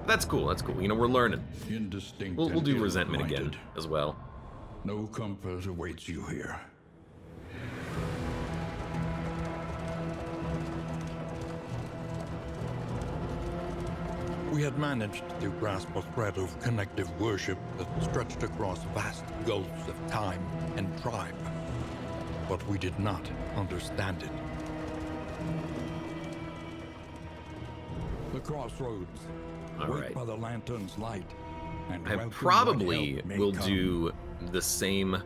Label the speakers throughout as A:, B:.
A: That's cool, that's cool. You know, we're learning.
B: Indistinct.
A: We'll do
B: and
A: resentment again
B: ill-minded.
A: as well.
B: No comfort awaits you here. We had managed to grasp a thread of connective worship that stretched across vast gulfs of time and tribe, but we did not understand it. The crossroads.
A: All
B: Wait
A: right.
B: by the lantern's light. And
A: I
B: welcome
A: probably
B: what help may
A: will
B: come.
A: do the same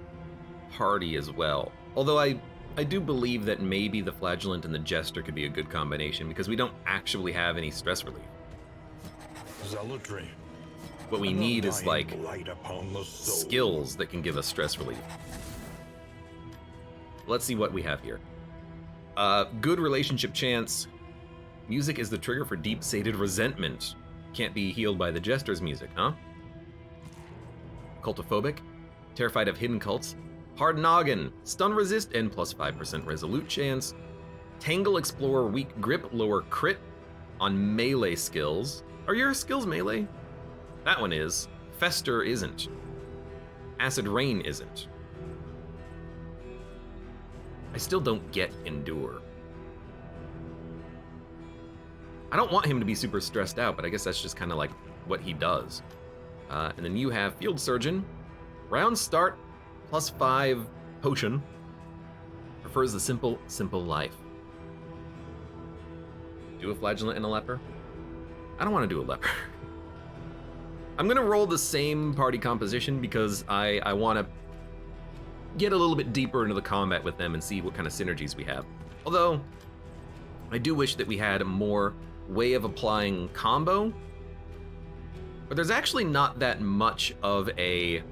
A: party as well. Although I do believe that maybe the Flagellant and the Jester could be a good combination because we don't actually have any stress relief.
B: Zealotry.
A: What we need is like
B: Light upon the soul.
A: skills that can give us stress relief. Let's see what we have here. Good relationship chance. Music is the trigger for deep-sated resentment. Can't be healed by the Jester's music, huh? Cultophobic. Terrified of hidden cults. Hard noggin. Stun resist and plus 5% resolute chance. Tangle Explorer weak grip, lower crit on melee skills. Are your skills melee? That one is. Fester isn't. Acid Rain isn't. I still don't get Endure. I don't want him to be super stressed out, but I guess that's just kind of like what he does. And then you have Field Surgeon. Round start, plus 5 potion. Prefers the simple life. Do a Flagellant and a Leper? I don't want to do a Leper. I'm gonna roll the same party composition because I want to get a little bit deeper into the combat with them and see what kind of synergies we have. Although, I do wish that we had more way of applying combo, but there's actually not that much of a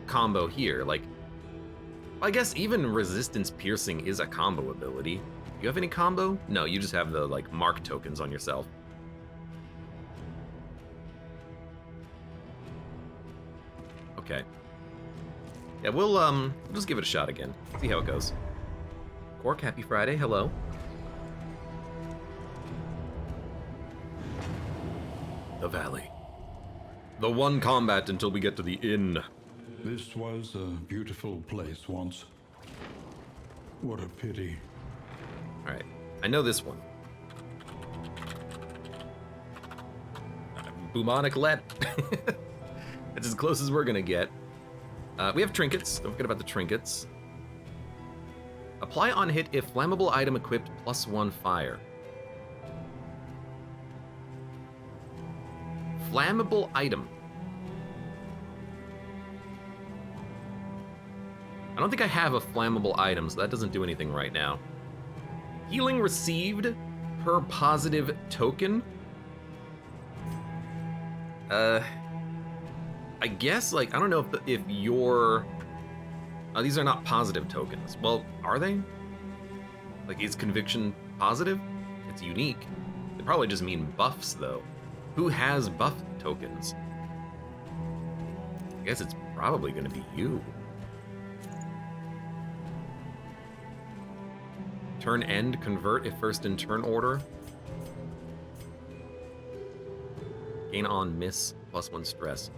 A: combo here. Like, I guess even resistance piercing is a combo ability. You have any combo? No, you just have the like mark tokens on yourself. Okay. Yeah, we'll just give it a shot again. See how it goes. Quark, happy Friday. Hello. The valley. The one combat until we get to the inn.
B: This was a beautiful place once. What a pity.
A: All right, I know this one. Bubonic Let. That's as close as we're gonna get. We have trinkets. Don't forget about the trinkets. Apply on hit if flammable item equipped +1 fire. Flammable item. I don't think I have a flammable item, so that doesn't do anything right now. Healing received per positive token. I guess, like, I don't know if your... these are not positive tokens. Well, are they? Like, is conviction positive? It's unique. They probably just mean buffs, though. Who has buff tokens? I guess it's probably gonna be you. Turn end, convert if first in turn order. Gain on miss, +1 stress.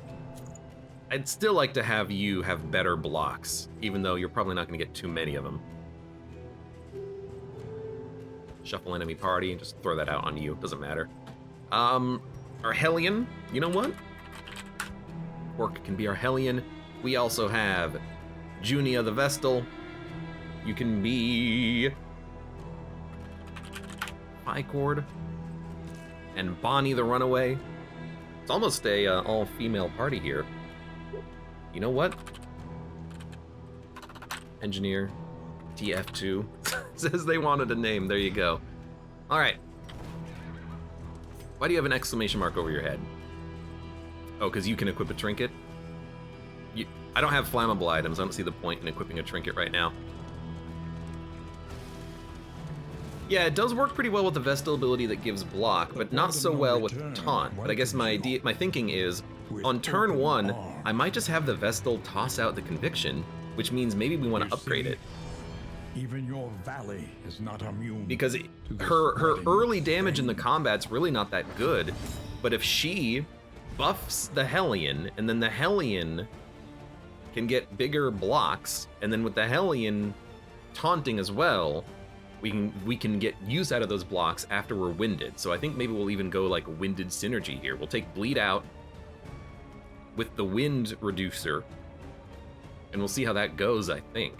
A: I'd still like to have you have better blocks, even though you're probably not gonna get too many of them. Shuffle enemy party, just throw that out on you, doesn't matter. Our Hellion, you know what? Orc can be our Hellion. We also have Junia the Vestal. You can be Ficord and Bonnie the Runaway. It's almost a all-female party here. You know what? Engineer TF2 says they wanted a name. There you go. All right. Why do you have an exclamation mark over your head? Oh, because you can equip a trinket? I don't have flammable items. I don't see the point in equipping a trinket right now. Yeah, it does work pretty well with the Vestal ability that gives block, but not so well with taunt. But I guess my thinking is, on turn 1, I might just have the Vestal toss out the conviction, which means maybe we want
B: You
A: to upgrade
B: see,
A: it.
B: Even your valley is not immune.
A: Because
B: to the
A: her
B: spreading
A: early damage in the
B: stain.
A: combat's really not that good, but if she buffs the Hellion, and then the Hellion can get bigger blocks, and then with the Hellion taunting as well, we can get use out of those blocks after we're winded. So I think maybe we'll even go like winded synergy here. We'll take bleed out with the wind reducer, and we'll see how that goes, I think.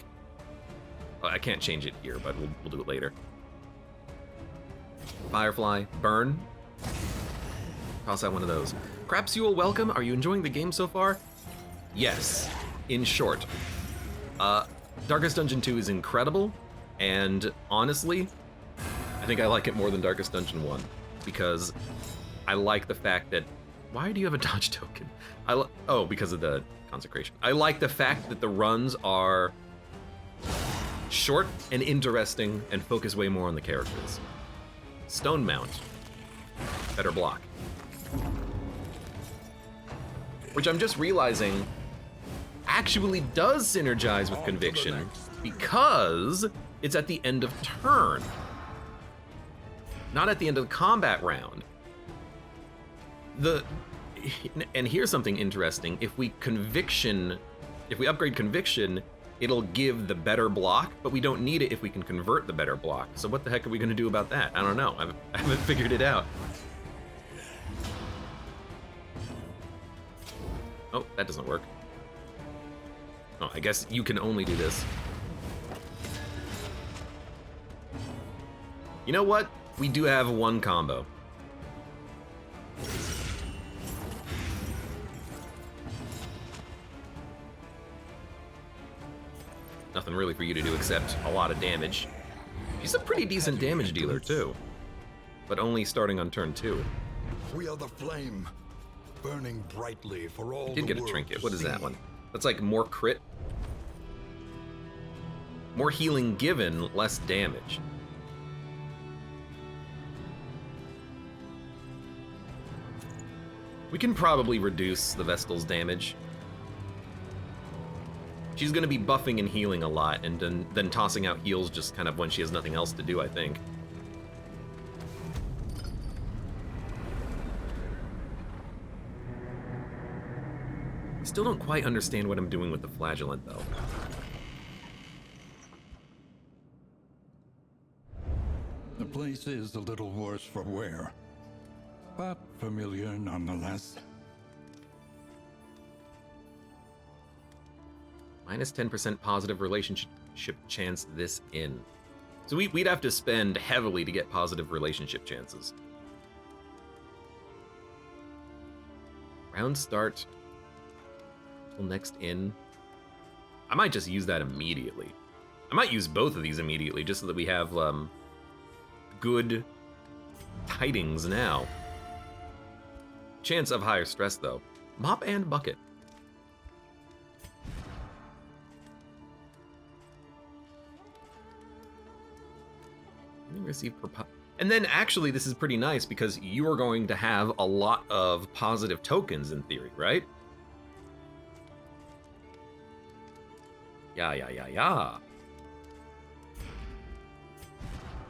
A: I can't change it here, but we'll do it later. Firefly, burn. Toss out one of those. Crapsule, welcome. Are you enjoying the game so far? Yes, in short. Darkest Dungeon 2 is incredible, and honestly, I think I like it more than Darkest Dungeon 1, because I like the fact that... Why do you have a dodge token? Oh, because of the consecration. I like the fact that the runs are short and interesting and focus way more on the characters. Stone Mount. Better block. Which I'm just realizing actually does synergize with Conviction because it's at the end of turn, not at the end of the combat round. And here's something interesting. If we upgrade Conviction, it'll give the better block, but we don't need it if we can convert the better block. So what the heck are we gonna do about that? I don't know, I haven't figured it out. Oh, that doesn't work. Oh, I guess you can only do this. You know what? We do have one combo. Nothing really for you to do except a lot of damage. She's a pretty decent damage dealer too, but only starting on turn 2.
B: We are the flame, burning brightly for all
A: I did
B: the
A: get a
B: world
A: trinket.
B: to
A: What is that
B: see.
A: one? That's like more crit. More healing given, less damage. We can probably reduce the Vestal's damage. She's gonna be buffing and healing a lot, and then tossing out heals just kind of when she has nothing else to do, I think. Still don't quite understand what I'm doing with the Flagellant, though.
B: The place is a little worse for wear, but familiar nonetheless.
A: Minus 10% positive relationship chance this in. So we'd have to spend heavily to get positive relationship chances. Round start till next in. I might just use that immediately. I might use both of these immediately just so that we have good tidings now. Chance of higher stress though. Mop and bucket. Receive and then actually this is pretty nice because you are going to have a lot of positive tokens in theory, right? Yeah.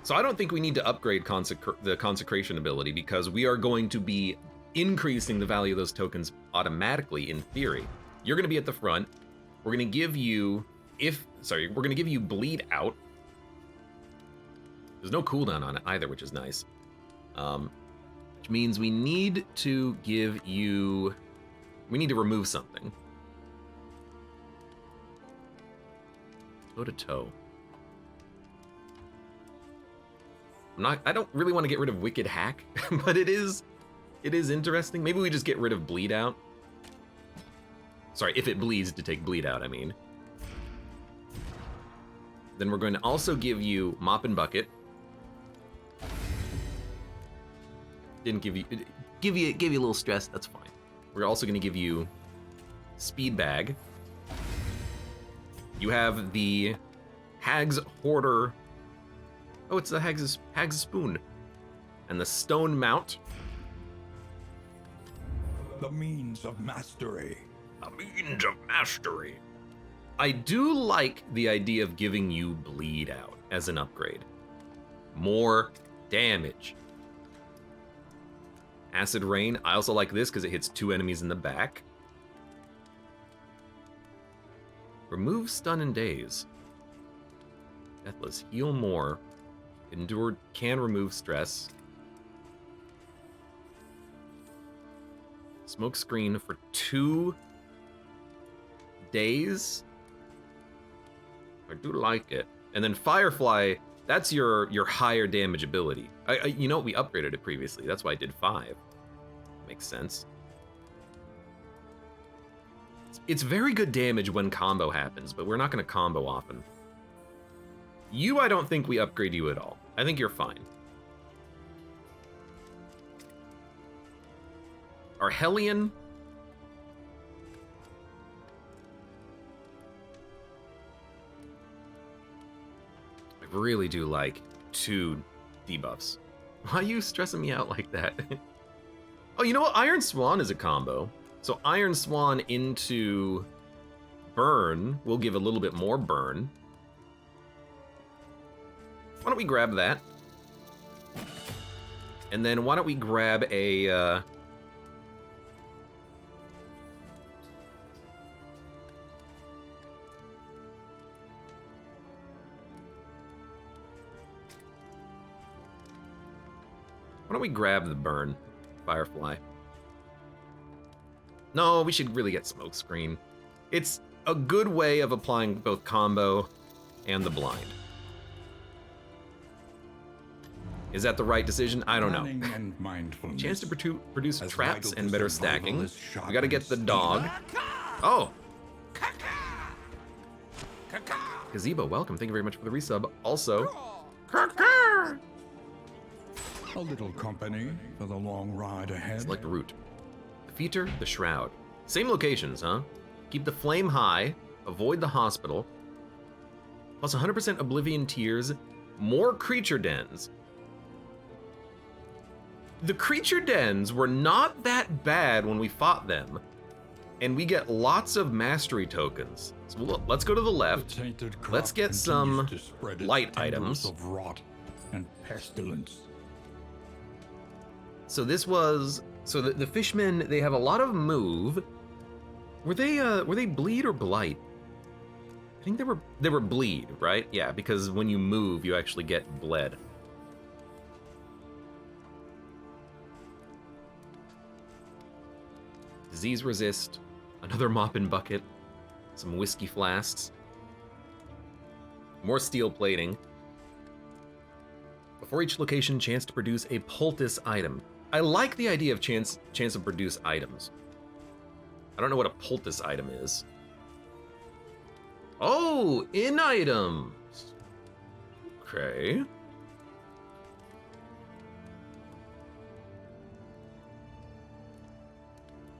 A: So I don't think we need to upgrade the consecration ability because we are going to be increasing the value of those tokens automatically in theory. You're going to be at the front. We're going to give you we're going to give you bleed out. There's no cooldown on it either, which is nice. Which means we need to remove something. Toe to toe. I don't really want to get rid of Wicked Hack, but it is interesting. Maybe we just get rid of bleed out. Sorry, if it bleeds, to take bleed out, I mean. Then we're going to also give you Mop and Bucket. Didn't give you a little stress, that's fine. We're also going to give you Speed Bag. You have the Hag's Hoarder. Oh, it's the Hag's Spoon. And the Stone Mount.
B: The means of mastery.
A: The means of mastery. I do like the idea of giving you bleed out as an upgrade. More damage. Acid Rain, I also like this because it hits 2 enemies in the back. Remove stun and daze. Deathless, heal more. Endured can remove stress. Smoke screen for 2 days. I do like it. And then Firefly, that's your higher damage ability. You know, we upgraded it previously. That's why I did 5. Makes sense. It's very good damage when combo happens, but we're not going to combo often. You, I don't think we upgrade you at all. I think you're fine. Our Hellion. I really do like 2 debuffs. Why are you stressing me out like that? Oh, you know what? Iron Swan is a combo. So Iron Swan into burn will give a little bit more burn. Why don't we grab that? And then why don't we grab a... Why don't we grab the burn, Firefly? No, we should really get smoke screen. It's a good way of applying both combo and the blind. Is that the right decision? I don't know. Chance to produce traps and better stacking. We gotta get the dog. Oh! Gazebo, welcome. Thank you very much for the resub. Also,
B: a little company for the long ride ahead.
A: Select a route. The feature, the shroud. Same locations, huh? Keep the flame high. Avoid the hospital. Plus 100% Oblivion Tears. More creature dens. The creature dens were not that bad when we fought them. And we get lots of mastery tokens. So look, let's go to the left. Let's get some light items.
B: Of rot and pestilence.
A: So this was... So the fishmen, they have a lot of move. Were they bleed or blight? I think they were bleed, right? Yeah, because when you move, you actually get bled. Disease resist, another mop and bucket, some whiskey flasks, more steel plating. Before each location, chance to produce a poultice item. I like the idea of chance to produce items. I don't know what a poultice item is. Oh, in items. Okay.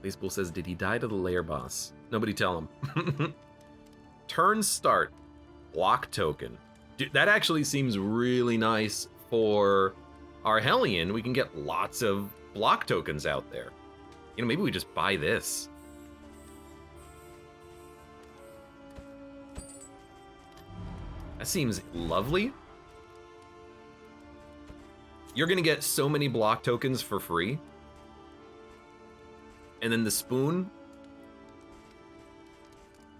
A: Baseball says, did he die to the lair boss? Nobody tell him. Turn start. Block token. Dude, that actually seems really nice for our Hellion. We can get lots of block tokens out there. You know, maybe we just buy this. That seems lovely. You're gonna get so many block tokens for free. And then the spoon.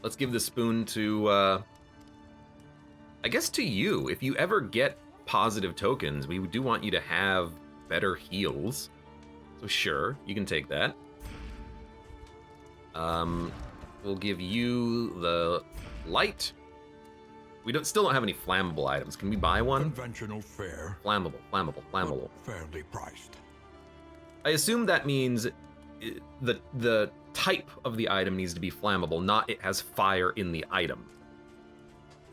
A: Let's give the spoon to, I guess to you. If you ever get positive tokens, we do want you to have better heals. So sure, you can take that. We'll give you the light. We still don't have any flammable items. Can we buy one?
B: Conventional fare.
A: Flammable.
B: But fairly priced.
A: I assume that means the type of the item needs to be flammable, not it has fire in the item.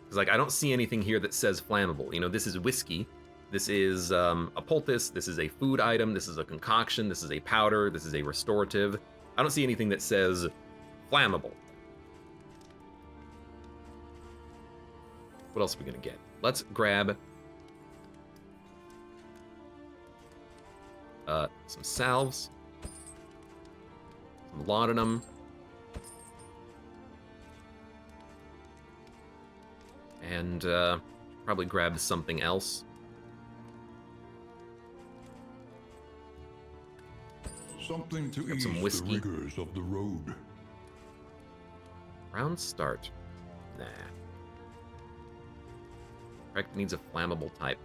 A: Because like I don't see anything here that says flammable. You know, this is whiskey. This is a poultice. This is a food item. This is a concoction. This is a powder. This is a restorative. I don't see anything that says flammable. What else are we gonna get? Let's grab some salves, some laudanum, And probably grab something else.
B: Something to
A: Grab
B: ease
A: some whiskey.
B: the rigors of the road.
A: Round start. Nah. Correct needs a flammable type.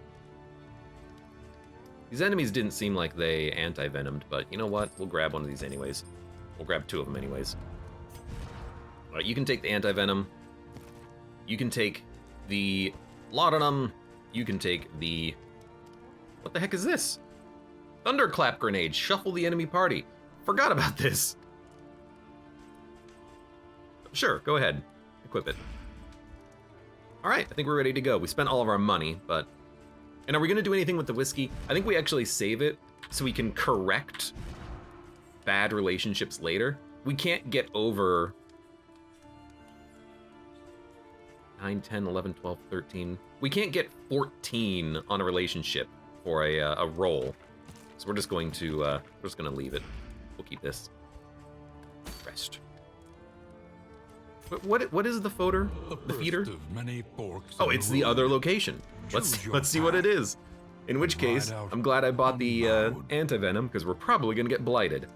A: These enemies didn't seem like they anti-venomed, but you know what? We'll grab one of these anyways. We'll grab 2 of them anyways. Alright, you can take the anti-venom. You can take the laudanum. You can take the... What the heck is this? Thunderclap grenade. Shuffle the enemy party. Forgot about this. Sure, go ahead. Equip it. Alright, I think we're ready to go. We spent all of our money, but... And are we going to do anything with the whiskey? I think we actually save it so we can correct bad relationships later. We can't get over 9, 10, 11, 12, 13. We can't get 14 on a relationship for a roll. So we're just going to leave it. We'll keep this. Rest. What is the fodder? The feeder?
B: Of many forks
A: Oh,
B: in
A: it's
B: the
A: the
B: road.
A: other location. Let's see what it is. In which case,
B: Ride out
A: I'm glad I bought the
B: unbowed.
A: anti-venom, because we're probably gonna get blighted.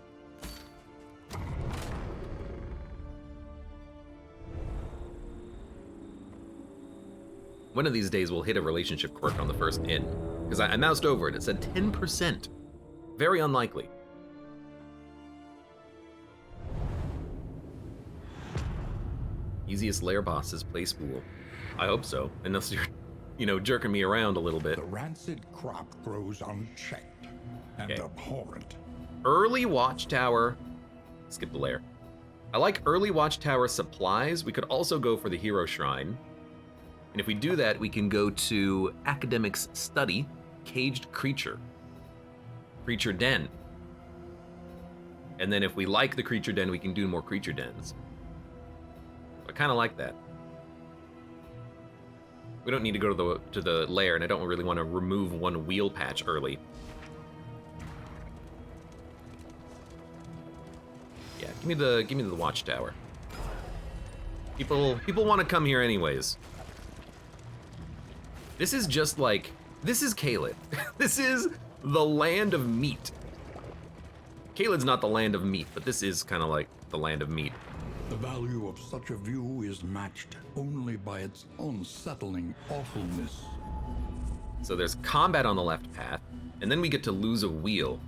A: One of these days we'll hit a relationship quirk on the first in. Because I moused over it, it said 10%. Very unlikely. Easiest lair bosses play spool. I hope so, unless you're, jerking me around a little bit.
B: The rancid crop grows unchecked and
A: Okay.
B: abhorrent.
A: Early watchtower. Skip the lair. I like early watchtower supplies. We could also go for the hero shrine. And if we do that, we can go to academics study, caged creature, creature den. And then if we like the creature den, we can do more creature dens. I kind of like that. We don't need to go to the lair, and I don't really want to remove one wheel patch early. Yeah, give me the watchtower. People want to come here anyways. This is just like, this is Caelid. This is the land of meat. Caelid's not the land of meat, but this is kind of like the land of meat.
B: The value of such a view is matched only by its unsettling awfulness.
A: So there's combat on the left path, and then we get to lose a wheel.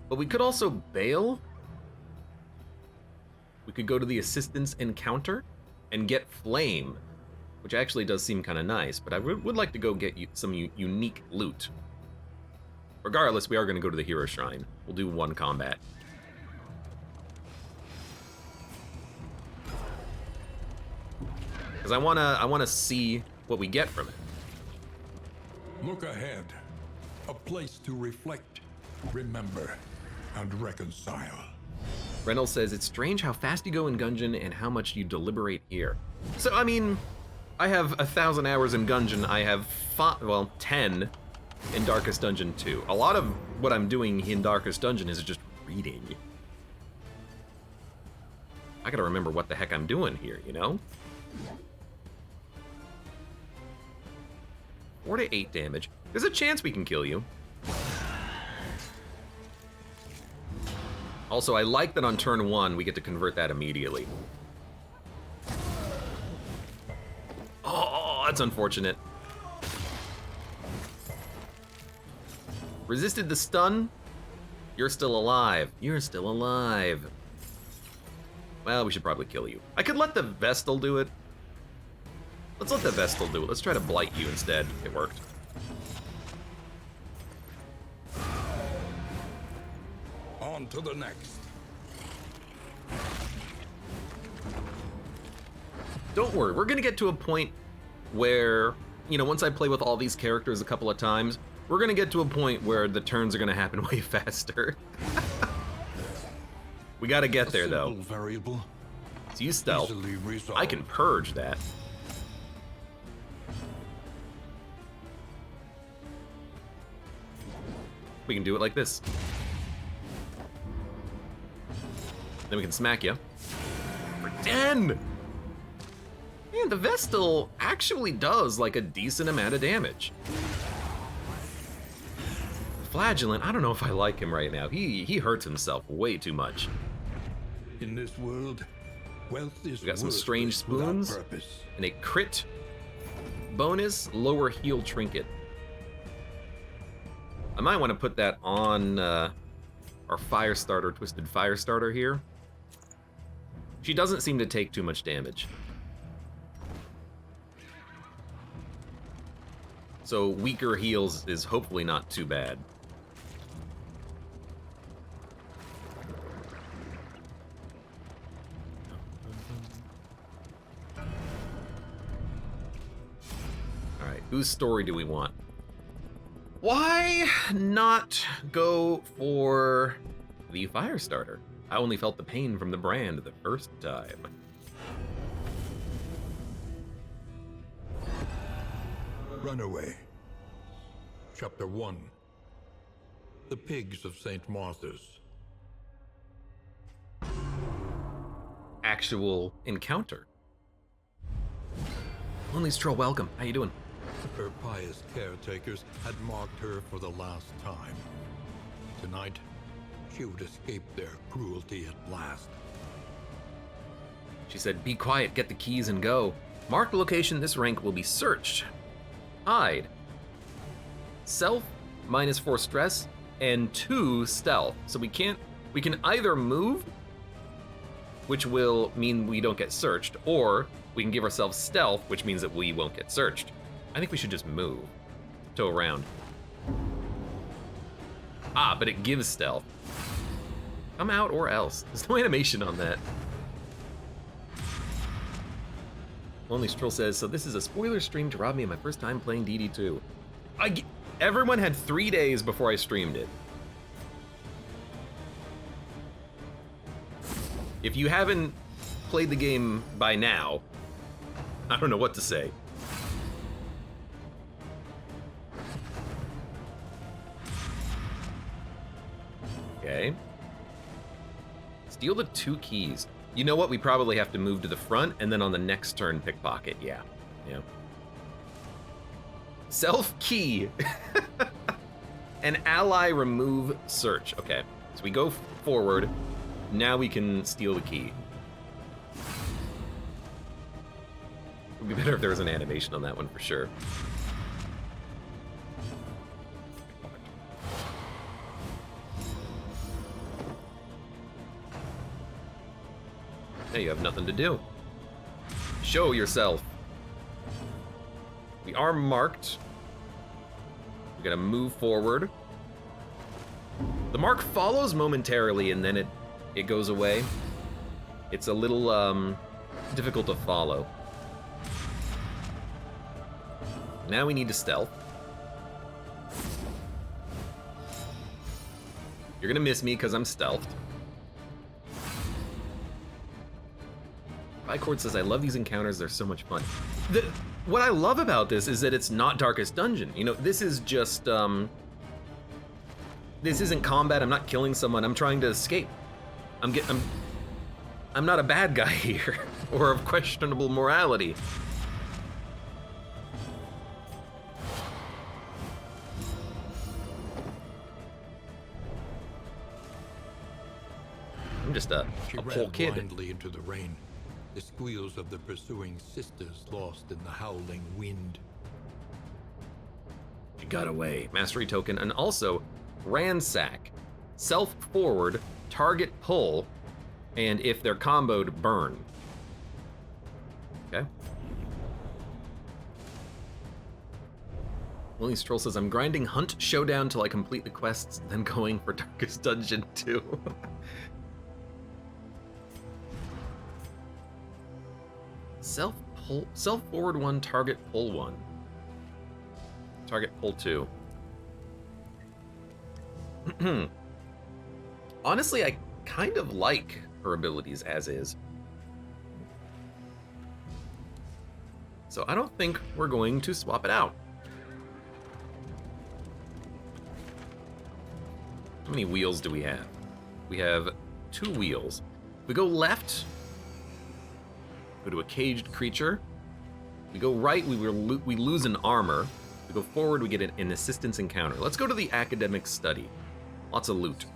A: But we could also bail. We could go to the assistance encounter and get flame, which actually does seem kind of nice, but I would like to go get some unique loot. Regardless, we are going to go to the hero shrine. We'll do one combat. Because I wanna see what we get from it.
B: Look ahead. A place to reflect, remember, and reconcile.
A: Reynolds says, it's strange how fast you go in Gungeon and how much you deliberate here. So, I mean, I have 1,000 hours in Gungeon. I have 10 in Darkest Dungeon 2. A lot of what I'm doing in Darkest Dungeon is just reading. I gotta remember what the heck I'm doing here, you know? 4 to 8 damage. There's a chance we can kill you. Also, I like that on turn 1, we get to convert that immediately. Oh, that's unfortunate. Resisted the stun? You're still alive. You're still alive. Well, we should probably kill you. I could let the Vestal do it. Let's let the Vestal do it. Let's try to blight you instead. It worked.
B: On to the next.
A: Don't worry, we're gonna get to a point where, once I play with all these characters a couple of times, we're gonna get to a point where the turns are gonna happen way faster. We gotta get there, though.
B: Simple variable.
A: Let's use stealth.
B: Easily resolved.
A: I can purge that. We can do it like this. Then we can smack you. For 10! Man, the Vestal actually does like a decent amount of damage. Flagellant, I don't know if I like him right now. He hurts himself way too much.
B: In this world, wealth is
A: We got some
B: worthless
A: strange spoons
B: without purpose.
A: and a crit bonus lower heal trinket. I might want to put that on our fire starter, Twisted Fire Starter here. She doesn't seem to take too much damage. So weaker heals is hopefully not too bad. Alright, whose story do we want? Why not go for the fire starter? I only felt the pain from the brand the first time.
B: Runaway. Chapter 1. The Pigs of St. Martha's.
A: Actual encounter. Lonely Stroll, welcome. How you doing?
B: Her pious caretakers had marked her for the last time. Tonight, she would escape their cruelty at last.
A: She said, be quiet, get the keys and go. Mark the location, this rank will be searched. Hide. Self, -4 stress, and 2 stealth. So we can either move, which will mean we don't get searched, or we can give ourselves stealth, which means that we won't get searched. I think we should just move. Tow around. Ah, but it gives stealth. Come out or else. There's no animation on that. Lonely Stroll says, so this is a spoiler stream to rob me of my first time playing DD2. Everyone had 3 days before I streamed it. If you haven't played the game by now, I don't know what to say. Okay. Steal the 2 keys. You know what? We probably have to move to the front, and then on the next turn, pickpocket. Yeah. Self-key. An ally remove search. Okay. So we go forward. Now we can steal the key. It would be better if there was an animation on that one for sure. Now you have nothing to do. Show yourself. We are marked. We gotta move forward. The mark follows momentarily and then it goes away. It's a little difficult to follow. Now we need to stealth. You're gonna miss me because I'm stealthed. Bicord says, I love these encounters, they're so much fun. What I love about this is that it's not Darkest Dungeon. You know, this is just, this isn't combat, I'm not killing someone, I'm trying to escape. I'm not a bad guy here, or of questionable morality. I'm just a poor kid.
B: Blindly into the rain. The squeals of the pursuing sisters lost in the howling wind.
A: She got away. Mastery token, and also ransack, self forward, target pull, and if they're comboed, burn. Okay. Willie Stroll says, I'm grinding Hunt Showdown till I complete the quests, then going for Darkest Dungeon 2. Self forward 1, target pull 1. Target pull 2. Honestly, I kind of like her abilities as is. So I don't think we're going to swap it out. How many wheels do we have? We have 2 wheels. We go left, go to a caged creature, We go right, we lose an armor. We go forward, we get an assistance encounter. Let's go to the academic study. Lots of loot.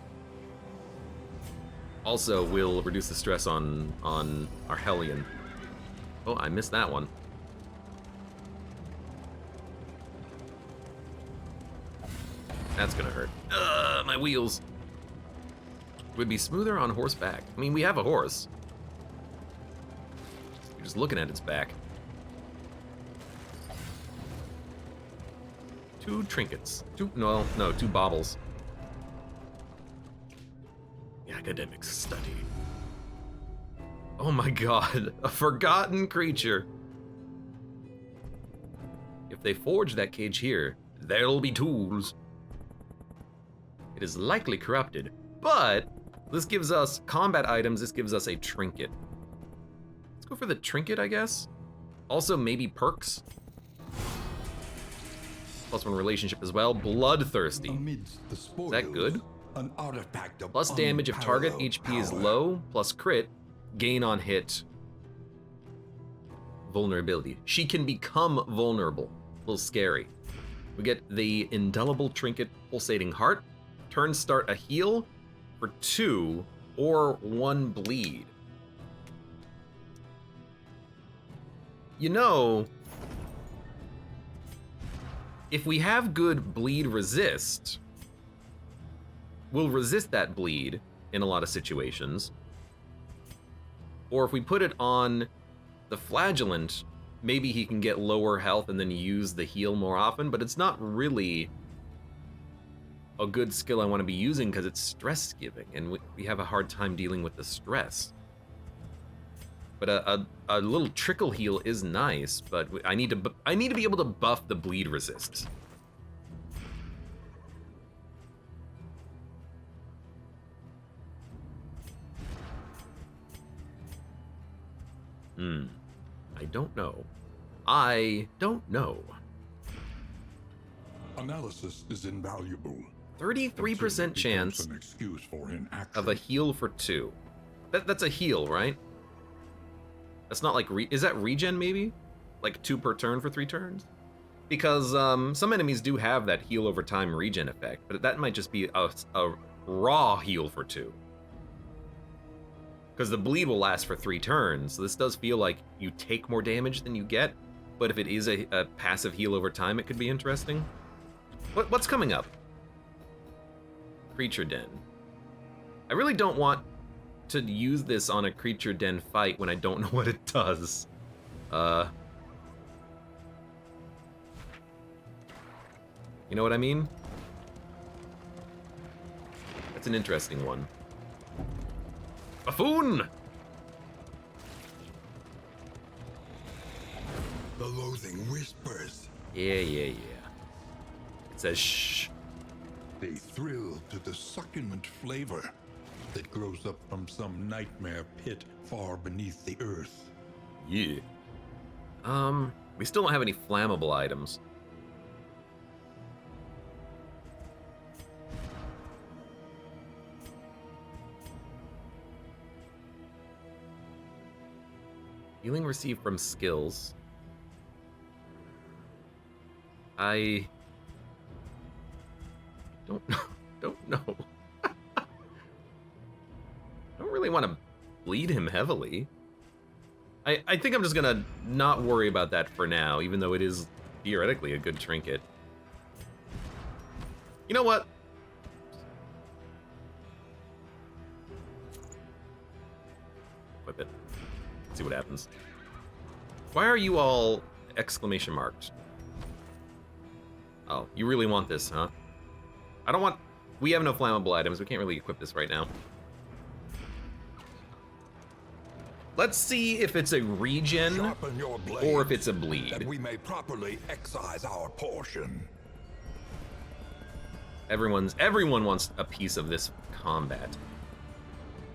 A: Also, we'll reduce the stress on our Hellion. Oh, I missed that one. That's gonna hurt. My wheels. Would be smoother on horseback. I mean, we have a horse. You're just looking at its back. 2 trinkets. 2 baubles. The academic study. Oh my god, a forgotten creature. If they forge that cage here, there'll be tools. It is likely corrupted, but this gives us combat items, this gives us a trinket. Let's go for the trinket, I guess. Also, maybe perks. +1 relationship as well. Bloodthirsty. Is that good?
B: An artifact of
A: Plus damage if target
B: unparalleled
A: HP is
B: power.
A: low, plus crit, gain on hit. Vulnerability. She can become vulnerable. A little scary. We get the indelible trinket pulsating heart. Turns start a heal for 2 or 1 bleed. You know, if we have good bleed resist, we'll resist that bleed in a lot of situations. Or if we put it on the flagellant, maybe he can get lower health and then use the heal more often, but it's not really a good skill I want to be using because it's stress giving and we have a hard time dealing with the stress. But a little trickle heal is nice, but I need to be able to buff the bleed resist. I don't know. I don't know.
B: Analysis is invaluable.
A: 33% chance
B: An excuse for inaction.
A: of a heal for 2. That's a heal, right? That's not like is that regen maybe? Like 2 per turn for 3 turns? Because some enemies do have that heal over time regen effect, but that might just be a raw heal for 2. Because the bleed will last for 3 turns, so this does feel like you take more damage than you get, but if it is a passive heal over time, it could be interesting. What's coming up? Creature Den. I really don't want to use this on a creature den fight when I don't know what it does. You know what I mean? That's an interesting one. Buffoon!
B: The loathing whispers.
A: Yeah. It says shh.
B: They thrill to the succulent flavor that grows up from some nightmare pit far beneath the earth.
A: Yeah. We still don't have any flammable items. Healing received from skills. I don't know. Don't really want to bleed him heavily. I think I'm just gonna not worry about that for now, even though it is theoretically a good trinket. You know what? Equip it. See what happens. Why are you all exclamation marked? Oh, you really want this, huh? I don't want... We have no flammable items. We can't really equip this right now. Let's see if it's a regen
B: Sharpen your blades,
A: or if it's a bleed.
B: that we may properly excise our portion.
A: Everyone wants a piece of this combat.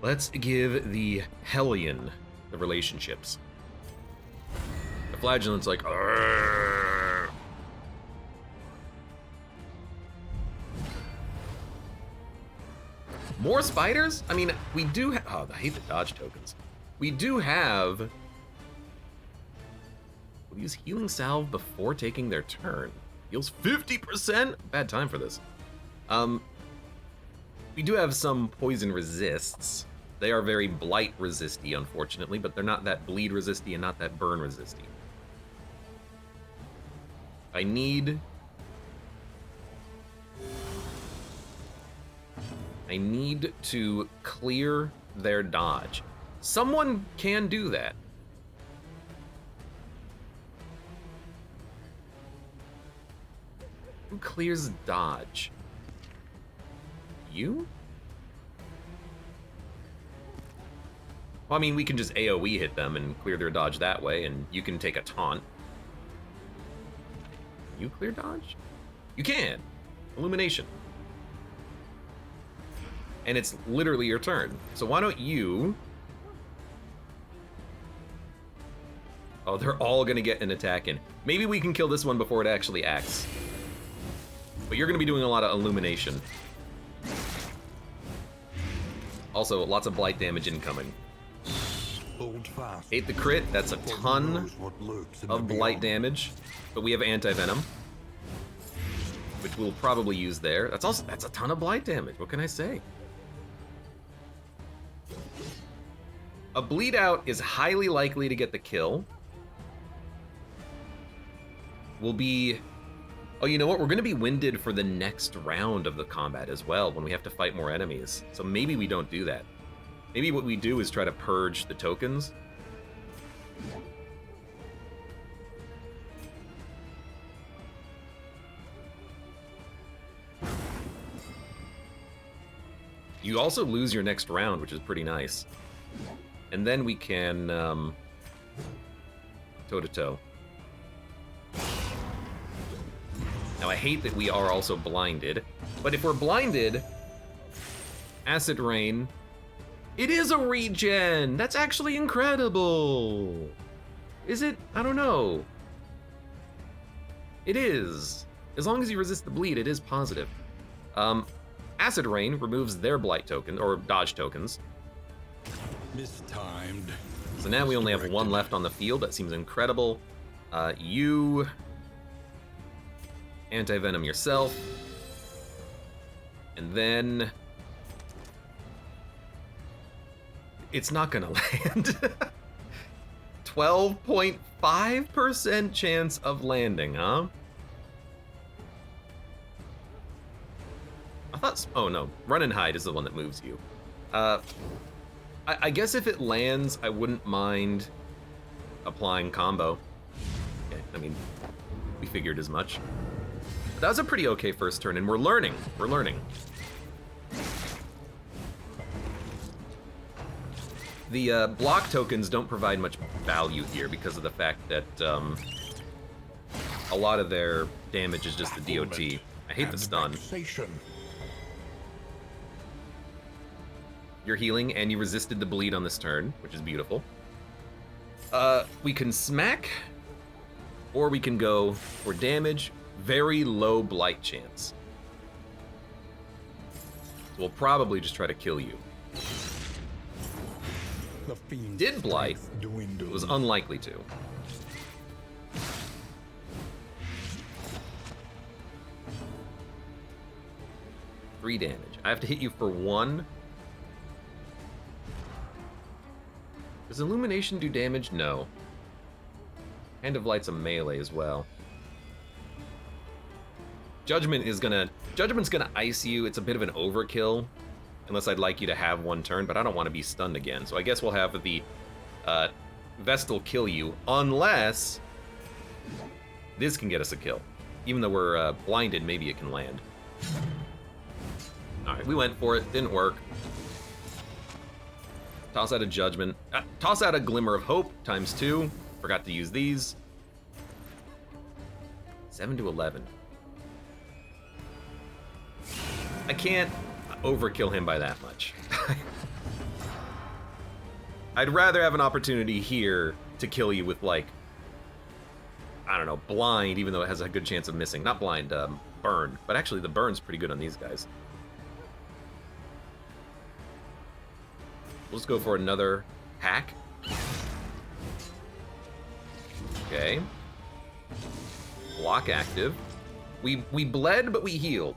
A: Let's give the Hellion the relationships. The flagellant's like, "Arrgh." More spiders? I mean, we do have, oh, I hate the dodge tokens. We do have, what do Use healing salve before taking their turn. Heals 50%? Bad time for this. We do have some poison resists. They are very blight resisty, unfortunately, but they're not that bleed resisty and not that burn resisty. I need to clear their dodge. Someone can do that. Who clears dodge? You? Well, I mean, we can just AoE hit them and clear their dodge that way, and you can take a taunt. You clear dodge? You can. Illumination. And it's literally your turn. So why don't you... Oh, they're all gonna get an attack in. Maybe we can kill this one before it actually acts. But you're gonna be doing a lot of illumination. Also, lots of blight damage incoming.
B: Hold fast.
A: 8 the crit, that's a ton of blight damage. But we have anti-venom, which we'll probably use there. That's a ton of blight damage, what can I say? A bleed out is highly likely to get the kill. We'll be... Oh, you know what? We're going to be winded for the next round of the combat as well, when we have to fight more enemies. So maybe we don't do that. Maybe what we do is try to purge the tokens. You also lose your next round, which is pretty nice. And then we can toe-to-toe. Now, I hate that we are also blinded, but if we're blinded, Acid Rain, it is a regen! That's actually incredible! Is it? I don't know. It is. As long as you resist the bleed, it is positive. Acid Rain removes their blight token, or dodge tokens.
B: Mistimed.
A: So now we only have one left on the field. That seems incredible. You... anti-venom yourself. And then... it's not gonna land. 12.5% chance of landing, huh? I thought... oh no, Run and Hide is the one that moves you. I guess if it lands, I wouldn't mind applying combo. Okay, I mean, we figured as much. But that was a pretty okay first turn, and we're learning. We're learning. The block tokens don't provide much value here because of the fact that a lot of their damage is just the DOT. I hate the stun. You're healing, and you resisted the bleed on this turn, which is beautiful. We can smack, or we can go for damage, very low blight chance. So we'll probably just try to kill you. Did blight, it was unlikely to. Three damage. I have to hit you for 1. Does Illumination do damage? No. Hand of Light's a melee as well. Judgment's gonna ice you. It's a bit of an overkill, unless I'd like you to have 1 turn, but I don't want to be stunned again. So I guess we'll have the Vestal kill you, unless this can get us a kill. Even though we're blinded, maybe it can land. Alright, we went for it. Didn't work. Toss out a Judgment. Toss out a Glimmer of Hope, ×2. Forgot to use these. 7 to 11. I can't overkill him by that much. I'd rather have an opportunity here to kill you with, like, I don't know, blind, even though it has a good chance of missing. Not blind, burn. But actually, the burn's pretty good on these guys. We'll just go for another hack. Okay. block active. We bled, but we healed.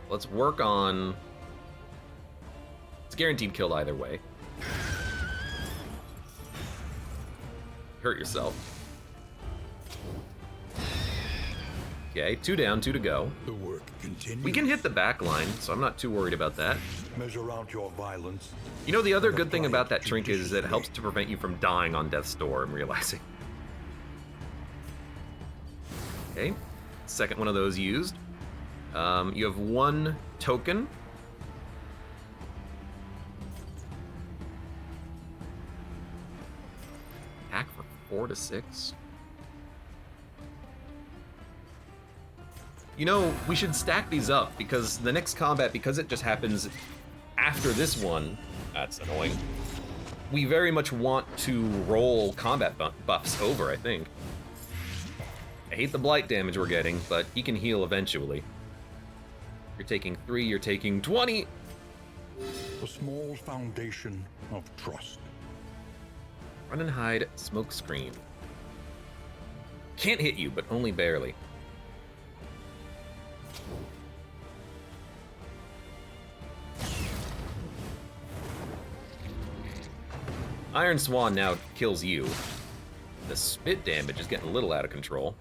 A: Let's work on... It's guaranteed kill either way. Hurt yourself. Okay, 2 down, 2 to go.
B: The work continues.
A: We can hit the back line, so I'm not too worried about that.
B: Measure out your violence.
A: You know, the other good thing about that trinket is that it helps to prevent you from dying on death's door, I'm realizing. Okay, second one of those used. You have 1 token. Attack for 4 to 6. You know, we should stack these up because the next combat, because it just happens after this one, that's annoying. We very much want to roll combat buffs over, I think. I hate the blight damage we're getting, but he can heal eventually. You're taking 3, you're taking 20!
B: A small foundation of trust.
A: Run and hide, smoke screen. Can't hit you, but only barely. Iron Swan now kills you. The spit damage is getting a little out of control.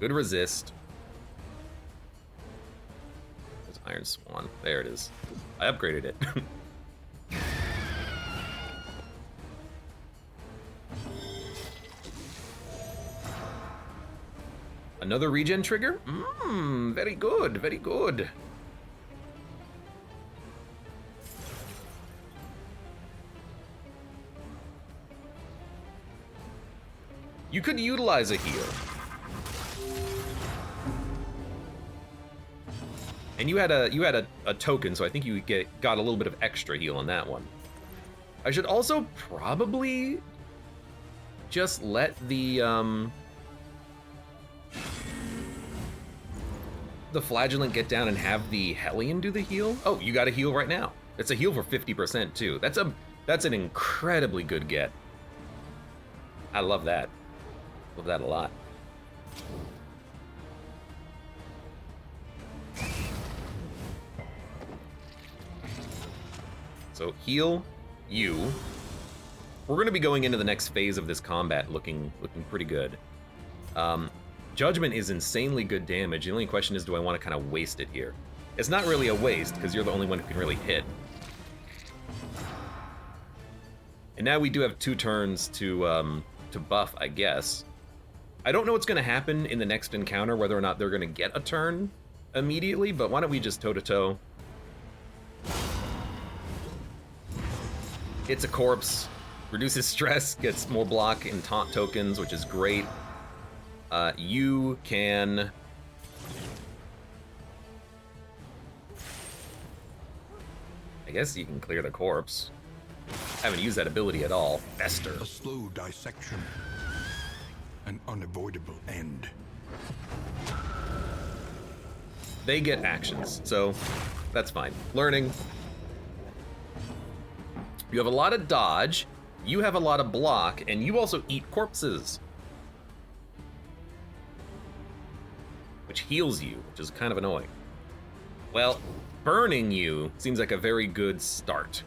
A: Good resist. There's Iron Swan. There it is. I upgraded it. Another regen trigger? Very good, very good. You could utilize a heal. And you had a token, so I think you got a little bit of extra heal on that one. I should also probably just let the flagellant get down and have the Hellion do the heal. Oh, you got a heal right now. It's a heal for 50% too. That's an incredibly good get. I love that. Love that a lot. So heal you. We're going to be going into the next phase of this combat looking pretty good. Judgment is insanely good damage. The only question is, do I want to kind of waste it here? It's not really a waste because you're the only one who can really hit. And now we do have 2 turns to buff, I guess. I don't know what's going to happen in the next encounter, whether or not they're going to get a turn immediately, but why don't we just toe-to-toe? It's a corpse, reduces stress, gets more block and taunt tokens, which is great. You can... I guess you can clear the corpse. I haven't used that ability at all. Fester.
B: A slow dissection. An unavoidable end.
A: They get actions, so that's fine. Learning. You have a lot of dodge, you have a lot of block, and you also eat corpses. Which heals you, which is kind of annoying. Well, burning you seems like a very good start.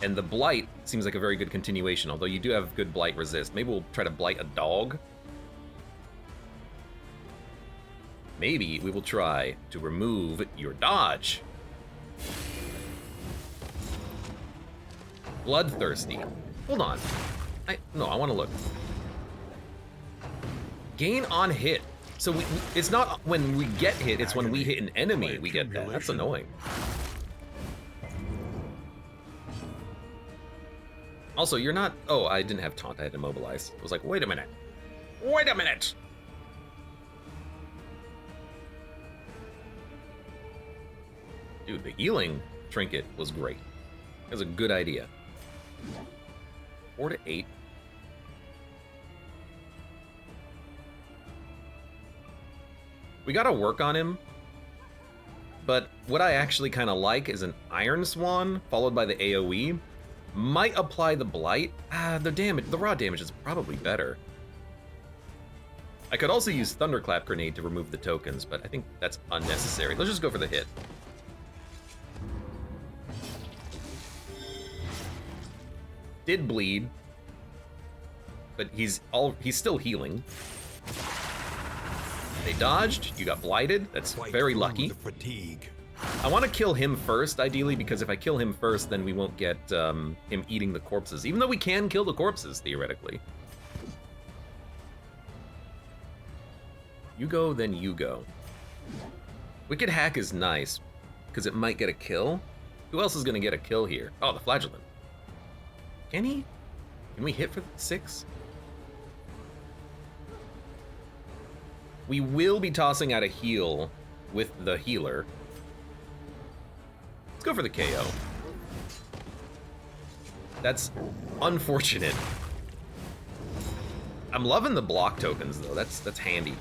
A: And the blight seems like a very good continuation, although you do have good blight resist. Maybe we'll try to blight a dog. Maybe we will try to remove your dodge. Bloodthirsty. Hold on. No, I want to look. Gain on hit. So it's not when we get hit, it's when we hit an enemy we get that. That's annoying. Also, you're not... Oh, I didn't have taunt, I had immobilize. I was like, wait a minute. Wait a minute! Dude, the healing trinket was great. That was a good idea. 4 to 8. We gotta work on him. but what I actually kind of like is an Iron Swan, followed by the AoE. Might apply the Blight. The raw damage is probably better. I could also use Thunderclap Grenade to remove the tokens, but I think that's unnecessary. Let's just go for the hit. Did bleed, but he's still healing. They dodged, you got blighted, that's very lucky.
B: Fatigue.
A: I want to kill him first, ideally, because if I kill him first, then we won't get him eating the corpses, even though we can kill the corpses, theoretically. You go, then you go. Wicked Hack is nice, because it might get a kill. Who else is going to get a kill here? Oh, the Flagellant. Can he? Can we hit for 6? We will be tossing out a heal with the healer. Let's go for the KO. That's unfortunate. I'm loving the block tokens though. That's handy.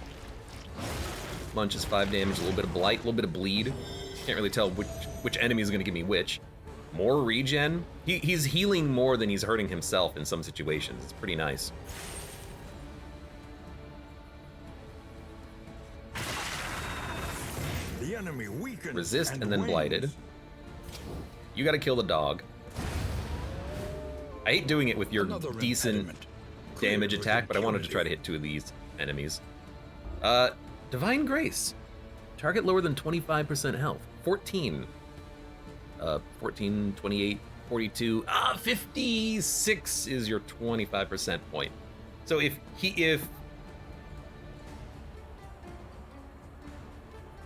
A: Munch is 5 damage, a little bit of blight, a little bit of bleed. Can't really tell which enemy is going to give me which. More regen. He's healing more than he's hurting himself in some situations. It's pretty nice.
B: The enemy weakens
A: Resist and then
B: wins.
A: blighted. You got to kill the dog. I hate doing it with your
B: Another
A: decent
B: impediment.
A: damage
B: Clear
A: attack, but I wanted to try to hit 2 of these enemies. Divine Grace. Target lower than 25% health. 14. 14, 28, 42. 56 is your 25% point. So if he's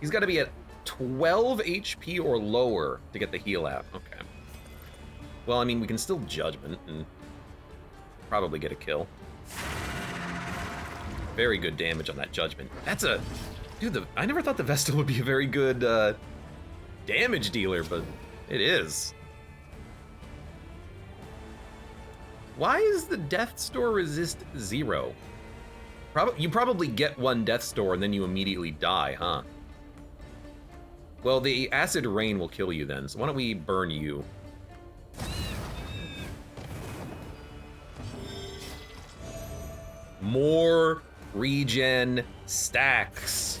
A: got to be at 12 HP or lower to get the heal out. Okay. Well, I mean, we can still Judgment and probably get a kill. Very good damage on that Judgment. That's a... Dude, I never thought the Vestal would be a very good damage dealer, but it is. Why is the Death Store resist 0? You probably get 1 Death Store and then you immediately die, huh? Well, the Acid Rain will kill you then, so why don't we burn you? More regen stacks.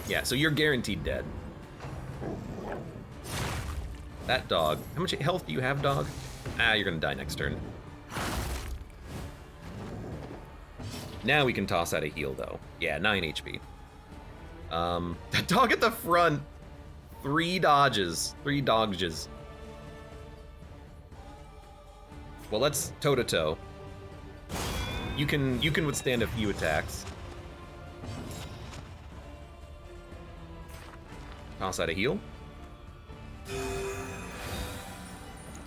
A: Yeah, so you're guaranteed dead. That dog. How much health do you have, dog? You're gonna die next turn. Now we can toss out a heal, though. Yeah, 9 HP. That dog at the front. 3 dodges. 3 dodges. Well, let's toe-to-toe. You can withstand a few attacks. Toss out a heal.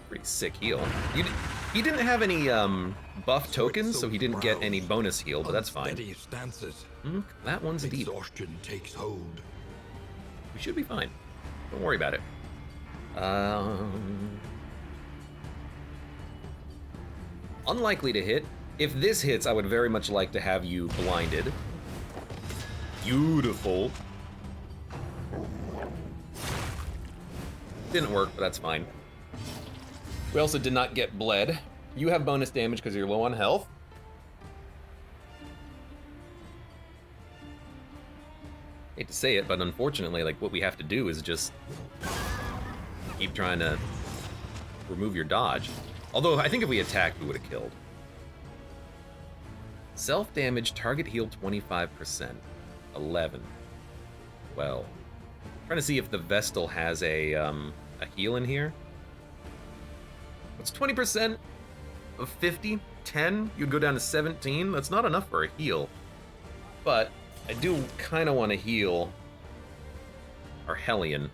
A: Pretty sick heal. He didn't have any buff tokens, so he didn't get any bonus heal, but that's fine.
B: Stances.
A: That one's deep.
B: Exhaustion takes hold.
A: We should be fine. Don't worry about it. Unlikely to hit. If this hits, I would very much like to have you blinded. Beautiful. Didn't work, but that's fine. We also did not get bled. You have bonus damage because you're low on health. Hate to say it, but unfortunately, like, what we have to do is just keep trying to remove your dodge. Although, I think if we attacked, we would have killed. Self-damage, target heal 25%. 11. Well, trying to see if the Vestal has a heal in here. What's 20% of 50? 10? You'd go down to 17? That's not enough for a heal. But I do kind of want to heal our Hellion.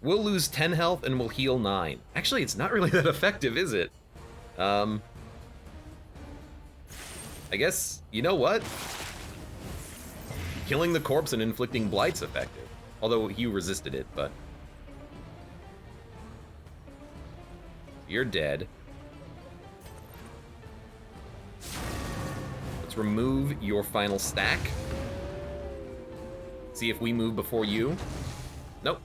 A: We'll lose 10 health and we'll heal 9. Actually, it's not really that effective, is it? I guess, you know what? Killing the corpse and inflicting blight's effective. Although he resisted it, but... You're dead. Let's remove your final stack. See if we move before you. Nope.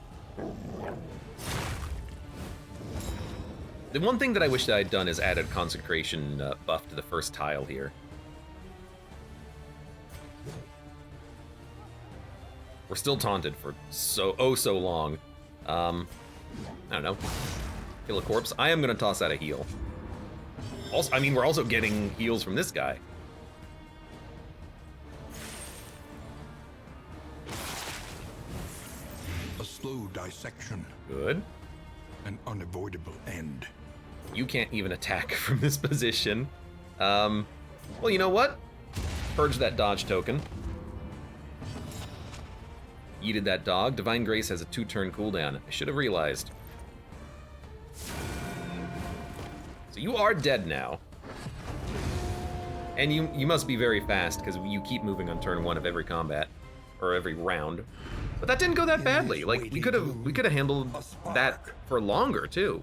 A: The one thing that I wish that I'd done is added consecration buff to the first tile here. We're still taunted for so long. I don't know. Kill a corpse. I am gonna toss out a heal. Also, I mean, we're also getting heals from this guy.
B: A slow dissection.
A: Good.
B: An unavoidable end.
A: You can't even attack from this position. Well, you know what? Purge that dodge token. Yeeted that dog. Divine Grace has a 2-turn cooldown. I should have realized. So you are dead now. And you must be very fast, because you keep moving on turn 1 of every combat. Or every round. But that didn't go that badly. Like, we could have handled that for longer, too.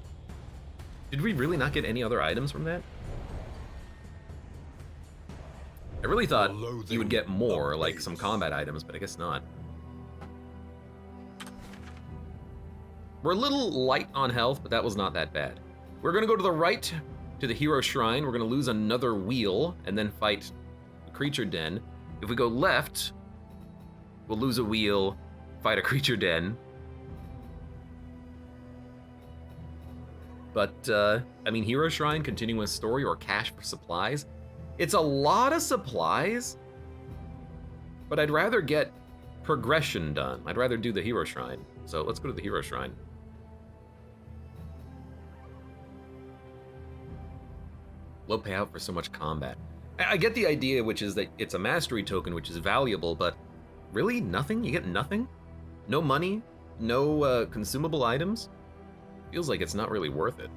A: Did we really not get any other items from that? I really thought you would get more, like some combat items, but I guess not. We're a little light on health, but that was not that bad. We're gonna go to the right to the Hero Shrine. We're gonna lose another wheel and then fight the Creature Den. If we go left, we'll lose a wheel, fight a Creature Den. But, I mean, Hero Shrine, continuous story, or cash for supplies. It's a lot of supplies, but I'd rather get progression done. I'd rather do the Hero Shrine. So let's go to the Hero Shrine. Low payout for so much combat. I get the idea, which is that it's a mastery token, which is valuable, but really nothing? You get nothing? No money? No consumable items? Feels like it's not really worth it.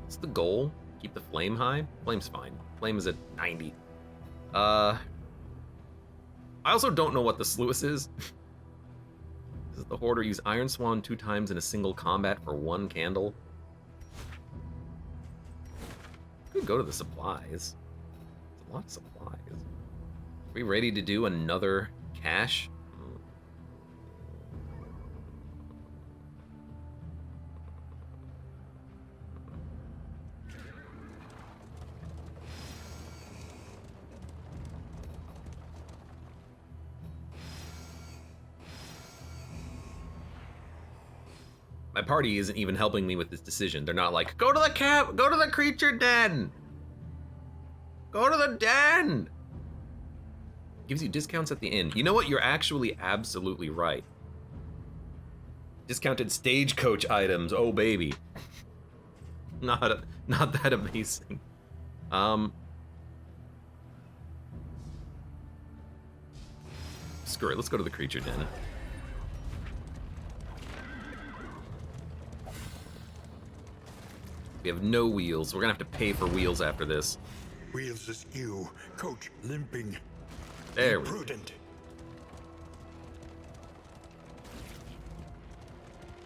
A: What's the goal? Keep the flame high? Flame's fine. Flame is at 90. I also don't know what the Sluice is. Does the Hoarder use Iron Swan 2 times in a single combat for 1 candle? Could go to the supplies. It's a lot of supplies. Are we ready to do another cache? My party isn't even helping me with this decision. They're not like, go to the camp, go to the Creature Den. Go to the den. Gives you discounts at the inn. You know what? You're actually absolutely right. Discounted stagecoach items. Oh, baby. Not that amazing. Screw it. Let's go to the Creature Den. We have no wheels. We're gonna have to pay for wheels after this.
B: Wheels askew, coach limping.
A: There we go.
B: Prudent.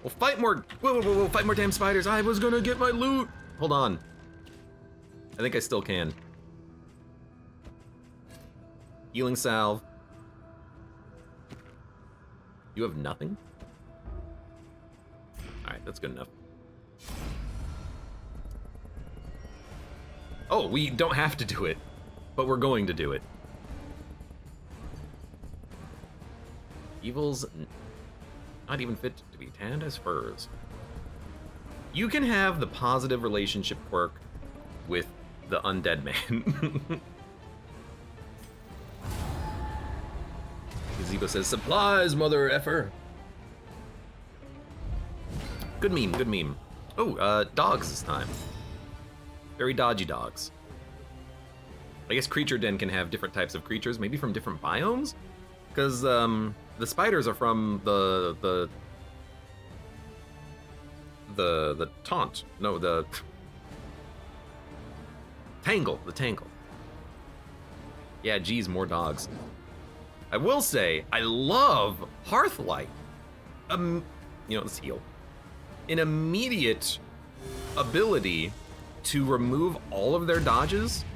A: We'll fight more. Whoa, fight more damn spiders. I was gonna get my loot. Hold on. I think I still can. Healing salve. You have nothing? Alright, that's good enough. Oh, we don't have to do it, but we're going to do it. Evil's not even fit to be tanned as furs. You can have the positive relationship quirk with the undead man. Gazebo says, supplies, mother effer. Good meme, good meme. Oh, dogs this time. Very dodgy dogs. I guess Creature Den can have different types of creatures, maybe from different biomes? Because the spiders are from the taunt. No, the tangle. The tangle. Yeah, geez, more dogs. I will say, I love Hearthlight. You know, let's heal. An immediate ability to remove all of their dodges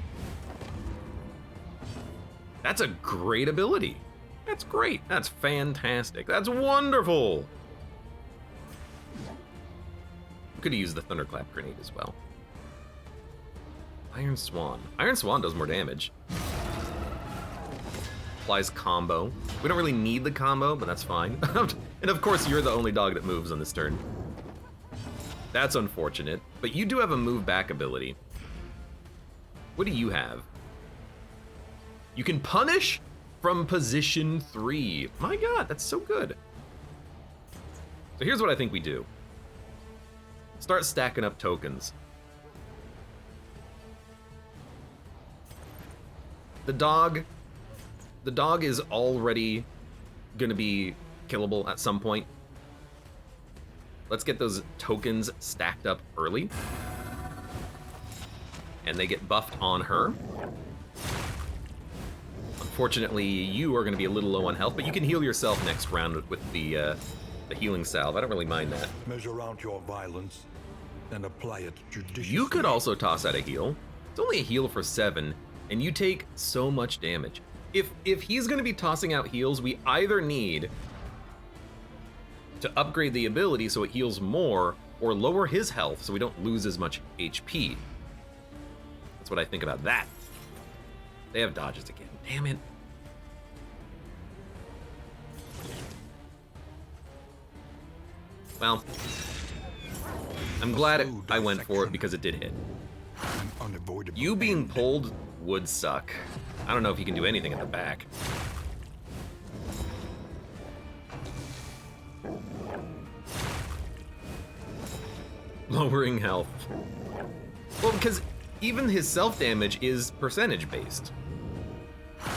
A: That's a great ability. That's great. That's fantastic. That's wonderful. Could have used the Thunderclap grenade as well. Iron Swan. Iron Swan does more damage. Applies combo. We don't really need the combo, but that's fine. And of course, you're the only dog that moves on this turn. That's unfortunate, but you do have a move back ability. What do you have? You can punish from position 3. My god, that's so good. So here's what I think we do. Start stacking up tokens. The dog is already gonna be killable at some point. Let's get those tokens stacked up early. And they get buffed on her. Unfortunately, you are gonna be a little low on health, but you can heal yourself next round with the healing salve. I don't really mind that.
B: Measure out your violence and apply it judiciously.
A: You could also toss out a heal. It's only a heal for 7, and you take so much damage. If he's gonna be tossing out heals, we either need to upgrade the ability so it heals more, or lower his health so we don't lose as much HP. That's what I think about that. They have dodges again. Damn it. Well, I'm glad I went for it because it did hit. You being pulled would suck. I don't know if you can do anything at the back. Lowering health. Well, because even his self-damage is percentage-based.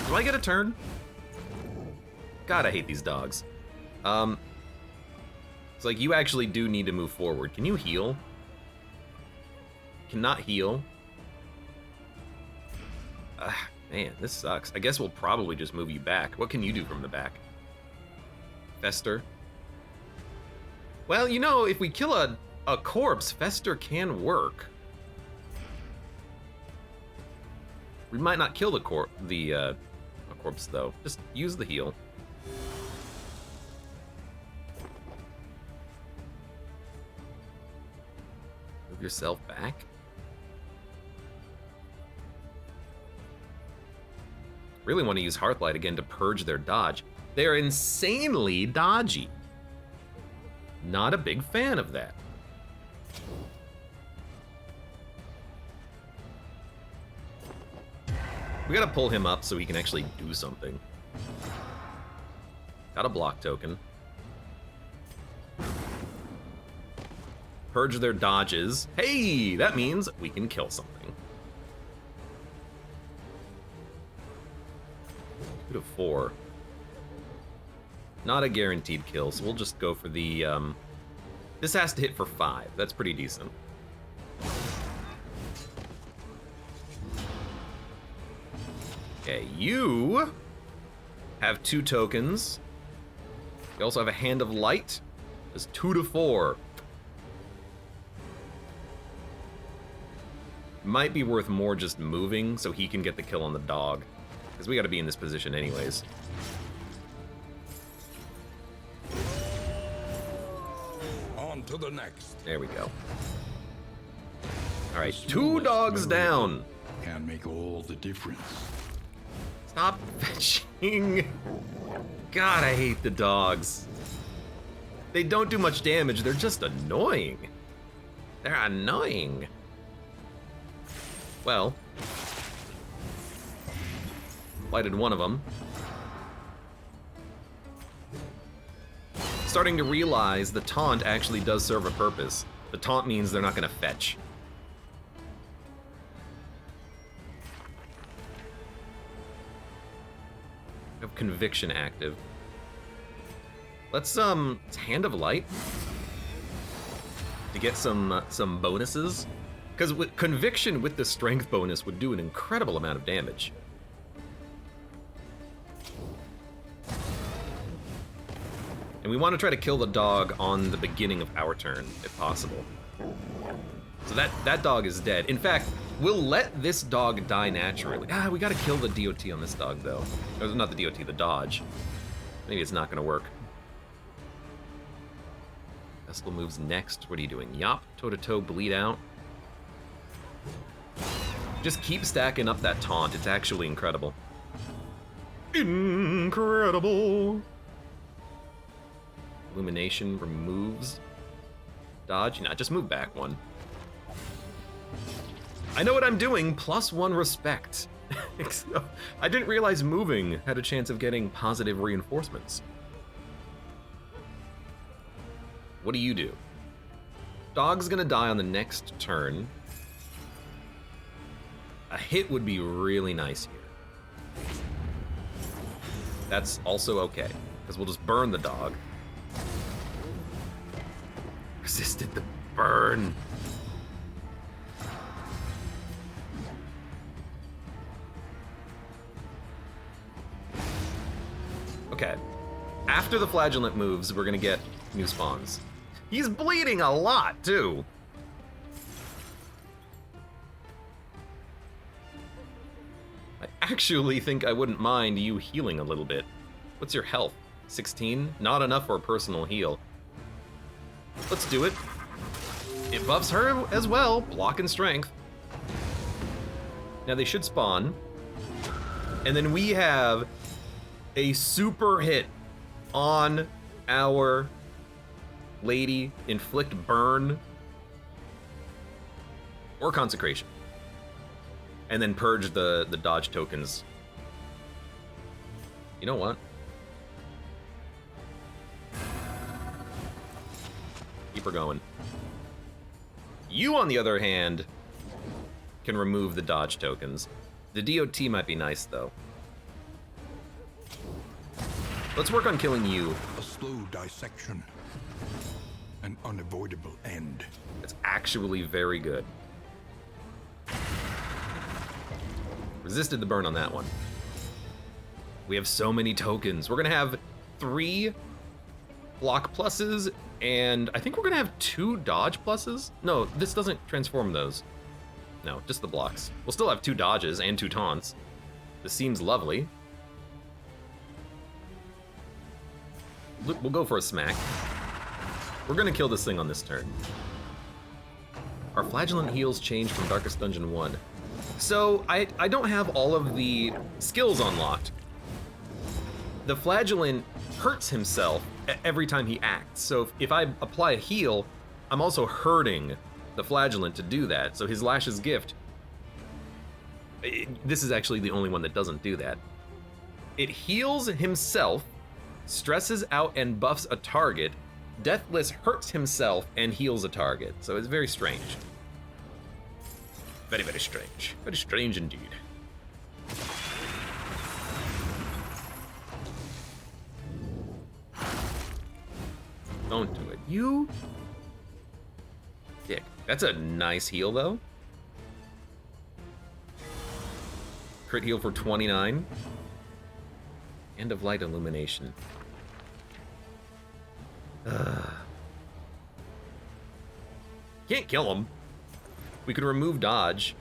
A: Do I get a turn? God, I hate these dogs. It's like you actually do need to move forward. Can you heal? Cannot heal. Man, this sucks. I guess we'll probably just move you back. What can you do from the back? Fester. Well, you know, if we kill a corpse, Fester can work. We might not kill the corpse though. Just use the heal. Move yourself back. Really want to use Hearthlight again to purge their dodge. They're insanely dodgy. Not a big fan of that. We gotta pull him up so he can actually do something. Got a block token. Purge their dodges. Hey, that means we can kill something. 2 to 4. Not a guaranteed kill, so we'll just go for the, this has to hit for 5. That's pretty decent. Okay, you have 2 tokens. You also have a Hand of Light. It's 2 to 4. Might be worth more just moving so he can get the kill on the dog. Because we gotta be in this position anyways.
B: On to the next.
A: There we go. Alright, 2 dogs down.
B: Can make all the difference.
A: Stop fetching. God, I hate the dogs. They don't do much damage, they're just annoying. They're annoying. Well, lighted one of them. Starting to realize the taunt actually does serve a purpose. The taunt means they're not gonna fetch. I have Conviction active. Let's Hand of Light to get some bonuses. Because with Conviction with the strength bonus would do an incredible amount of damage. And we want to try to kill the dog on the beginning of our turn, if possible. So that dog is dead. In fact, We'll let this dog die naturally. Ah, we gotta kill the DOT on this dog, though. Or not the DOT, the dodge. Maybe it's not gonna work. Vestal moves next. What are you doing? Yop, toe-to-toe, bleed out. Just keep stacking up that taunt. It's actually incredible. Incredible. Illumination removes dodge. Nah, just move back one. I know what I'm doing. +1 respect. I didn't realize moving had a chance of getting positive reinforcements. What do you do? Dog's gonna die on the next turn. A hit would be really nice here. That's also okay, because we'll just burn the dog. Resisted the burn. Okay. After the flagellant moves, we're gonna get new spawns. He's bleeding a lot, too. I actually think I wouldn't mind you healing a little bit. What's your health? 16? Not enough for a personal heal. Let's do it. It buffs her as well, block and strength. Now they should spawn. And then we have a super hit on our lady, inflict burn, or consecration. And then purge the dodge tokens. You know what? Keep her going. You, on the other hand, can remove the dodge tokens. The DOT might be nice, though. Let's work on killing you.
B: A slow dissection. An unavoidable end.
A: It's actually very good. Resisted the burn on that one. We have so many tokens. We're gonna have 3 block pluses, and I think we're gonna have 2 dodge pluses. No, this doesn't transform those. No, just the blocks. We'll still have 2 dodges and 2 taunts. This seems lovely. We'll go for a smack. We're gonna kill this thing on this turn. Our flagellant heals change from Darkest Dungeon 1. So I don't have all of the skills unlocked. The flagellant hurts himself every time he acts. So if I apply a heal, I'm also hurting the flagellant to do that. So his Lash's Gift, this is actually the only one that doesn't do that. It heals himself, stresses out and buffs a target. Deathless hurts himself and heals a target. So it's very strange. Very, very strange. Very strange indeed. Don't do it. You dick. That's a nice heal, though. Crit heal for 29. End of light illumination. Can't kill him. We could remove dodge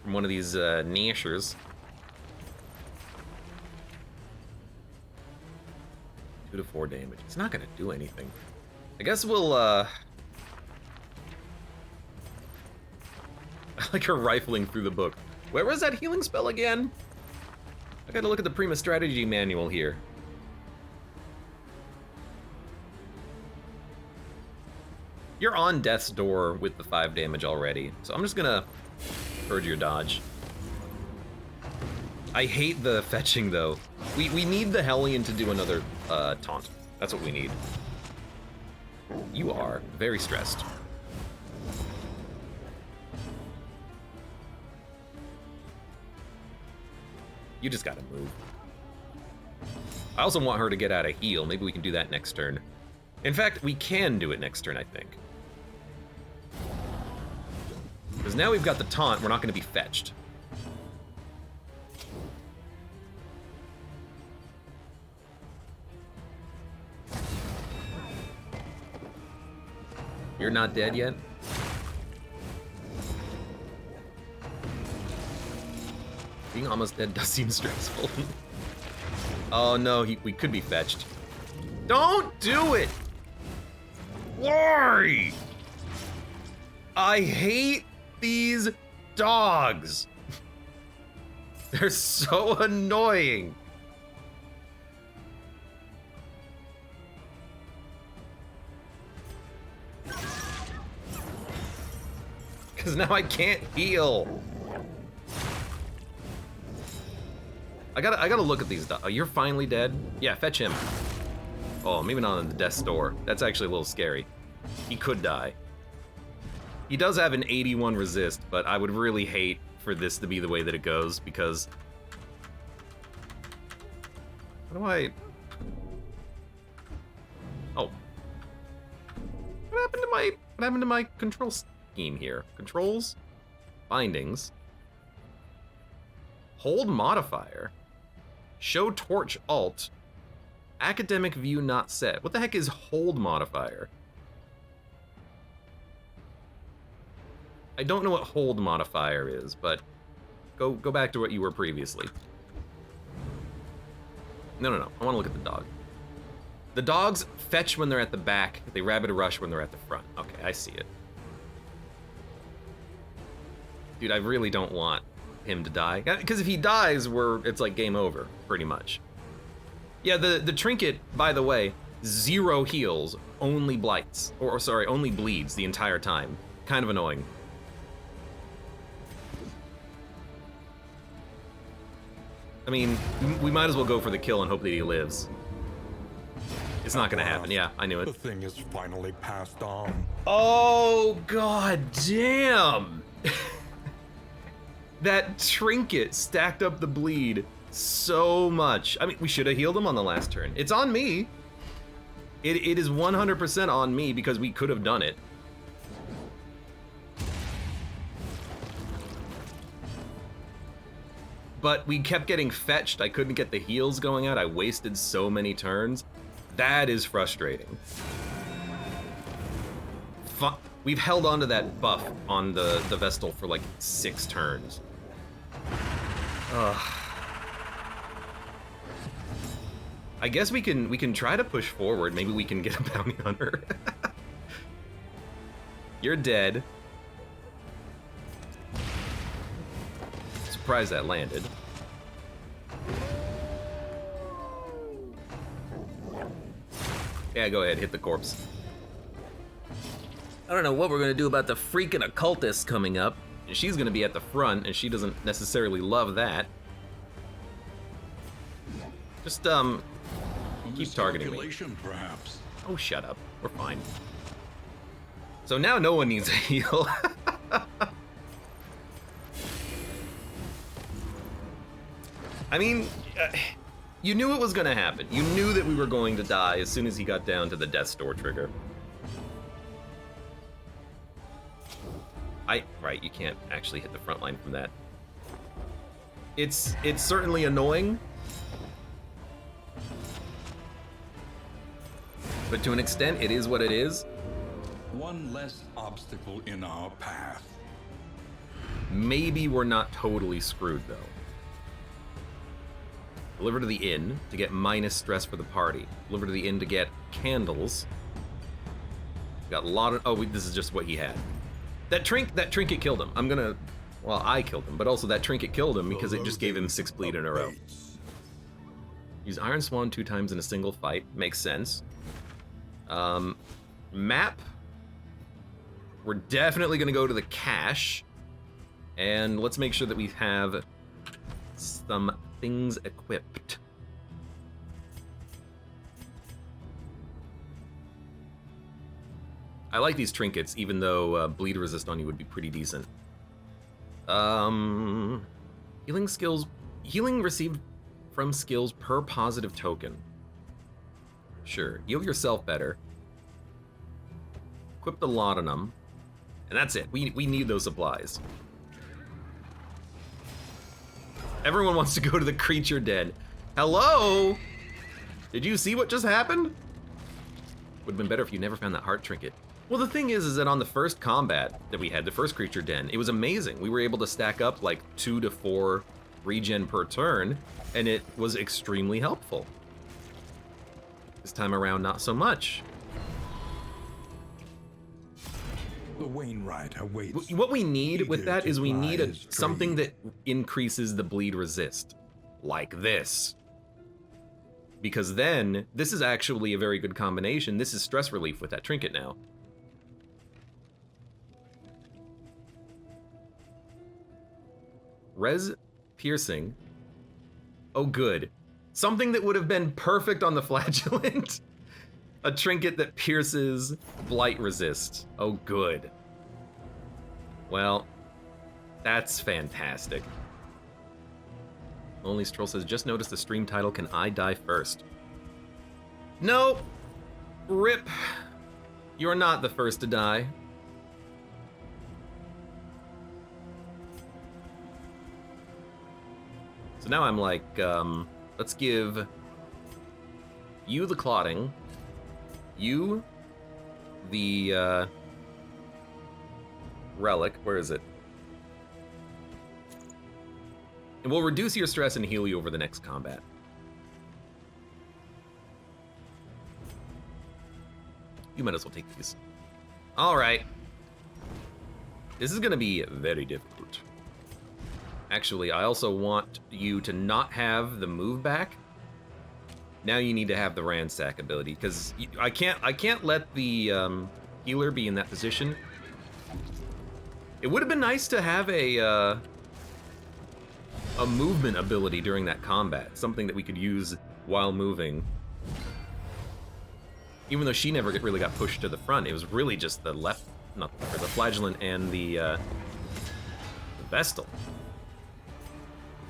A: from one of these Nashers. 2 to 4 damage. It's not gonna do anything. I guess we'll I like her rifling through the book. Where was that healing spell again? I gotta look at the Prima strategy manual here. You're on death's door with the 5 damage already, so I'm just gonna purge your dodge. I hate the fetching, though. We need the Hellion to do another taunt. That's what we need. You are very stressed. You just gotta move. I also want her to get out of heal. Maybe we can do that next turn. In fact, we can do it next turn, I think. Because now we've got the taunt, we're not going to be fetched. You're not dead yet? being almost dead does seem stressful. Oh no, we could be fetched. Don't do it! Why? I hate these dogs. They're so annoying. Because now I can't heal. I gotta look at these dogs. Oh, you're finally dead? Yeah, fetch him. Oh, maybe not on the death's door. That's actually a little scary. He could die. He does have an 81 resist, but I would really hate for this to be the way that it goes, because... How do I... Oh. What happened to my control scheme here? Controls? Bindings. Hold modifier. Show torch alt. Academic view not set. What the heck is hold modifier? I don't know what hold modifier is, but go back to what you were previously. No. I want to look at the dog. The dogs fetch when they're at the back. They rabbit rush when they're at the front. Okay, I see it. Dude, I really don't want him to die. Because if he dies, it's like game over, pretty much. Yeah, the trinket, by the way, 0 heals, only blights. Or sorry, only bleeds the entire time. Kind of annoying. I mean, we might as well go for the kill and hope that he lives. It's not gonna happen. Yeah, I knew it.
B: The thing is finally passed on.
A: Oh, god damn! That trinket stacked up the bleed so much. I mean, we should have healed him on the last turn. It's on me. It is 100% on me because we could have done it. But we kept getting fetched. I couldn't get the heals going out. I wasted so many turns. That is frustrating. We've held onto that buff on the Vestal for like 6 turns. Ugh. I guess we can try to push forward. Maybe we can get a bounty hunter. You're dead. Surprised that landed. Yeah, go ahead, hit the corpse. I don't know what we're gonna do about the freaking occultist coming up. She's gonna be at the front, and she doesn't necessarily love that. Just, keep targeting me.
B: Perhaps.
A: Oh, shut up. We're fine. So now no one needs a heal. I mean, you knew it was gonna happen. You knew that we were going to die as soon as he got down to the death's door trigger. Right, you can't actually hit the front line from that. It's certainly annoying. But to an extent, it is what it is.
B: One less obstacle in our path.
A: Maybe we're not totally screwed, though. Deliver to the inn to get minus stress for the party. Deliver to the inn to get candles. Got a lot of... Oh, this is just what he had. That trinket killed him. Well, I killed him, but also that trinket killed him because it just gave him 6 bleed in a row. Use Iron Swan 2 times in a single fight. Makes sense. Map. We're definitely going to go to the cache. And let's make sure that we have some things equipped. I like these trinkets, even though bleed resist on you would be pretty decent. Healing skills. Healing received from skills per positive token. Sure, heal yourself better. Equip the laudanum. And that's it. We need those supplies. Everyone wants to go to the creature den. Hello? Did you see what just happened? Would have been better if you never found that heart trinket. Well, the thing is that on the first combat that we had, the first creature den, it was amazing. We were able to stack up like 2 to 4 regen per turn, and it was extremely helpful. This time around, not so much.
B: The Wainwright awaits.
A: What we need with
B: eager
A: that
B: to
A: is we
B: ply
A: need
B: his
A: something
B: trade.
A: that increases the bleed resist, like this. Because then, this is actually a very good combination. This is stress relief with that trinket now. Res piercing. Oh, good. Something that would have been perfect on the flagellant. A trinket that pierces blight resist. Oh, good. Well, that's fantastic. Lonely Stroll says, just noticed the stream title, Can I Die First? No! Rip. You're not the first to die. So now I'm like, let's give you the clotting, you the relic, where is it? And we'll reduce your stress and heal you over the next combat. You might as well take these. All right. This is gonna be very difficult. Actually, I also want you to not have the move back. Now you need to have the ransack ability, because I can't let the healer be in that position. It would have been nice to have a movement ability during that combat, something that we could use while moving. Even though she never really got pushed to the front, it was really just the left, not the flagellant and the Vestal.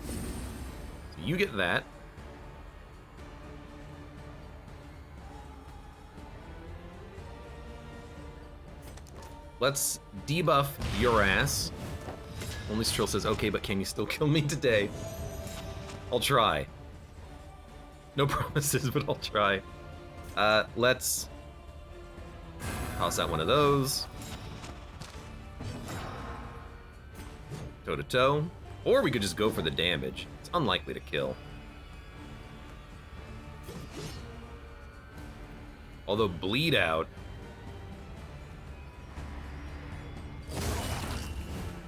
A: So you get that. Let's debuff your ass. Only Strill says, okay, but can you still kill me today? I'll try. No promises, but I'll try. Let's toss out one of those. Toe to toe. Or we could just go for the damage. It's unlikely to kill. Although bleed out.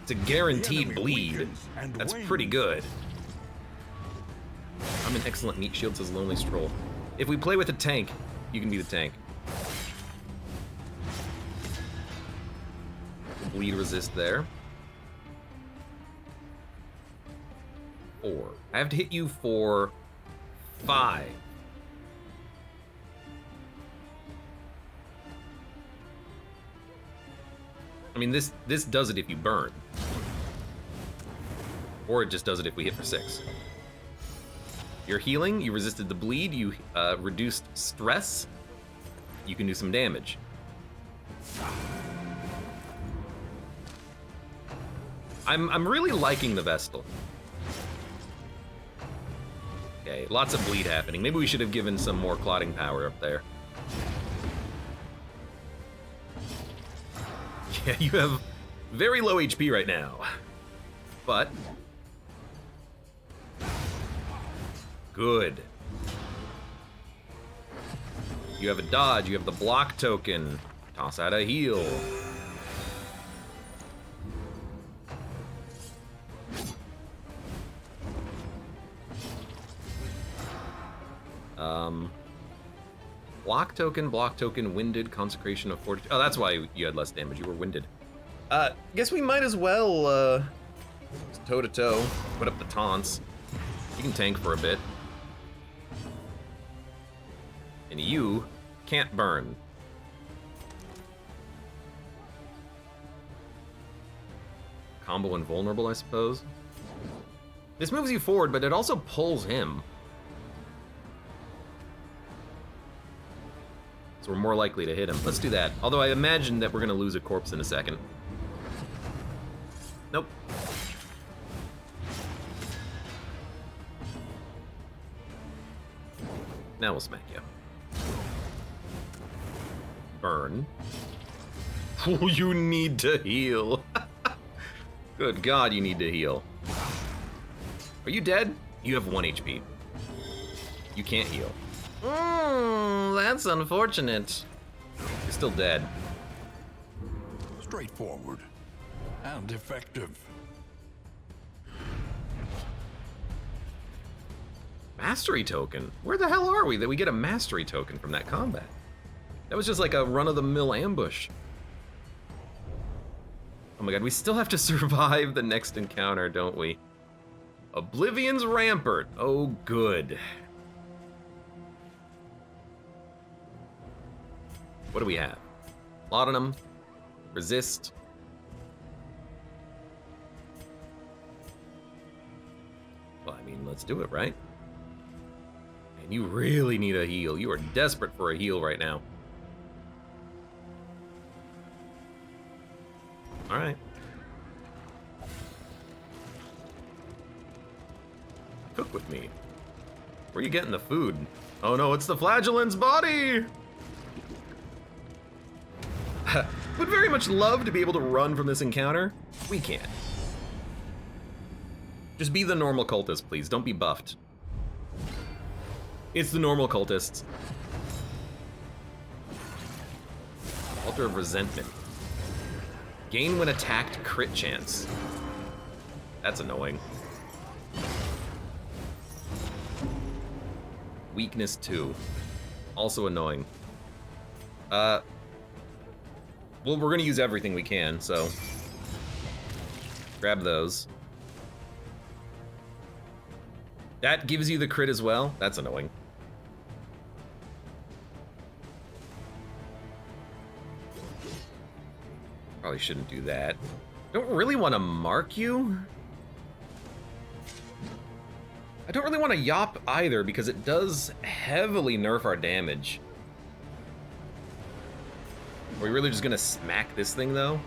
A: It's a guaranteed bleed. That's pretty good. I'm an excellent meat shield, says Lonely Stroll. If we play with a tank, you can be the tank. Bleed resist there. 4. I have to hit you for 5. I mean, this does it if you burn. Or it just does it if we hit for 6. You're healing, you resisted the bleed, you reduced stress, you can do some damage. I'm really liking the Vestal. Okay, lots of bleed happening. Maybe we should have given some more clotting power up there. Yeah, you have very low HP right now. But good. You have a dodge, you have the block token. Toss out a heal. Block token, winded, consecration of fortitude. Oh, that's why you had less damage, you were winded. Guess we might as well, toe to toe, put up the taunts. You can tank for a bit. And you can't burn. Combo invulnerable, I suppose. This moves you forward, but it also pulls him. So we're more likely to hit him. Let's do that. Although I imagine that we're gonna lose a corpse in a second. Nope. Now we'll smack you. Burn. Oh, you need to heal. Good God, you need to heal. Are you dead? You have 1 HP. You can't heal. That's unfortunate. You're still dead.
B: Straightforward and effective.
A: Mastery token? Where the hell are we that we get a mastery token from that combat? That was just like a run-of-the-mill ambush. Oh my god, we still have to survive the next encounter, don't we? Oblivion's Rampart. Oh, good. What do we have? Laudanum. Resist. Well, I mean, let's do it, right? And you really need a heal. You are desperate for a heal right now. All right. Cook with me. Where are you getting the food? Oh no, it's the flagellant's body! Would very much love to be able to run from this encounter. We can't. Just be the normal cultist, please. Don't be buffed. It's the normal cultists. Altar of Resentment. Gain when attacked, crit chance. That's annoying. Weakness 2. Also annoying. Well, we're gonna use everything we can, so grab those. That gives you the crit as well? That's annoying. Probably shouldn't do that. Don't really want to mark you. I don't really want to yop either because it does heavily nerf our damage. Are we really just gonna smack this thing though?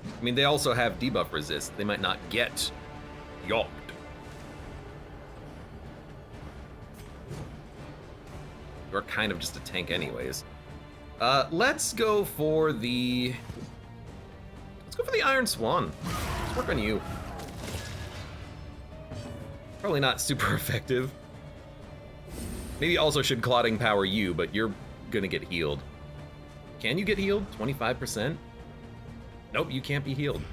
A: I mean, they also have debuff resist. They might not get yopped. You're kind of just a tank anyways. Let's go for the Iron Swan. Let's work on you. Probably not super effective. Maybe also should Clotting Power you, but you're gonna get healed. Can you get healed? 25%? Nope, you can't be healed.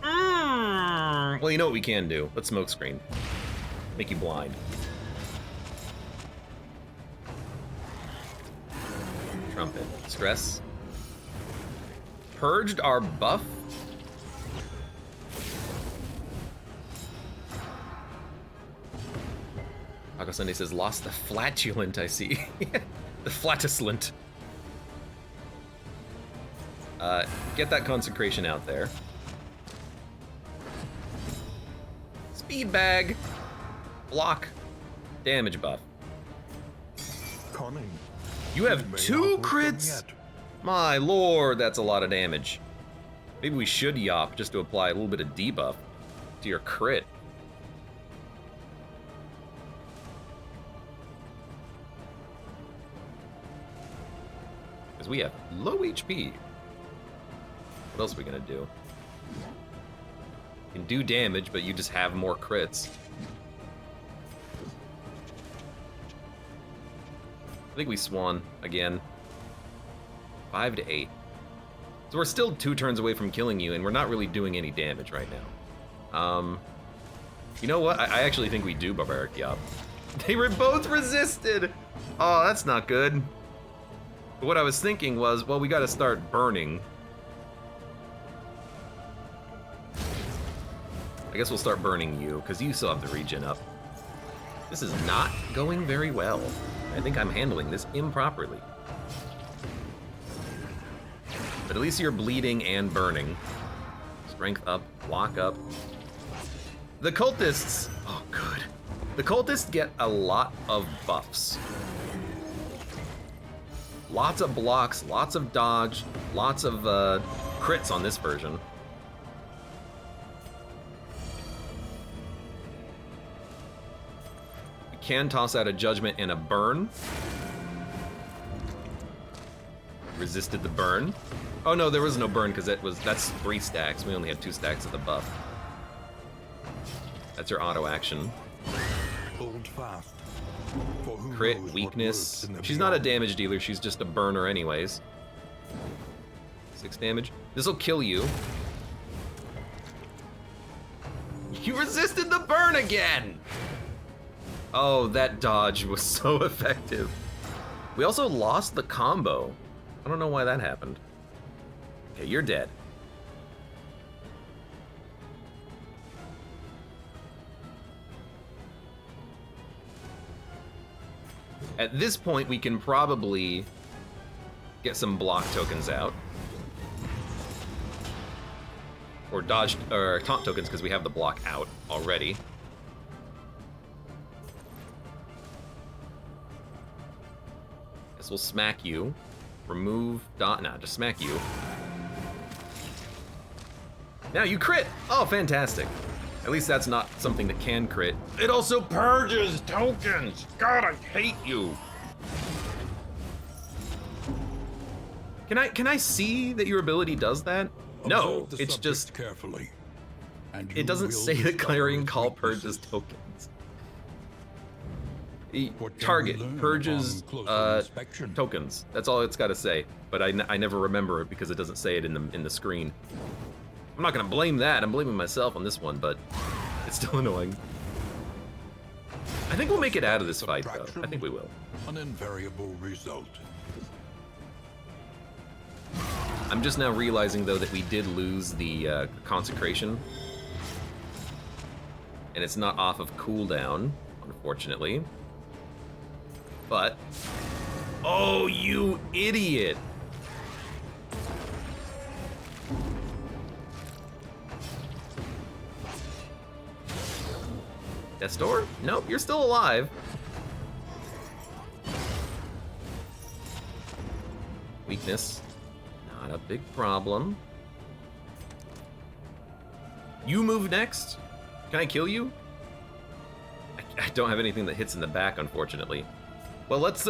A: Well, you know what we can do. Let's smoke screen. Make you blind. Trumpet. Stress. Purged our buff. Taco Sunday says, lost the flatulent, I see. The flatuslant. Get that consecration out there. Speed bag. Block. Damage buff.
B: Cunning.
A: You have
B: may
A: 2
B: not work them
A: crits?
B: yet.
A: My lord, that's a lot of damage. Maybe we should yop just to apply a little bit of debuff to your crit. Because we have low HP. What else are we gonna do? You can do damage, but you just have more crits. I think we swan again. 5 to 8. So we're still 2 turns away from killing you, and we're not really doing any damage right now. You know what? I actually think we do Barbaric Yop. They were both resisted! Oh, that's not good. But what I was thinking was, well, we gotta start burning. I guess we'll start burning you, because you still have the regen up. This is not going very well. I think I'm handling this improperly. But at least you're bleeding and burning. Strength up, block up. The cultists, oh good. The cultists get a lot of buffs. Lots of blocks, lots of dodge, lots of crits on this version. You can toss out a judgment and a burn. Resisted the burn. Oh no, there was no burn because that's 3 stacks. We only had 2 stacks of the buff. That's her auto action.
B: Hold fast. For who
A: Crit,
B: knows what
A: weakness.
B: lurks in the
A: She's not a
B: beyond.
A: damage dealer, she's just a burner anyways. 6 damage. This'll kill you. You resisted the burn again! Oh, that dodge was so effective. We also lost the combo. I don't know why that happened. Okay, you're dead. At this point, we can probably get some block tokens out. Or dodge, or taunt tokens, because we have the block out already. Guess we'll smack you. Remove dot, nah, just smack you. Now you crit! Oh, fantastic. At least that's not something that can crit. It also purges tokens! God, I hate you! Can I see that your ability does that? No,
B: Observe the
A: it's
B: subject
A: just,
B: carefully, and you
A: it doesn't
B: will
A: say that
B: discover
A: Clarion
B: its
A: Call
B: weaknesses.
A: purges tokens.
B: What can
A: Target
B: we learn
A: purges
B: upon closer inspection?
A: tokens. That's all it's got to say. But I never remember it because it doesn't say it in the screen. I'm not gonna blame that. I'm blaming myself on this one, but it's still annoying. I think we'll make it out of this fight, though.
B: Subtraction,
A: I think we will.
B: An invariable result.
A: I'm just now realizing, though, that we did lose the consecration, and it's not off of cooldown, unfortunately. But, oh, you idiot! Death Door? Nope, you're still alive. Weakness. Not a big problem. You move next? Can I kill you? I don't have anything that hits in the back, unfortunately. Well, let's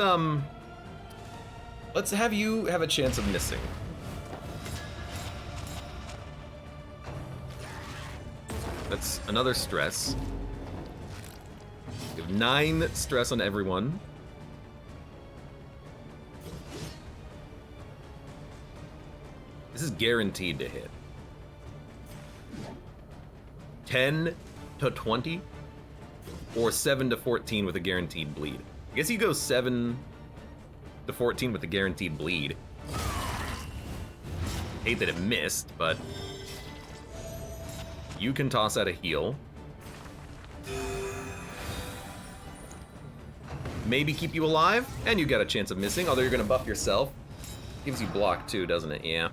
A: have you have a chance of missing. That's another stress. We have 9 stress on everyone. This is guaranteed to hit. 10 to 20 or 7 to 14 with a guaranteed bleed. I guess you go 7 to 14 with a guaranteed bleed. Hate that it missed, but you can toss out a heal. Maybe keep you alive, and you got a chance of missing, although you're gonna buff yourself. Gives you block too, doesn't it? Yeah.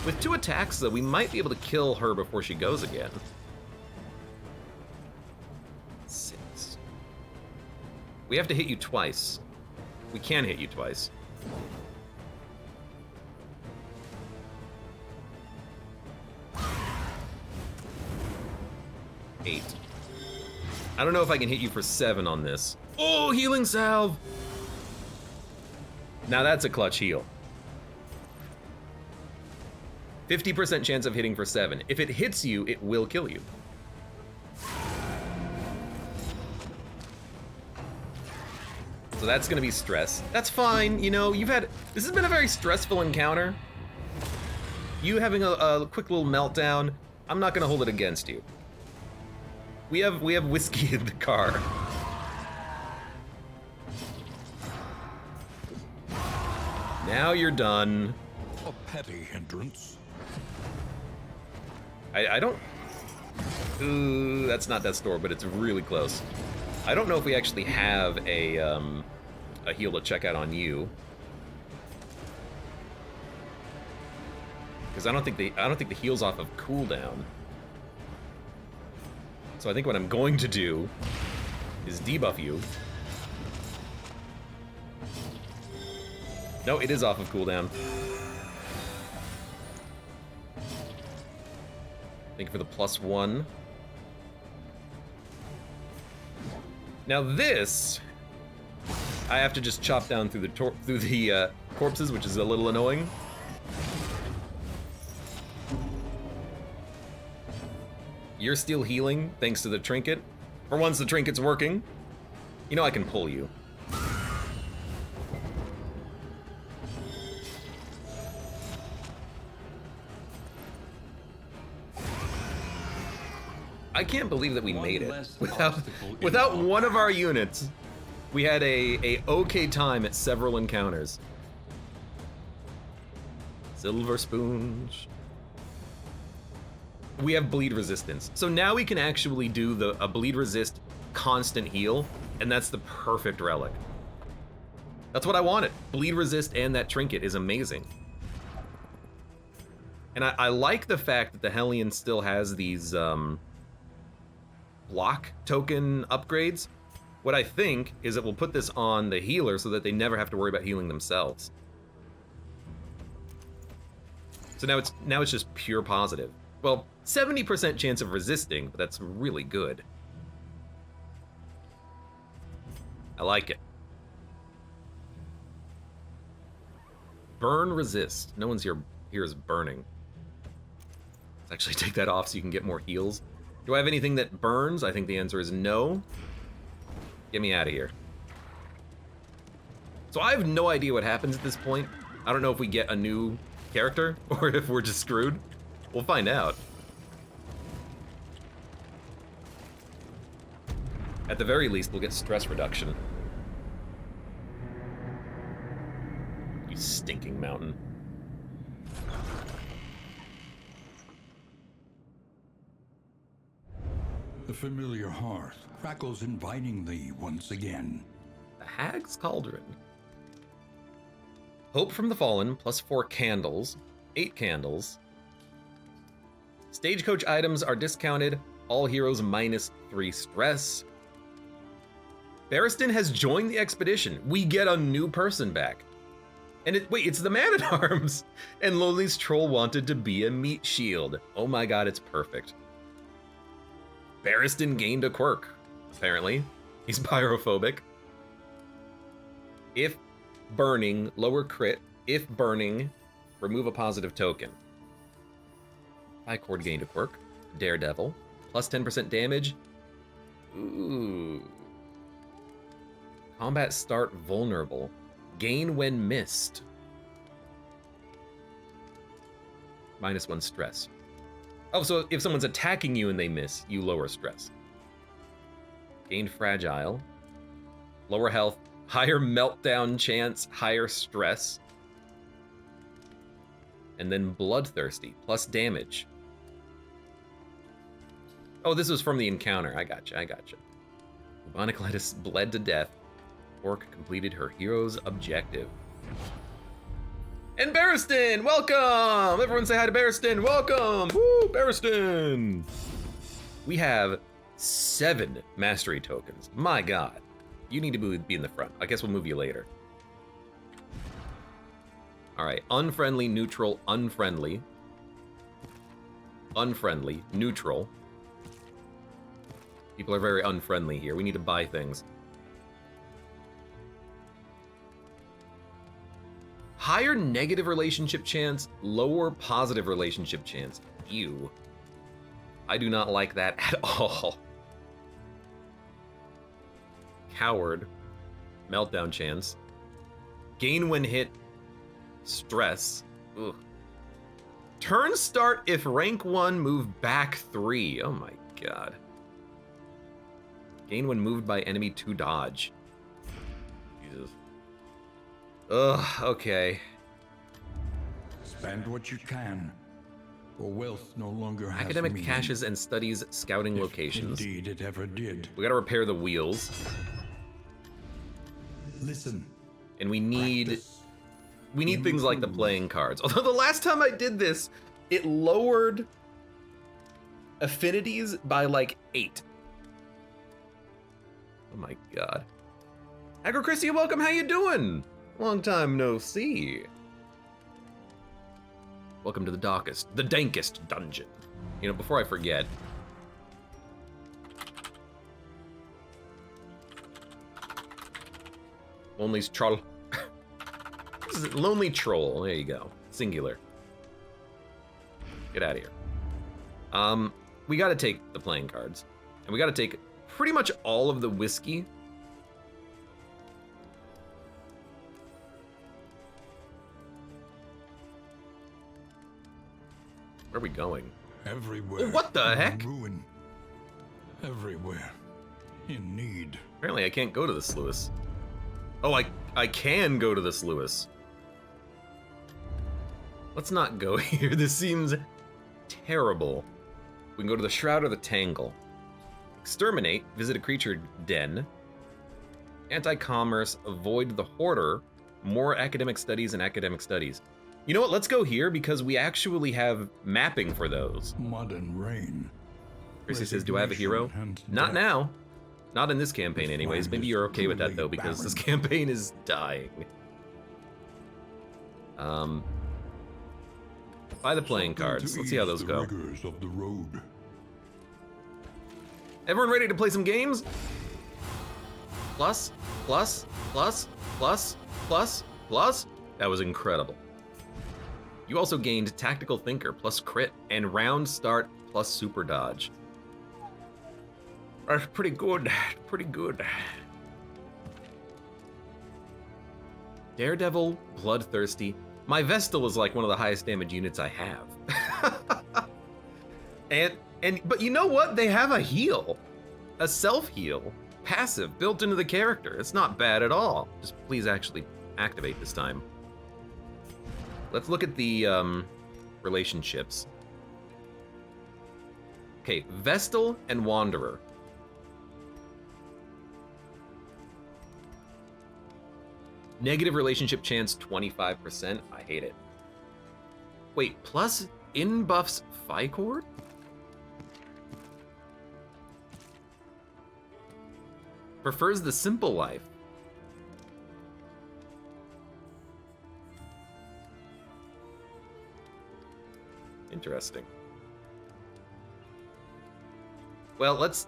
A: With 2 attacks, though, we might be able to kill her before she goes again. 6. We have to hit you twice. We can hit you twice. 8. I don't know if I can hit you for 7 on this. Oh, healing salve! Now that's a clutch heal. 50% chance of hitting for 7. If it hits you, it will kill you. So that's gonna be stress. That's fine, you know, this has been a very stressful encounter. You having a quick little meltdown, I'm not gonna hold it against you. We have whiskey in the car. Now you're done.
B: A petty hindrance.
A: I don't... Ooh, that's not Death's Door, but it's really close. I don't know if we actually have a heal to check out on you. Because I don't think the heal's off of cooldown. So I think what I'm going to do is debuff you. No, it is off of cooldown. Thank you for the +1. Now this I have to just chop down through the corpses, which is a little annoying. You're still healing thanks to the trinket. For once, the trinket's working. You know I can pull you. I can't believe that we made it without one of our units. We had a okay time at several encounters. Silver spoons. We have bleed resistance, so now we can actually do a bleed resist constant heal, and that's the perfect relic. That's what I wanted. Bleed resist and that trinket is amazing. And I like the fact that the Hellion still has these block token upgrades. What I think is that we'll put this on the healer so that they never have to worry about healing themselves. So now it's just pure positive. Well, 70% chance of resisting, but that's really good. I like it. Burn resist. No one's here is burning. Let's actually take that off so you can get more heals. Do I have anything that burns? I think the answer is no. Get me out of here. So I have no idea what happens at this point. I don't know if we get a new character or if we're just screwed. We'll find out. At the very least, we'll get stress reduction. You stinking mountain.
B: The familiar hearth crackles inviting thee once again.
A: The Hag's Cauldron. Hope from the Fallen, plus 4 candles. 8 candles. Stagecoach items are discounted. All heroes minus 3 stress. Barristan has joined the expedition. We get a new person back. And it's the Man-at-Arms. And Lonely's troll wanted to be a meat shield. Oh my god, it's perfect. Barristan gained a quirk, apparently. He's pyrophobic. If burning, lower crit. If burning, remove a positive token. Highcord gained a quirk. Daredevil. Plus 10% damage. Ooh. Combat start vulnerable. Gain when missed. Minus 1 stress. Oh, so if someone's attacking you and they miss, you lower stress. Gained fragile. Lower health. Higher meltdown chance. Higher stress. And then bloodthirsty. Plus damage. Oh, this was from the encounter. I gotcha. Bubonic lettuce bled to death. Orc completed her hero's objective. And Barristan, welcome! Everyone say hi to Barristan, welcome! Woo, Barristan! We have 7 mastery tokens. My god. You need to be in the front. I guess we'll move you later. Alright, unfriendly, neutral, unfriendly. Unfriendly, neutral. People are very unfriendly here. We need to buy things. Higher negative relationship chance, lower positive relationship chance. Ew. I do not like that at all. Coward. Meltdown chance. Gain when hit. Stress. Ugh. Turn start if rank 1, move back 3. Oh my god. Gain when moved by enemy to dodge. Jesus. Ugh, okay.
B: Spend what you can, for wealth no longer has
A: Academic
B: meaning.
A: caches and studies scouting
B: If
A: locations.
B: Indeed it ever did.
A: We gotta repair the wheels.
B: Listen.
A: And we need
B: Practice.
A: things like the playing cards. Although the last time I did this, it lowered affinities by like 8. Oh my god. Agro-Christy, welcome, how you doing? Long time no see. Welcome to the dankest dungeon. You know, before I forget. Lonely troll. Lonely troll. There you go. Singular. Get out of here. We gotta take the playing cards. And we gotta take pretty much all of the whiskey. Where are we going?
B: Everywhere.
A: Oh, what the
B: in
A: heck?
B: Ruin. Everywhere. In need.
A: Apparently I can't go to this Lewis. Oh, I can go to this Lewis. Let's not go here. This seems terrible. We can go to the Shroud or the Tangle. Exterminate, visit a creature den. Anti-commerce, avoid the Hoarder. More academic studies and academic studies. You know what, let's go here because we actually have mapping for those.
B: Mud and rain.
A: Chrissy says, do I have a hero? Not now. Not in this campaign anyways. Maybe you're okay with that though because this campaign is dying. Buy the playing cards. Let's see how those go.
B: Of the road.
A: Everyone ready to play some games? Plus, plus, plus, plus, plus, plus. That was incredible. You also gained Tactical Thinker plus crit and round start plus super dodge. That's pretty good, pretty good. Daredevil, Bloodthirsty. My Vestal is like one of the highest damage units I have. But you know what? They have a heal. A self-heal. Passive, built into the character. It's not bad at all. Just please actually activate this time. Let's look at the relationships. Okay, Vestal and Wanderer. Negative relationship chance, 25%. I hate it. Wait, plus in buffs Phycord? Prefers the simple life. Interesting. Well, let's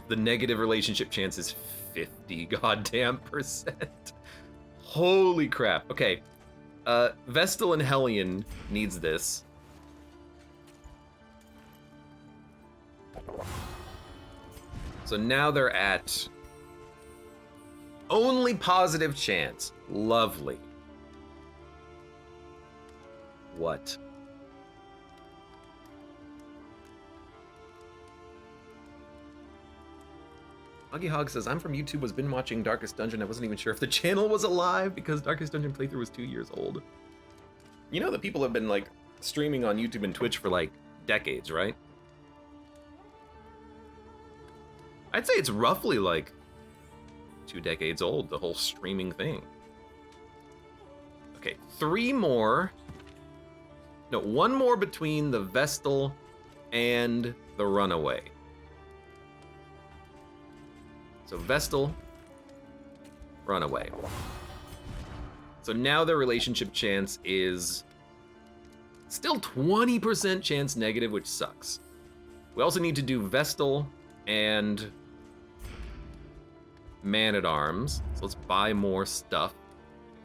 A: the negative relationship chance is 50 goddamn percent. Holy crap. Okay. Vestal and Hellion needs this. So now they're at only positive chance. Lovely. What? Huggy Hog says, I'm from YouTube, was been watching Darkest Dungeon. I wasn't even sure if the channel was alive because Darkest Dungeon playthrough was 2 years old. You know that people have been like streaming on YouTube and Twitch for like decades, right? I'd say it's roughly like 2 decades old, the whole streaming thing. Okay, 3 more. No, 1 more between the Vestal and the Runaway. So Vestal, Runaway. So now their relationship chance is still 20% chance negative, which sucks. We also need to do Vestal and Man-at-Arms. So let's buy more stuff.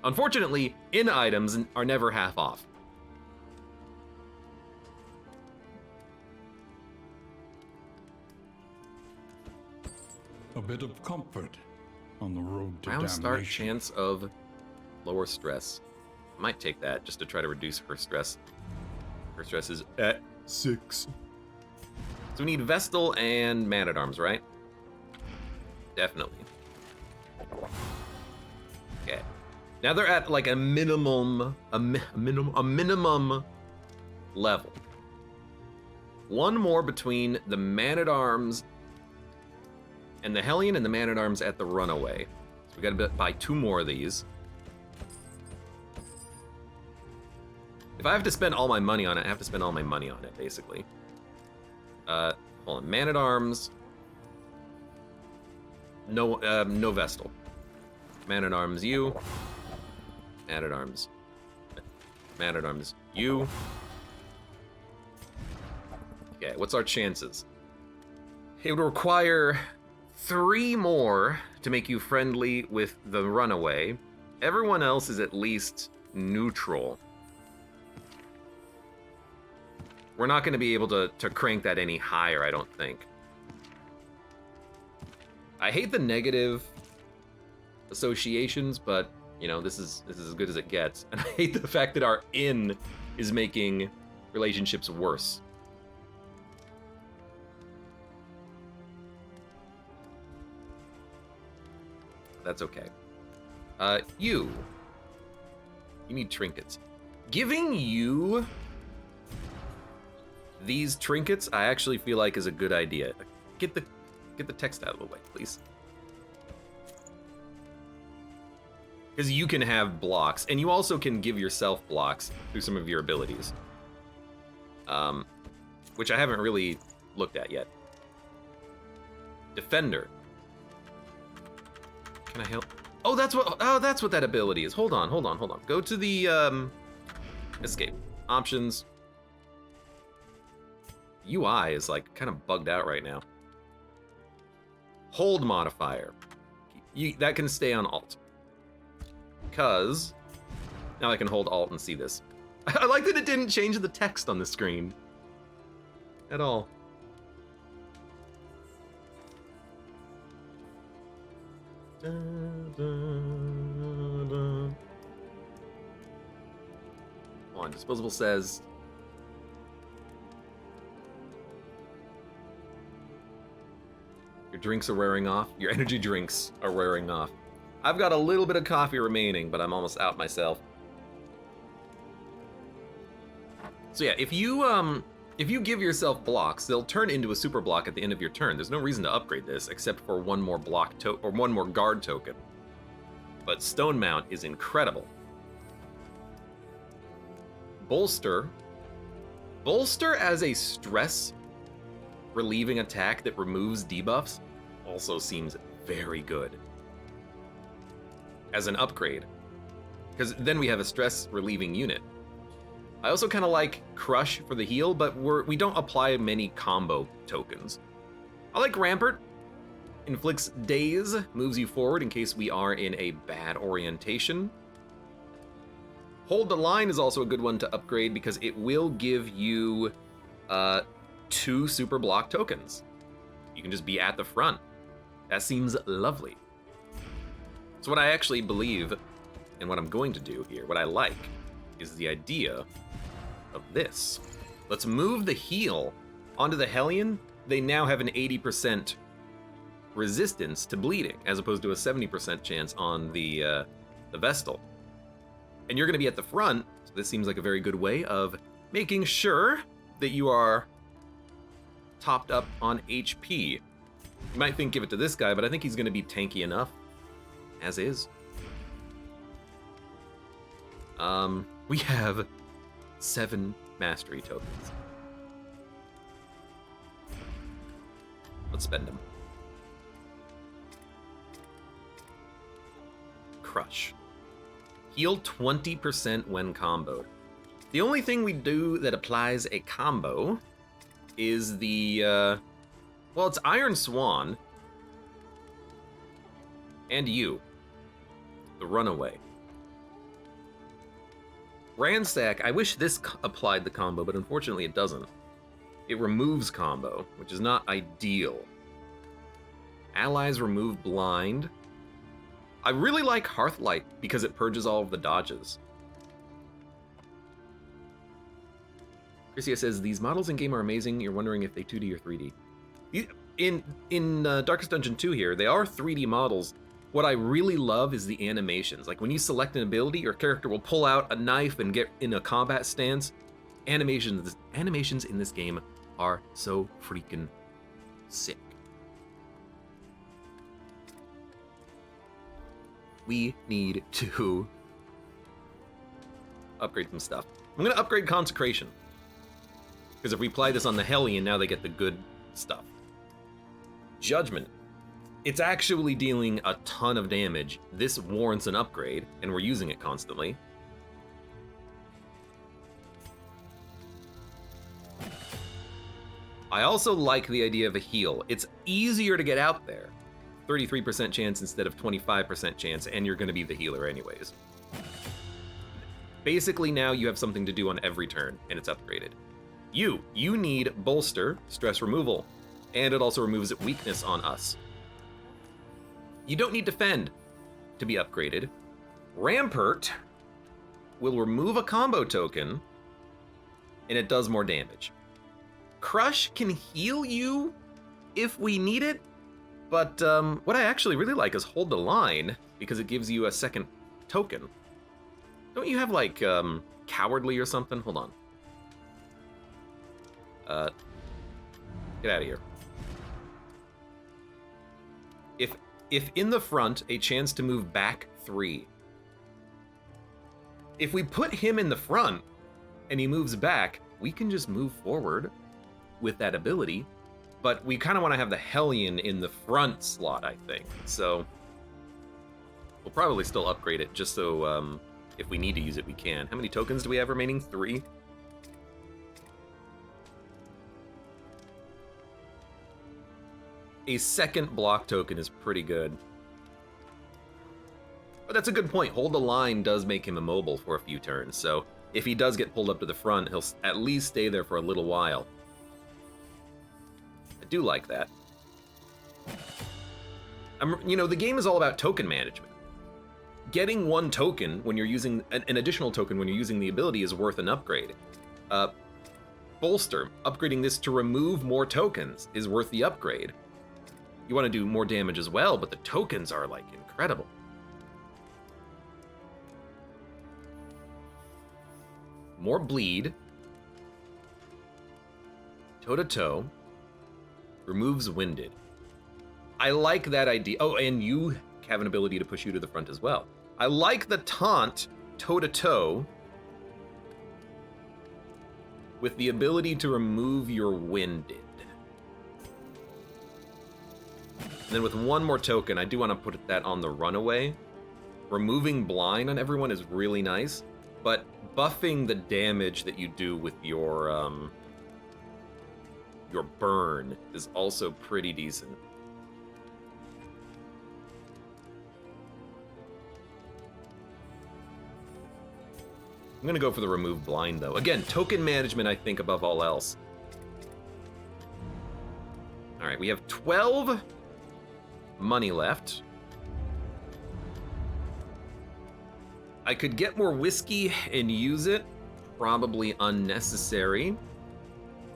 A: Unfortunately, in items are never half off.
B: A bit of comfort on the road to
A: Round
B: damnation.
A: start chance of lower stress. Might take that just to try to reduce her stress. Her stress is at 6. So we need Vestal and Man-at-Arms, right? Definitely. Okay. Now they're at like a minimum level. 1 more between the Man-at-Arms and the Hellion and the Man-at-Arms at the Runaway. So we gotta buy 2 more of these. If I have to spend all my money on it, I have to spend all my money on it, basically. Hold on, Man-at-Arms. No Vestal. Man-at-Arms, you. Man-at-Arms. Man-at-Arms, you. Okay, what's our chances? It would require 3 more to make you friendly with the runaway. Everyone else is at least neutral. We're not going to be able to crank that any higher, I don't think. I hate the negative associations, but, you know, this is as good as it gets. And I hate the fact that our inn is making relationships worse. That's okay. You need trinkets. Giving you these trinkets, I actually feel like is a good idea. Get the text out of the way, please. Because you can have blocks, and you also can give yourself blocks through some of your abilities. Which I haven't really looked at yet. Defender. Can I help? Oh, that's what that ability is. Hold on. Go to the escape. Options. UI is like kind of bugged out right now. Hold modifier. That can stay on Alt. Because now I can hold Alt and see this. I like that it didn't change the text on the screen at all. On disposable says your drinks are wearing off. Your energy drinks are wearing off. I've got a little bit of coffee remaining, but I'm almost out myself. So yeah, if you give yourself blocks, they'll turn into a super block at the end of your turn. There's no reason to upgrade this except for one more block or one more guard token. But Stone Mount is incredible. Bolster as a stress relieving attack that removes debuffs also seems very good as an upgrade, because then we have a stress relieving unit. I also kind of like Crush for the heal, but we don't apply many combo tokens. I like Rampart. Inflicts Daze, moves you forward in case we are in a bad orientation. Hold the Line is also a good one to upgrade because it will give you 2 super block tokens. You can just be at the front. That seems lovely. So what I actually believe, and what I'm going to do here, what I like, is the idea of this. Let's move the heal onto the Hellion. They now have an 80% resistance to bleeding, as opposed to a 70% chance on the Vestal. And you're going to be at the front, so this seems like a very good way of making sure that you are topped up on HP. You might think give it to this guy, but I think he's going to be tanky enough, as is. We have 7 mastery tokens. Let's spend them. Crush. Heal 20% when comboed. The only thing we do that applies a combo is the, well, it's Iron Swan and you, the Runaway. Ransack, I wish this applied the combo, but unfortunately it doesn't. It removes combo, which is not ideal. Allies remove blind. I really like Hearthlight because it purges all of the dodges. Chrisia says, these models in game are amazing. You're wondering if they 2D or 3D. In Darkest Dungeon 2 here, they are 3D models. What I really love is the animations. Like when you select an ability, your character will pull out a knife and get in a combat stance. Animations in this game are so freaking sick. We need to upgrade some stuff. I'm gonna upgrade Consecration, because if we apply this on the Hellion, now they get the good stuff. Judgment. It's actually dealing a ton of damage. This warrants an upgrade, and we're using it constantly. I also like the idea of a heal. It's easier to get out there. 33% chance instead of 25% chance, and you're going to be the healer anyways. Basically, now you have something to do on every turn, and it's upgraded. You need Bolster, stress removal, and it also removes weakness on us. You don't need Defend to be upgraded. Rampart will remove a combo token, and it does more damage. Crush can heal you if we need it, but what I actually really like is Hold the Line, because it gives you a second token. Don't you have, like, Cowardly or something? Hold on. Get out of here. If in the front, a chance to move back 3. If we put him in the front, and he moves back, we can just move forward with that ability, but we kind of want to have the Hellion in the front slot, I think. So we'll probably still upgrade it just so if we need to use it, we can. How many tokens do we have remaining? 3? A second block token is pretty good. But that's a good point. Hold the Line does make him immobile for a few turns, so if he does get pulled up to the front, he'll at least stay there for a little while. I do like that. You know, the game is all about token management. Getting one token when you're using an additional token when you're using the ability is worth an upgrade. Bolster, upgrading this to remove more tokens is worth the upgrade. You want to do more damage as well, but the tokens are, like, incredible. More bleed. Toe-to-toe. Removes winded. I like that idea. Oh, and you have an ability to push you to the front as well. I like the taunt toe-to-toe with the ability to remove your winded. And then with one more token, I do want to put that on the runaway. Removing blind on everyone is really nice, but buffing the damage that you do with your burn is also pretty decent. I'm gonna go for the remove blind though. Again, token management, I think, above all else. All right, we have 12 money left. I could get more whiskey and use it. Probably unnecessary.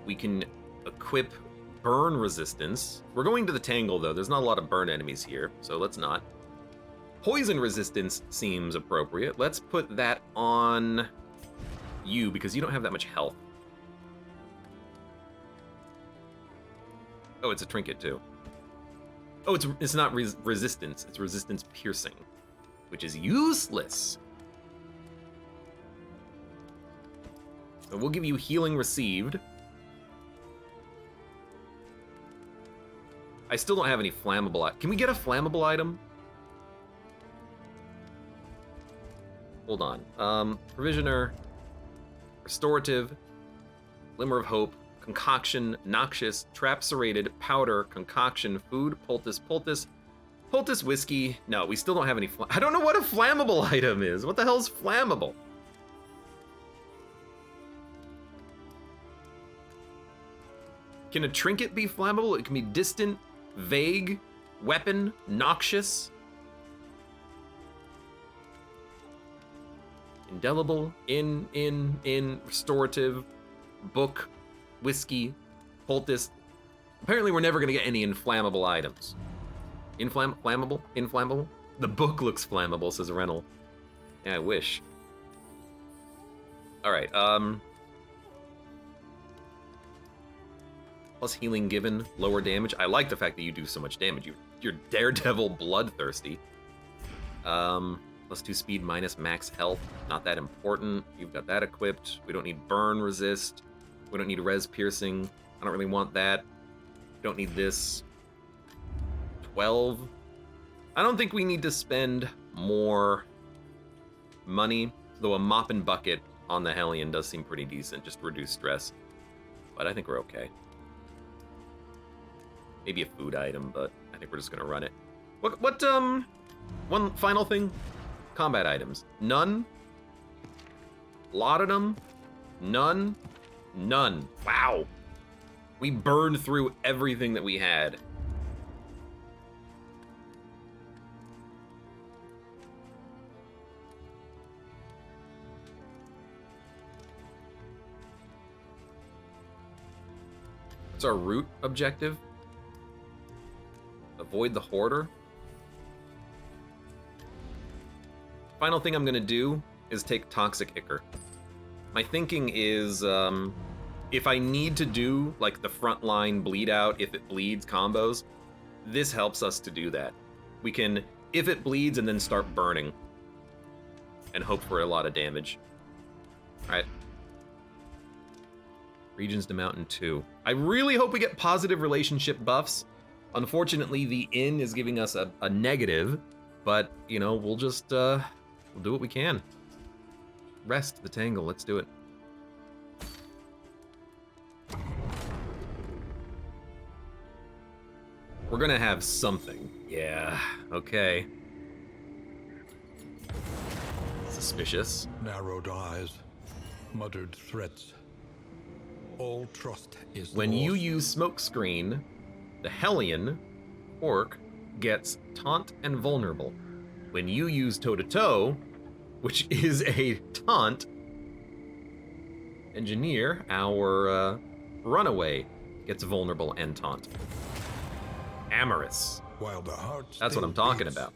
A: We can equip burn resistance. We're going to the Tangle though. There's not a lot of burn enemies here, so let's not. Poison resistance seems appropriate. Let's put that on you because you don't have that much health. Oh, it's a trinket too. Oh, it's not resistance, it's resistance piercing, which is useless. So we'll give you healing received. I still don't have any flammable. Can we get a flammable item? Hold on. Provisioner, restorative, glimmer of hope, concoction, noxious, trap serrated, powder, concoction, food, poultice whiskey. No, we still don't have any. I don't know what a flammable item is. What the hell is flammable? Can a trinket be flammable? It can be distant, vague, weapon, noxious, indelible, in, restorative, book, whiskey, poultice. Apparently we're never gonna get any inflammable items. Flammable? Inflammable? The book looks flammable, says Rental. Yeah, I wish. Alright, plus healing given, lower damage. I like the fact that you do so much damage. You're Daredevil bloodthirsty. Plus 2 speed, minus max health. Not that important. You've got that equipped. We don't need burn resist. We don't need res piercing. I don't really want that. Don't need this. 12. I don't think we need to spend more money, though a mop and bucket on the Hellion does seem pretty decent, just to reduce stress. But I think we're okay. Maybe a food item, but I think we're just gonna run it. One final thing. Combat items. None. Laudanum. None. None. Wow. We burned through everything that we had. What's our root objective? Avoid the hoarder. Final thing I'm gonna do is take Toxic Ichor. My thinking is, if I need to do like the frontline bleed out, if it bleeds combos, this helps us to do that. We can, if it bleeds, and then start burning and hope for a lot of damage. All right. Regions to Mountain 2. I really hope we get positive relationship buffs. Unfortunately, the inn is giving us a negative, but, you know, we'll just, we'll do what we can. Rest the Tangle, let's do it. We're gonna have something. Yeah, okay. Suspicious.
B: Narrowed eyes, muttered threats. All trust is
A: When
B: lost.
A: you use Smokescreen, the Hellion orc gets taunt and vulnerable. When you use toe-to-toe, which is a taunt, Engineer, our runaway, gets vulnerable and taunt. Amorous.
B: While the heart
A: That's what
B: still
A: I'm talking
B: beats,
A: about.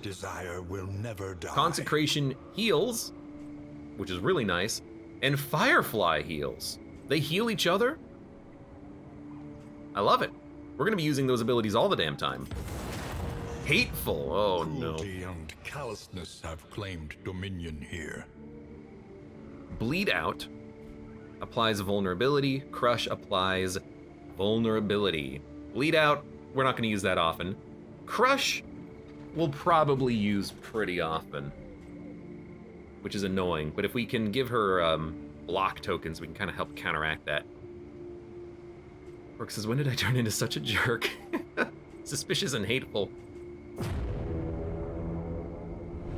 B: Desire will never die.
A: Consecration heals, which is really nice, and Firefly heals. They heal each other? I love it. We're gonna be using those abilities all the damn time. Hateful, oh no.
B: Cruelty and callousness have claimed dominion here.
A: Bleed Out applies vulnerability. Crush applies vulnerability. Bleed Out, we're not gonna use that often. Crush, we'll probably use pretty often, which is annoying. But if we can give her block tokens, we can kind of help counteract that. Orc says, when did I turn into such a jerk? Suspicious and hateful.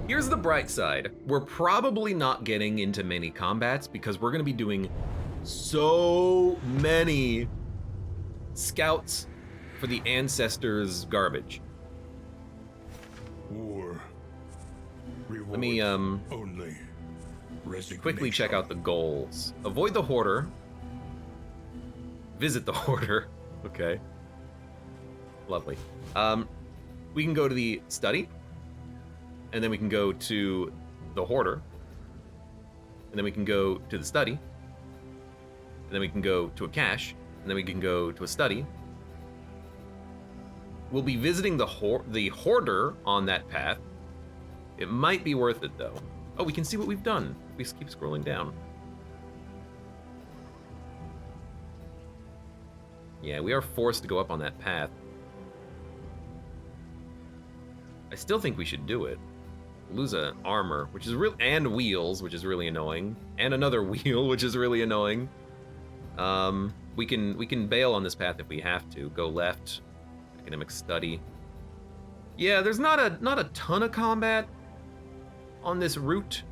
A: Here's the bright side. We're probably not getting into many combats because we're gonna be doing so many scouts for the ancestors' garbage.
B: War.
A: Let me
B: Only
A: quickly check out the goals. Avoid the hoarder. Visit the hoarder. Okay. Lovely. We can go to the study, and then we can go to the hoarder, and then we can go to the study, and then we can go to a cache, and then we can go to a study. We'll be visiting the hoarder on that path. It might be worth it though. Oh, we can see what we've done. We just keep scrolling down. Yeah, we are forced to go up on that path. I still think we should do it. Lose an armor, which is real, and wheels, which is really annoying, and another wheel, which is really annoying. We can bail on this path if we have to. Go left, academic study. Yeah, there's not a ton of combat on this route,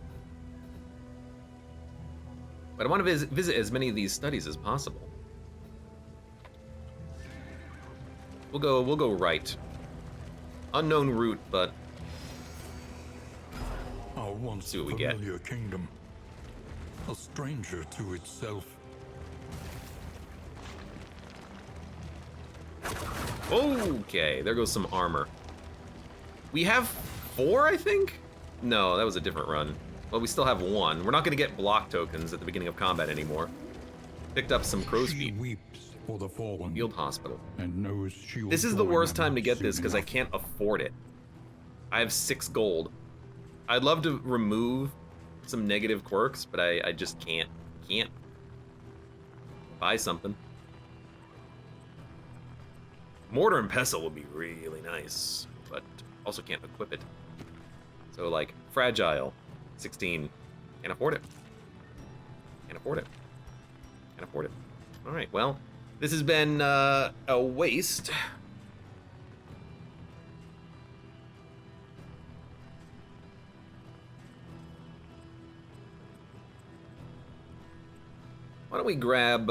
A: but I want to visit as many of these studies as possible. We'll go right. Unknown route, but
B: our once
A: see what we get.
B: familiar kingdom, a stranger to itself.
A: Okay, there goes some armor. We have 4, I think? No, that was a different run. Well, we still have 1. We're not gonna get block tokens at the beginning of combat anymore. Picked up some crow's
B: She
A: feet.
B: weeps for the fallen
A: Field hospital.
B: and knows she will
A: This is the
B: join
A: worst
B: them
A: time to get this
B: soon
A: because I
B: enough.
A: can't afford it. I have 6 gold. I'd love to remove some negative quirks, but I just can't. Can't. Buy something. Mortar and pestle would be really nice, but also can't equip it. So like, fragile, 16. Can't afford it. Can't afford it. Can't afford it. All right, well, this has been a waste. Why don't we grab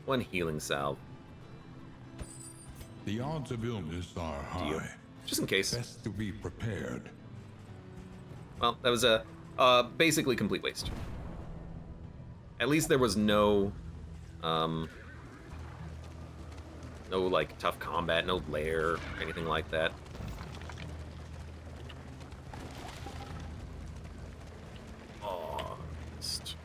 A: one healing salve?
B: The odds of illness are high.
A: Just in case.
B: Best to be prepared.
A: Well, that was a basically complete waste. At least there was no like tough combat, no lair, or anything like that. Oh, it's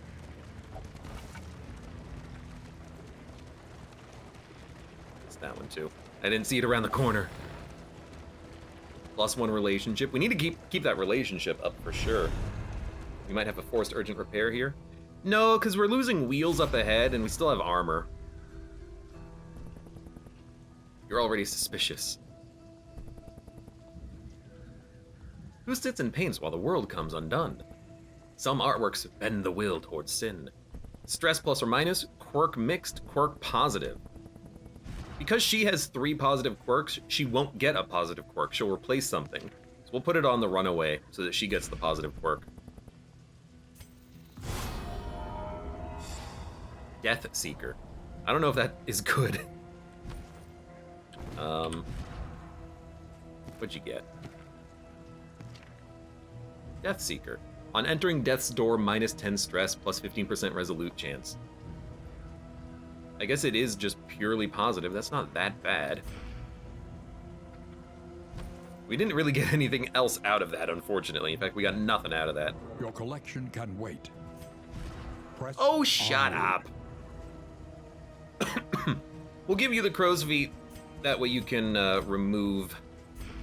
A: that one too. I didn't see it around the corner. +1 relationship. We need to keep that relationship up for sure. We might have a forced urgent repair here. No, because we're losing wheels up ahead and we still have armor. You're already suspicious. Who sits and paints while the world comes undone? Some artworks bend the will towards sin. Stress plus or minus, quirk mixed, quirk positive. Because she has 3 positive quirks, she won't get a positive quirk. She'll replace something. So we'll put it on the runaway so that she gets the positive quirk. Death Seeker. I don't know if that is good. What'd you get? Death Seeker. On entering death's door, -10 stress, plus 15% resolute chance. I guess it is just purely positive. That's not that bad. We didn't really get anything else out of that, unfortunately. In fact, we got nothing out of that.
B: Your collection can wait. Press
A: Oh, shut up. We'll give you the crow's feet. That way you can remove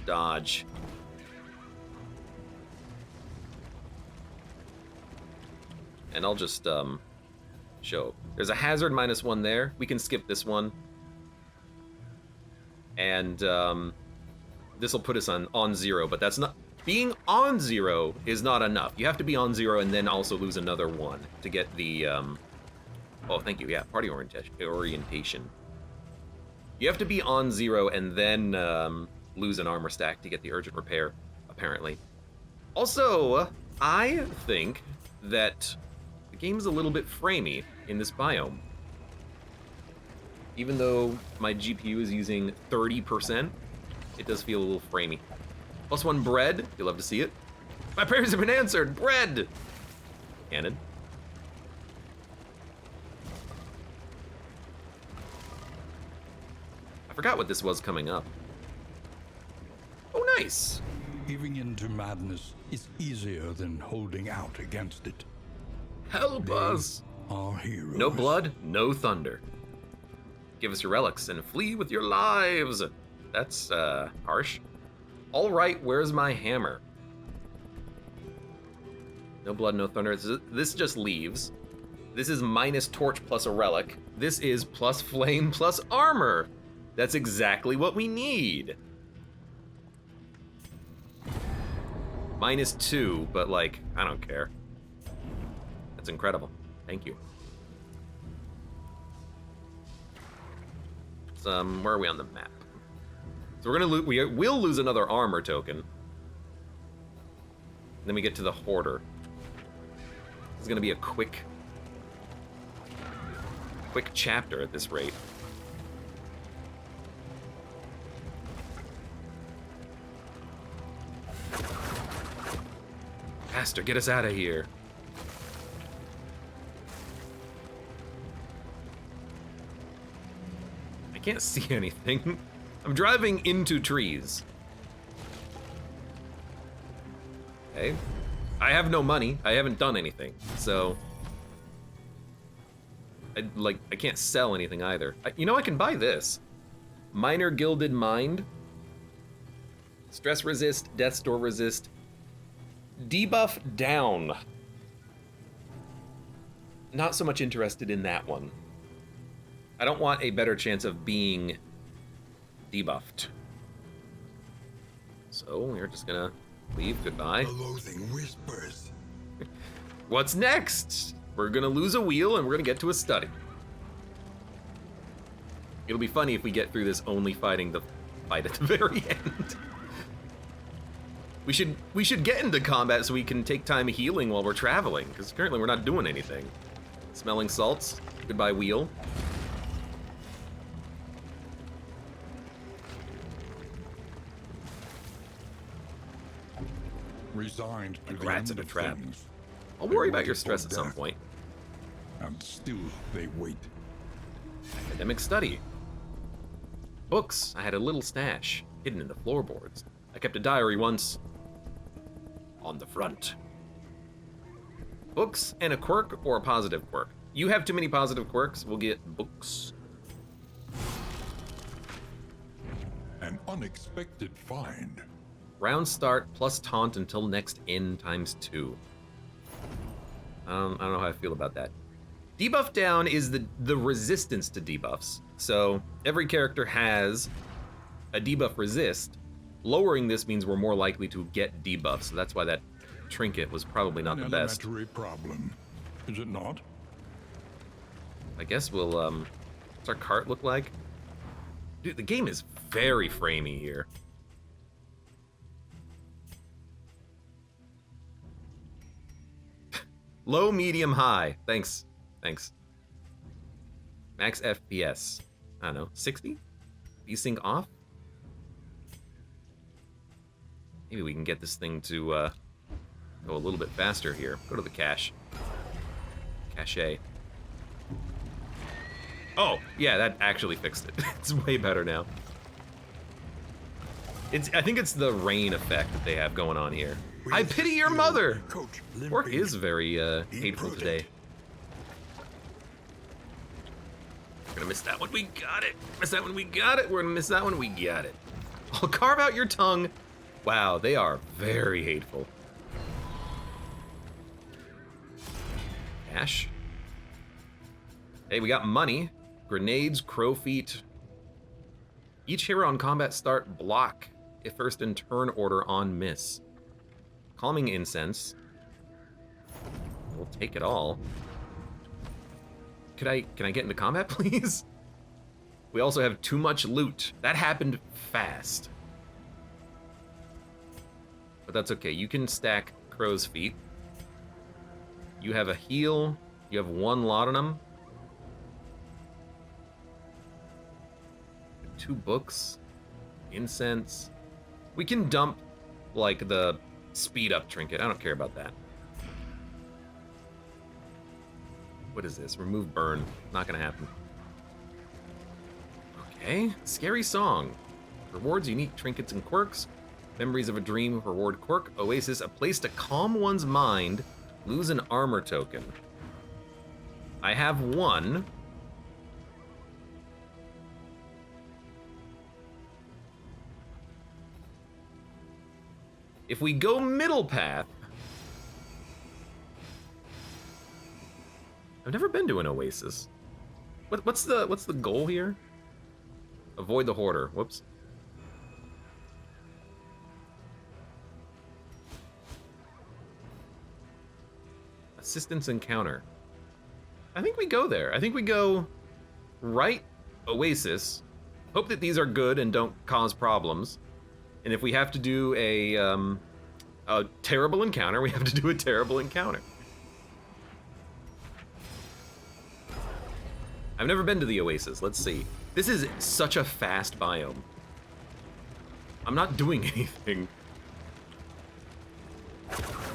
A: dodge. And I'll just show. There's a hazard -1 there. We can skip this one. And this will put us on 0, but that's not... Being on 0 is not enough. You have to be on 0 and then also lose another 1 to get the... Oh, thank you, yeah, party orientation. You have to be on 0 and then lose an armor stack to get the urgent repair, apparently. Also, I think that the game's a little bit framey in this biome. Even though my GPU is using 30%, it does feel a little framey. +1 bread, you'll love to see it. My prayers have been answered, bread! Cannon. I forgot what this was coming up. Oh, nice!
B: Giving in to madness is easier than holding out against it.
A: Help us!
B: Our heroes.
A: No blood, no thunder. Give us your relics and flee with your lives. That's, harsh. All right, where's my hammer? No blood, no thunder. This just leaves. This is -torch plus a relic. This is plus flame plus armor. That's exactly what we need. -2, but like, I don't care. That's incredible. Thank you. So, where are we on the map? So we're gonna we will lose another armor token. Then we get to the hoarder. It's gonna be a quick chapter at this rate. Faster, get us out of here. I can't see anything. I'm driving into trees. Okay. I have no money. I haven't done anything. So I can't sell anything either. You know, I can buy this. Minor Gilded Mind. Stress resist, death door resist. Debuff down. Not so much interested in that one. I don't want a better chance of being debuffed. So we're just gonna leave. Goodbye.
B: The loathing whispers.
A: What's next? We're gonna lose a wheel and we're gonna get to a study. It'll be funny if we get through this only fighting the fight at the very end. We should get into combat so we can take time healing while we're traveling, because currently we're not doing anything. Smelling salts. Goodbye, wheel.
B: Resigned to
A: And
B: the
A: rats
B: end
A: in a
B: of
A: trap.
B: things,
A: I'll
B: they
A: worry about
B: waited
A: your
B: for
A: stress at some
B: death,
A: point.
B: and still they wait.
A: Academic study. Books. I had a little stash hidden in the floorboards. I kept a diary once. On the front. Books and a quirk or a positive quirk. You have too many positive quirks, we'll get books.
B: An unexpected find.
A: Round start plus taunt until next N times 2. I don't know how I feel about that. Debuff down is the resistance to debuffs. So every character has a debuff resist. Lowering this means we're more likely to get debuffs. So that's why that trinket was probably not the best.
B: An elementary problem, is it not?
A: I guess we'll, what's our cart look like? Dude, the game is very framey here. Low, medium, high. Thanks. Thanks. Max FPS. I don't know, 60? Desync off? Maybe we can get this thing to go a little bit faster here. Go to the cache. Cache. Oh, yeah, that actually fixed it. It's way better now. I think it's the rain effect that they have going on here. I pity your mother! Work is very hateful today. We're gonna miss that one, we got it! Miss that one, we got it! We're gonna miss that one, we got it. I'll carve out your tongue. Wow, they are very hateful. Cash. Hey, we got money. Grenades, crow feet. Each hero on combat start block if first in turn order on miss. Calming incense. We'll take it all. Can I get into combat, please? We also have too much loot. That happened fast. But that's okay. You can stack crow's feet. You have a heal. You have one laudanum. 2 books. Incense. We can dump, like, the speed up trinket. I don't care about that. What is this? Remove burn. Not gonna happen. Okay. Scary song. Rewards unique trinkets and quirks. Memories of a dream. Reward quirk. Oasis. A place to calm one's mind. Lose an armor token. I have 1. If we go middle path, I've never been to an oasis. What's the goal here? Avoid the hoarder. Whoops. Assistance encounter. I think we go there. I think we go right oasis. Hope that these are good and don't cause problems. And if we have to do a terrible encounter, we have to do a terrible encounter. I've never been to the Oasis. Let's see. This is such a fast biome. I'm not doing anything.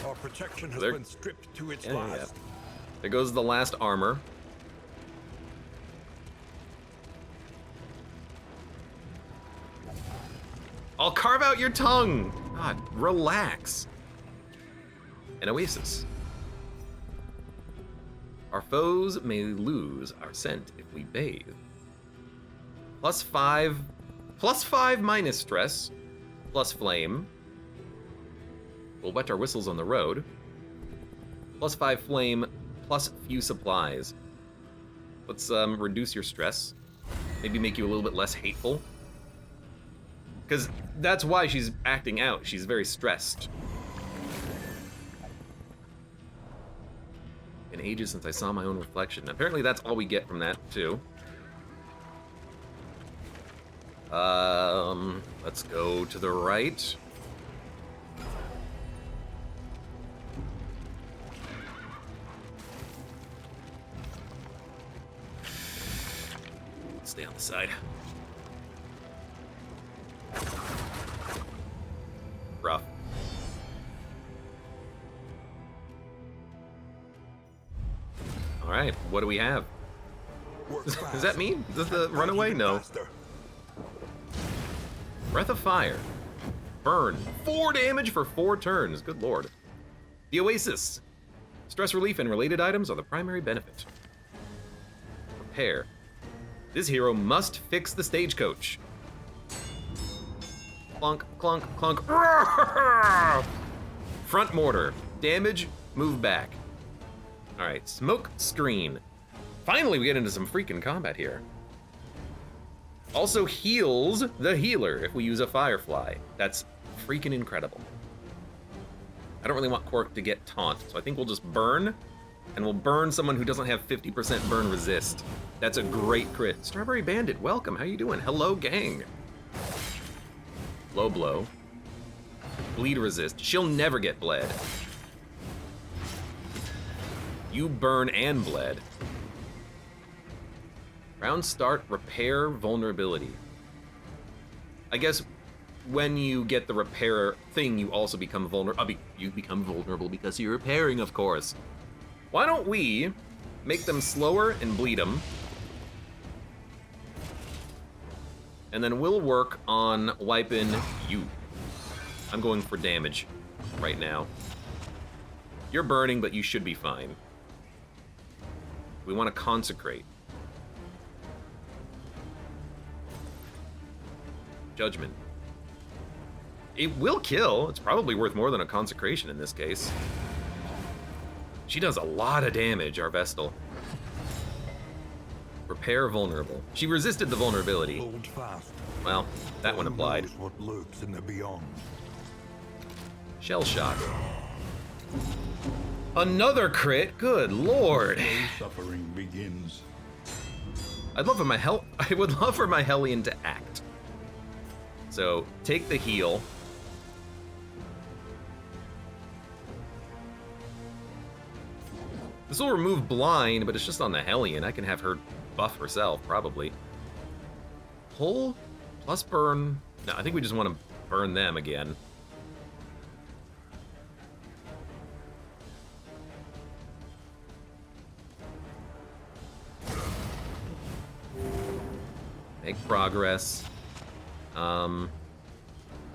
B: Our protection has been stripped to its last.
A: There goes the last armor. I'll carve out your tongue! God, relax. An oasis. Our foes may lose our scent if we bathe. +5. +5 minus stress. Plus flame. We'll wet our whistles on the road. +5 flame. Plus few supplies. Let's reduce your stress. Maybe make you a little bit less hateful. Because that's why she's acting out. She's very stressed. Been ages since I saw my own reflection. Apparently that's all we get from that, too. Let's go to the right. this side. Rough. All right, what do we have? Does that mean? Does the runaway? No. Breath of Fire. Burn. 4 damage for 4 turns. Good lord. The Oasis. Stress relief and related items are the primary benefit. Repair. This hero must fix the stagecoach. Clunk, clunk, clunk. Front mortar. Damage, move back. All right, smoke screen. Finally, we get into some freaking combat here. Also heals the healer if we use a Firefly. That's freaking incredible. I don't really want Quark to get taunt, so I think we'll just burn, and we'll burn someone who doesn't have 50% burn resist. That's a great crit. Strawberry Bandit, welcome. How you doing? Hello, gang. Low blow. Bleed resist. She'll never get bled. You burn and bled. Round start, repair vulnerability. I guess when you get the repair thing, you also become vulnerable. You become vulnerable because you're repairing, of course. Why don't we make them slower and bleed them? And then we'll work on wiping you. I'm going for damage right now. You're burning, but you should be fine. We want to consecrate. Judgment. It will kill. It's probably worth more than a consecration in this case. She does a lot of damage, our Vestal. Repair vulnerable. She resisted the vulnerability.
B: Hold fast.
A: Well, that one applied.
B: Who knows what lurks in the beyond?
A: Shell shock. Another crit? Good lord.
B: No suffering begins.
A: I would love for my Hellion to act. So, take the heal. This will remove blind, but it's just on the Hellion. I can have her buff herself, probably. Pull plus burn. No, I think we just want to burn them again. Make progress.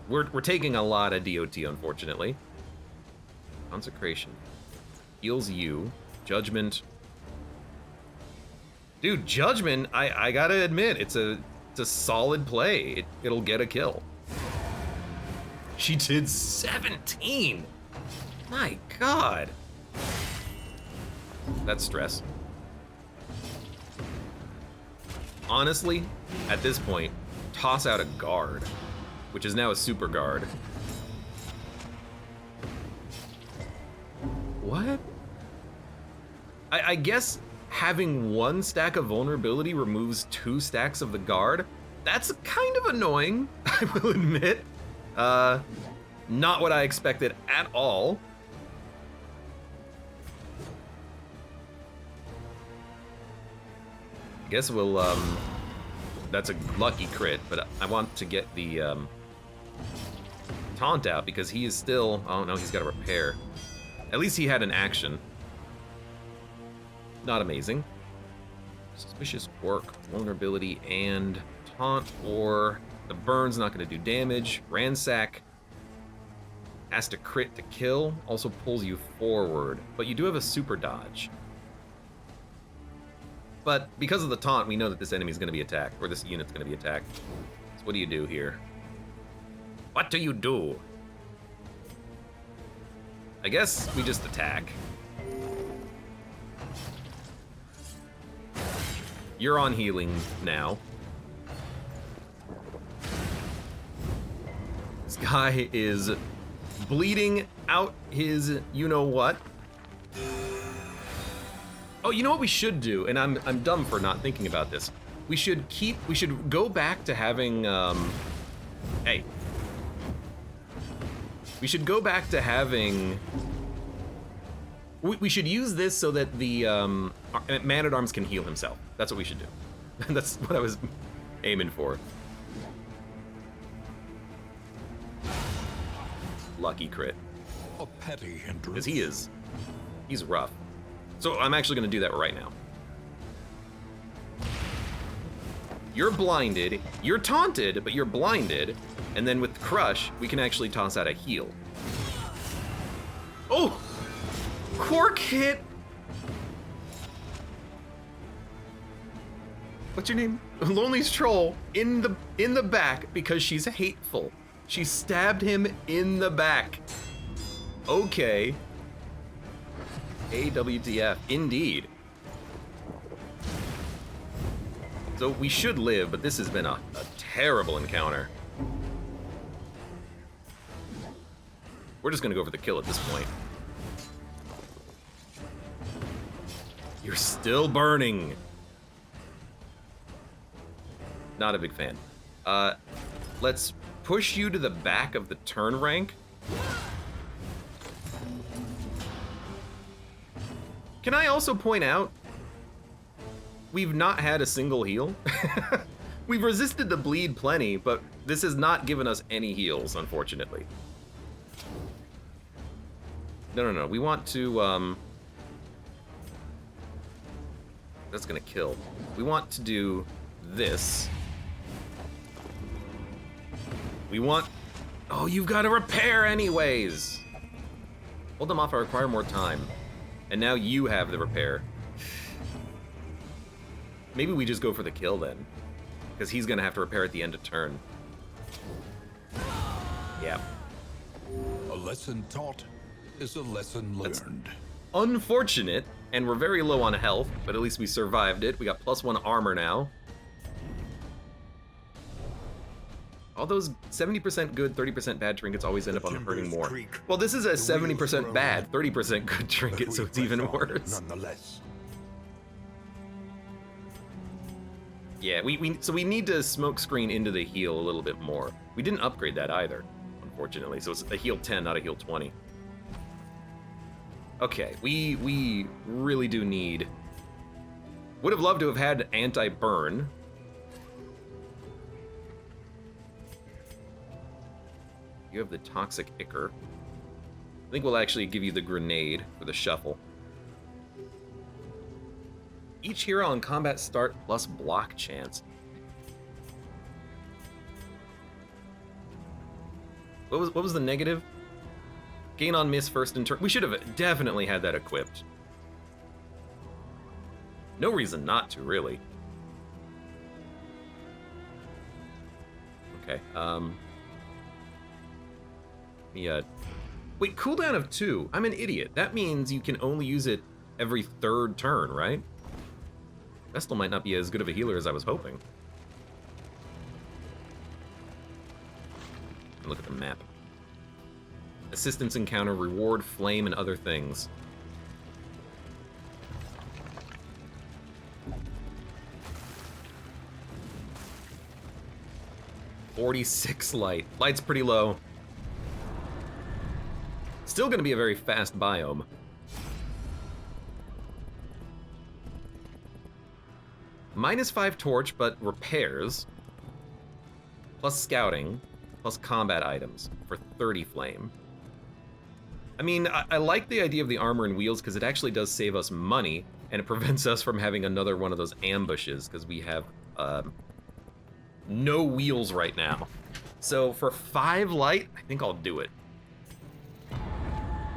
A: We're taking a lot of DOT, unfortunately. Consecration. Heals you. Judgment. Dude, Judgment, I gotta admit, it's a solid play. It'll get a kill. She did 17! My god. That's stress. Honestly, at this point, toss out a guard, which is now a super guard. What? I guess having 1 stack of vulnerability removes 2 stacks of the guard. That's kind of annoying, I will admit. Not what I expected at all. I guess we'll, that's a lucky crit, but I want to get the, taunt out because he is still, oh no, he's got a repair. At least he had an action. Not amazing. Suspicious Quirk, vulnerability, and taunt, or the burn's not gonna do damage. Ransack has to crit to kill, also pulls you forward, but you do have a super dodge. But because of the taunt, we know that this enemy's gonna be attacked, or this unit's gonna be attacked. So what do you do here? What do you do? I guess we just attack. You're on healing now. This guy is bleeding out his you-know-what. Oh, you know what we should do? And I'm dumb for not thinking about this. We should go back to having, hey. We should go back to having... We should use this so that the Man-at-Arms can heal himself. That's what we should do. That's what I was aiming for. Lucky crit.
B: A petty hindrance.
A: Because he's rough. So I'm actually going to do that right now. You're blinded, you're taunted, but you're blinded, and then with Crush, we can actually toss out a heal. Oh! Quark hit! What's your name? Lonely's Troll in the back because she's hateful. She stabbed him in the back. Okay. AWTF, indeed. So we should live, but this has been a terrible encounter. We're just gonna go for the kill at this point. You're still burning. Not a big fan. Let's push you to the back of the turn rank. Can I also point out, we've not had a single heal. We've resisted the bleed plenty, but this has not given us any heals, unfortunately. No. We want to, that's gonna kill. We want to do this. We want, oh, you've got to repair anyways. Hold them off, I require more time. And now you have the repair. Maybe we just go for the kill then, because he's gonna have to repair at the end of turn. Yeah.
B: A lesson taught is a lesson learned.
A: That's unfortunate, and we're very low on health, but at least we survived it. We got +1 armor now. All those 70% good, 30% bad trinkets always end up on hurting more. Well, this is a 70% bad, 30% good trinket, so it's even worse.
B: Nonetheless.
A: Yeah, so we need to smoke screen into the heal a little bit more. We didn't upgrade that either, unfortunately, so it's a heal 10, not a heal 20. Okay, we really do need... Would have loved to have had anti-burn. You have the Toxic Ichor. I think we'll actually give you the Grenade for the Shuffle. Each hero on combat start plus block chance. What was the negative? Gain on miss first in turn. We should have definitely had that equipped. No reason not to, really. Okay, yeah. Wait, cooldown of 2. I'm an idiot. That means you can only use it every 3rd turn, right? Vestal might not be as good of a healer as I was hoping. Look at the map. Assistance encounter, reward, flame, and other things. $46 light. Light's pretty low. Still gonna be a very fast biome. -5 torch, but repairs. Plus scouting. Plus combat items for 30 flame. I mean, I like the idea of the armor and wheels because it actually does save us money, and it prevents us from having another one of those ambushes because we have no wheels right now. So for 5 light, I think I'll do it.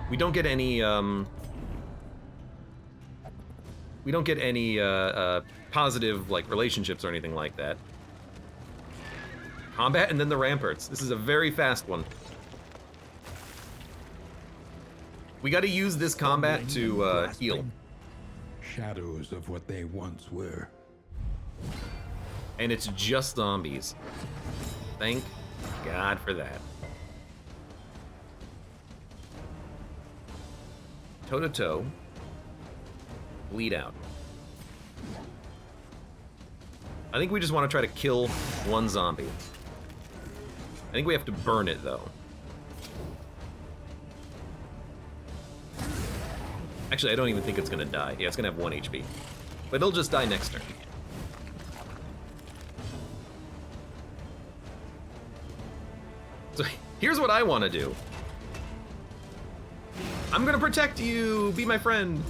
A: We don't get any positive like relationships or anything like that. Combat and then the ramparts. This is a very fast one. We got to use this combat to heal.
B: Shadows of what they once were.
A: And it's just zombies. Thank God for that. Toe to toe. Bleed out. I think we just want to try to kill one zombie. I think we have to burn it though. Actually, I don't even think it's gonna die. Yeah, it's gonna have 1 HP. But it'll just die next turn. So here's what I want to do. I'm gonna protect you. Be my friend.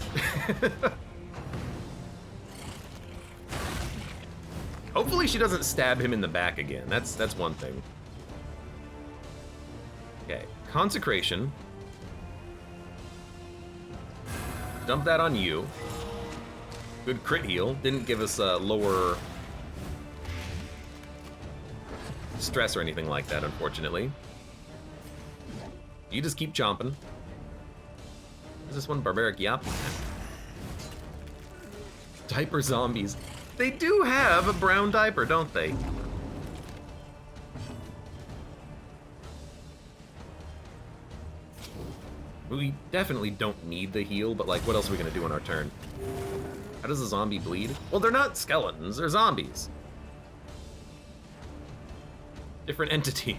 A: Hopefully she doesn't stab him in the back again. That's one thing. Okay, consecration. Dump that on you. Good crit heal. Didn't give us a lower stress or anything like that, unfortunately. You just keep chomping. Is this one barbaric? Yep. Diaper zombies. They do have a brown diaper, don't they? We definitely don't need the heal, but like, what else are we gonna do on our turn? How does a zombie bleed? Well, they're not skeletons, they're zombies. Different entity.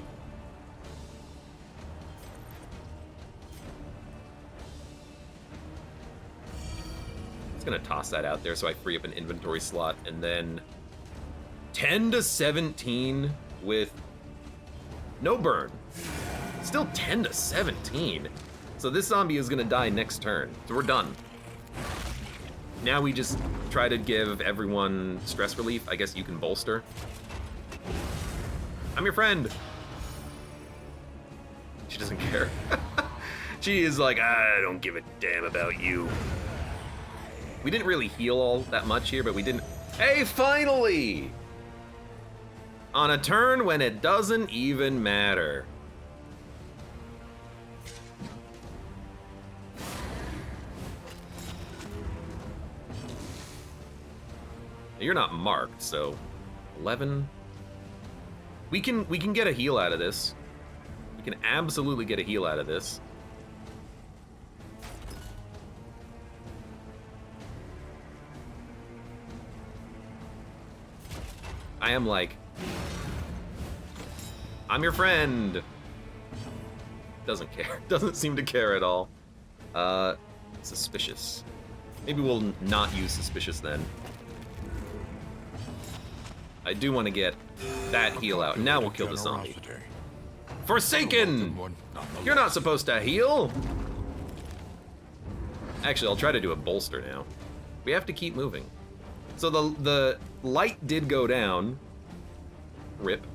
A: Just gonna toss that out there so I free up an inventory slot, and then 10 to 17 with no burn. Still 10 to 17. So this zombie is gonna die next turn. So we're done. Now we just try to give everyone stress relief. I guess you can bolster. I'm your friend. She doesn't care. She is like, I don't give a damn about you. We didn't really heal all that much here, but we didn't. Hey, finally! On a turn when it doesn't even matter. You're not marked, so 11. We can get a heal out of this. We can absolutely get a heal out of this. I am like, I'm your friend. Doesn't care. Doesn't seem to care at all. Suspicious. Maybe we'll not use suspicious then. I do want to get that heal out. Now we'll kill the zombie. Forsaken! You're not supposed to heal! Actually, I'll try to do a bolster now. We have to keep moving. So the light did go down. Rip.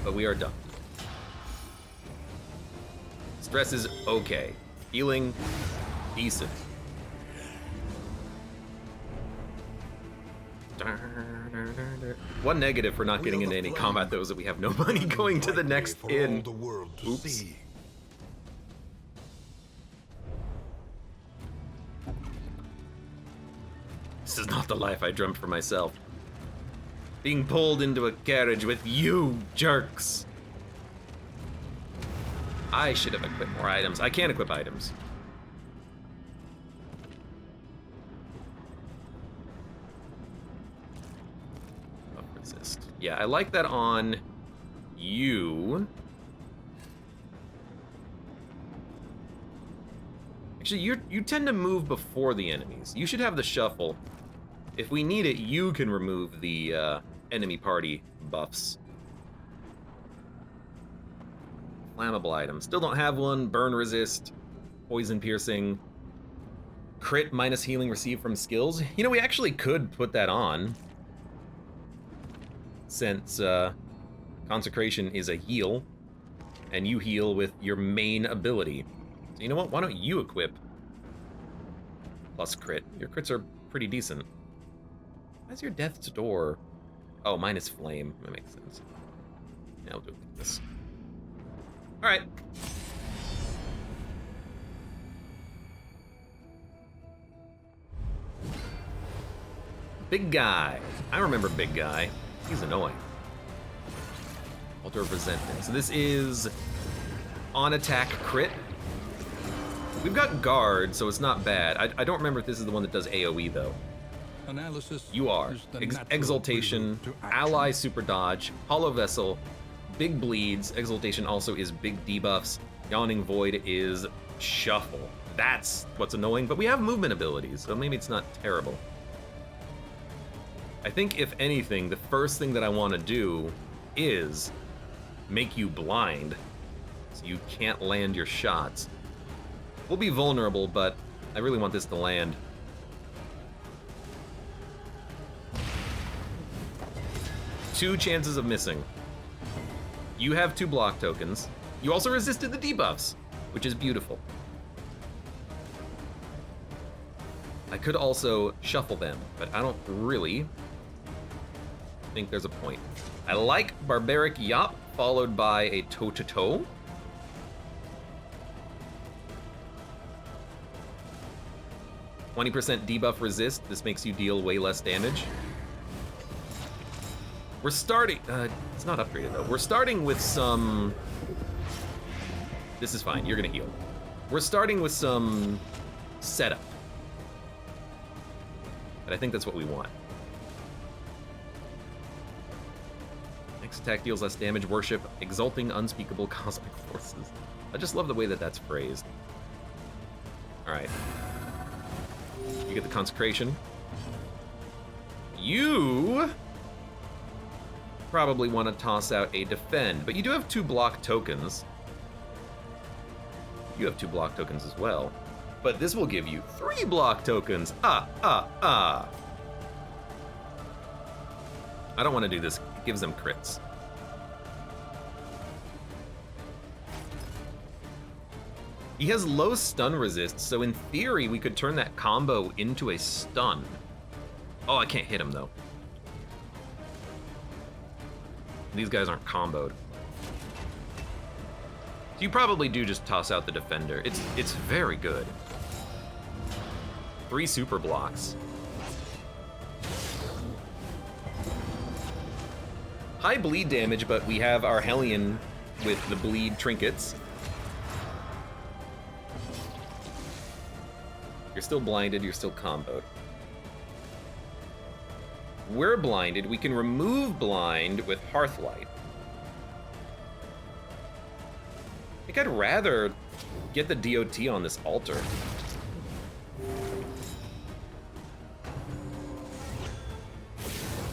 A: But we are done. Stress is okay. Healing, decent. One negative for not getting into any combat, though, is that we have no money going to the next inn. Oops. This is not the life I dreamt for myself. Being pulled into a carriage with you jerks. I should have equipped more items. I can't equip items. Oh, resist. Yeah, I like that on you. Actually, you tend to move before the enemies. You should have the shuffle. If we need it, you can remove the enemy party buffs. Flammable items. Still don't have one. Burn resist, poison piercing, crit minus healing received from skills. You know, we actually could put that on, since consecration is a heal, and you heal with your main ability. So you know what? Why don't you equip plus crit? Your crits are pretty decent. Why's your death's door? Oh, minus flame. That makes sense. Yeah, I'll do this. All right. Big guy. I remember Big Guy. He's annoying. Altar of Resentment. So this is on attack crit. We've got guard, so it's not bad. I don't remember if this is the one that does AoE though.
B: Analysis.
A: You are. Exaltation, ally super dodge, hollow vessel, big bleeds. Exaltation also is big debuffs. Yawning Void is shuffle. That's what's annoying, but we have movement abilities, so maybe it's not terrible. I think, if anything, the first thing that I want to do is make you blind, so you can't land your shots. We'll be vulnerable, but I really want this to land. Two chances of missing. You have 2 block tokens. You also resisted the debuffs, which is beautiful. I could also shuffle them, but I don't really think there's a point. I like Barbaric Yop, followed by a toe-to-toe. %20 debuff resist. This makes you deal way less damage. We're starting... it's not upgraded, though. We're starting with some... This is fine. You're going to heal. We're starting with some setup. But I think that's what we want. Next attack deals less damage. Worship exulting, unspeakable cosmic forces. I just love the way that that's phrased. Alright. You get the consecration. You probably want to toss out a defend, but you do have 2 block tokens. You have 2 block tokens as well. But this will give you 3 block tokens. I don't want to do this. It gives them crits. He has low stun resist, so in theory, we could turn that combo into a stun. Oh, I can't hit him, though. These guys aren't comboed. So you probably do just toss out the defender. It's very good. 3 super blocks. High bleed damage, but we have our Hellion with the bleed trinkets. You're still blinded, you're still comboed. We're blinded, we can remove blind with Hearthlight. I think I'd rather get the DOT on this altar.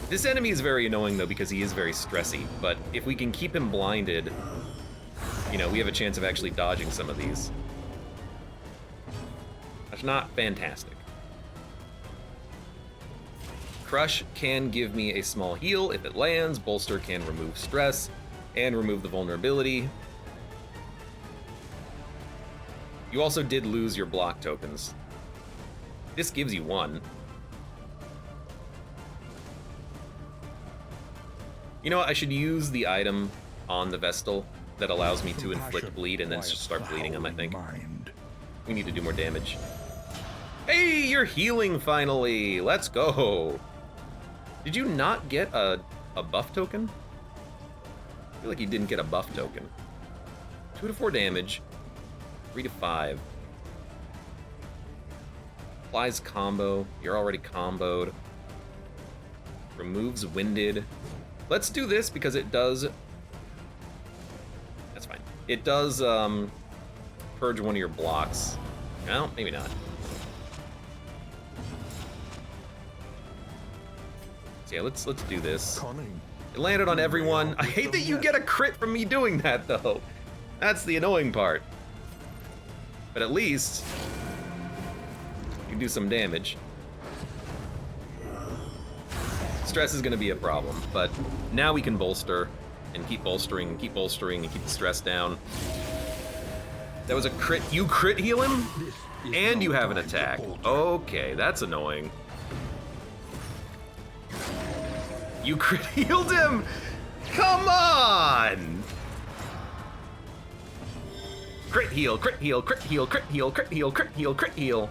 A: This enemy is very annoying, though, because he is very stressy, but if we can keep him blinded, you know, we have a chance of actually dodging some of these. That's not fantastic. Crush can give me a small heal if it lands. Bolster can remove stress and remove the vulnerability. You also did lose your block tokens. This gives you 1. You know what, I should use the item on the Vestal that allows me to inflict bleed and then just start bleeding him, I think. We need to do more damage. Hey, you're healing finally! Let's go! Did you not get a buff token? I feel like you didn't get a buff token. 2 to 4 damage. 3 to 5. Applies combo. You're already comboed. Removes winded. Let's do this because it does... That's fine. It does purge one of your blocks. No, maybe not. So yeah, let's do this. It landed on everyone. I hate that you get a crit from me doing that, though. That's the annoying part. But at least you can do some damage. Stress is going to be a problem, but now we can bolster and keep bolstering and keep bolstering and keep the stress down. That was a crit. You crit heal him? And you have an attack. Okay, that's annoying. You crit healed him? Come on! Crit heal, crit heal, crit heal, crit heal, crit heal, crit heal, crit heal.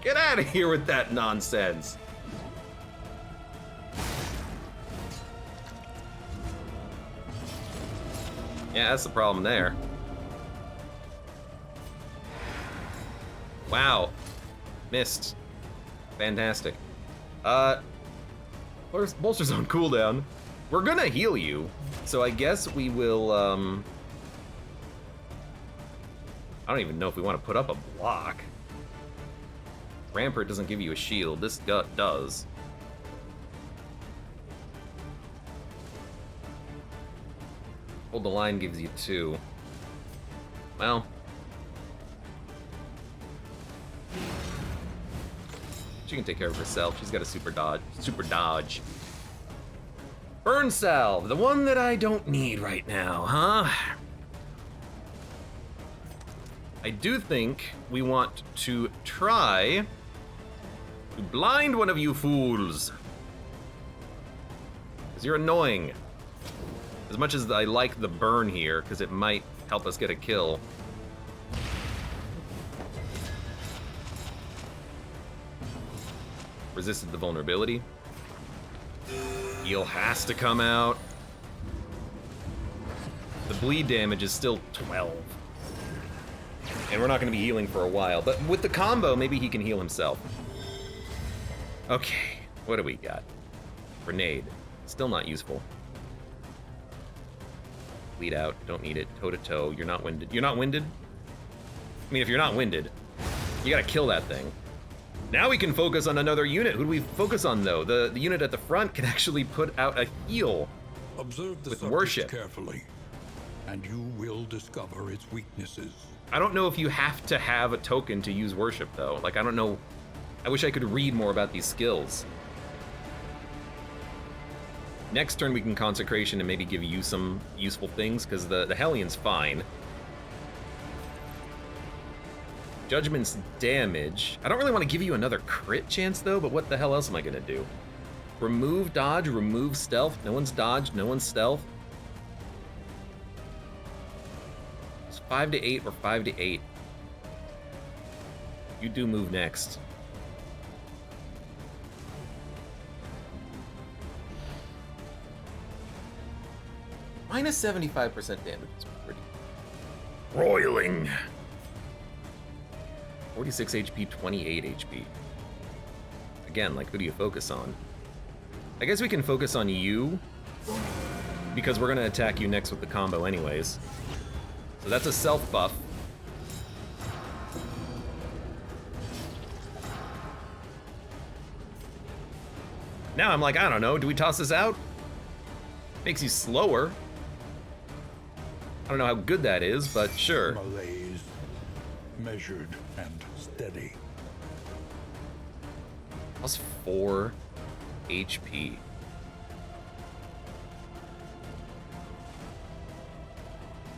A: Get out of here with that nonsense. Yeah, that's the problem there. Wow. Missed. Fantastic. Bolster's on cooldown. We're gonna heal you, so I guess we will, I don't even know if we want to put up a block. Rampart doesn't give you a shield. This does. Hold the line gives you 2. Well. She can take care of herself. She's got a super dodge. Super dodge. Burn salve, the one that I don't need right now, huh? I do think we want to try to blind one of you fools. Because you're annoying. As much as I like the burn here, because it might help us get a kill. Resisted the vulnerability. Heal has to come out. The bleed damage is still 12. And we're not going to be healing for a while. But with the combo, maybe he can heal himself. Okay, what do we got? Grenade. Still not useful. Bleed out, don't need it. Toe to toe, you're not winded. You're not winded? I mean, if you're not winded, you gotta kill that thing. Now we can focus on another unit. Who do we focus on, though? The unit at the front can actually put out a heal.
B: Observe the
A: with
B: subject
A: worship
B: carefully, and you will discover its weaknesses.
A: I don't know if you have to have a token to use worship, though. Like, I don't know. I wish I could read more about these skills. Next turn we can consecration and maybe give you some useful things, because the Hellions fine. Judgment's damage. I don't really want to give you another crit chance, though, but what the hell else am I going to do? Remove dodge, remove stealth. No one's dodged, no one's stealth. It's 5 to 8 or 5 to 8. You do move next. Minus 75% damage is pretty. Roiling. 46 HP, 28 HP. Again, like, who do you focus on? I guess we can focus on you, because we're gonna attack you next with the combo anyways. So that's a self buff. Now I'm like, I don't know, do we toss this out? Makes you slower. I don't know how good that is, but sure.
B: Malaise, measured and steady.
A: Plus 4 HP.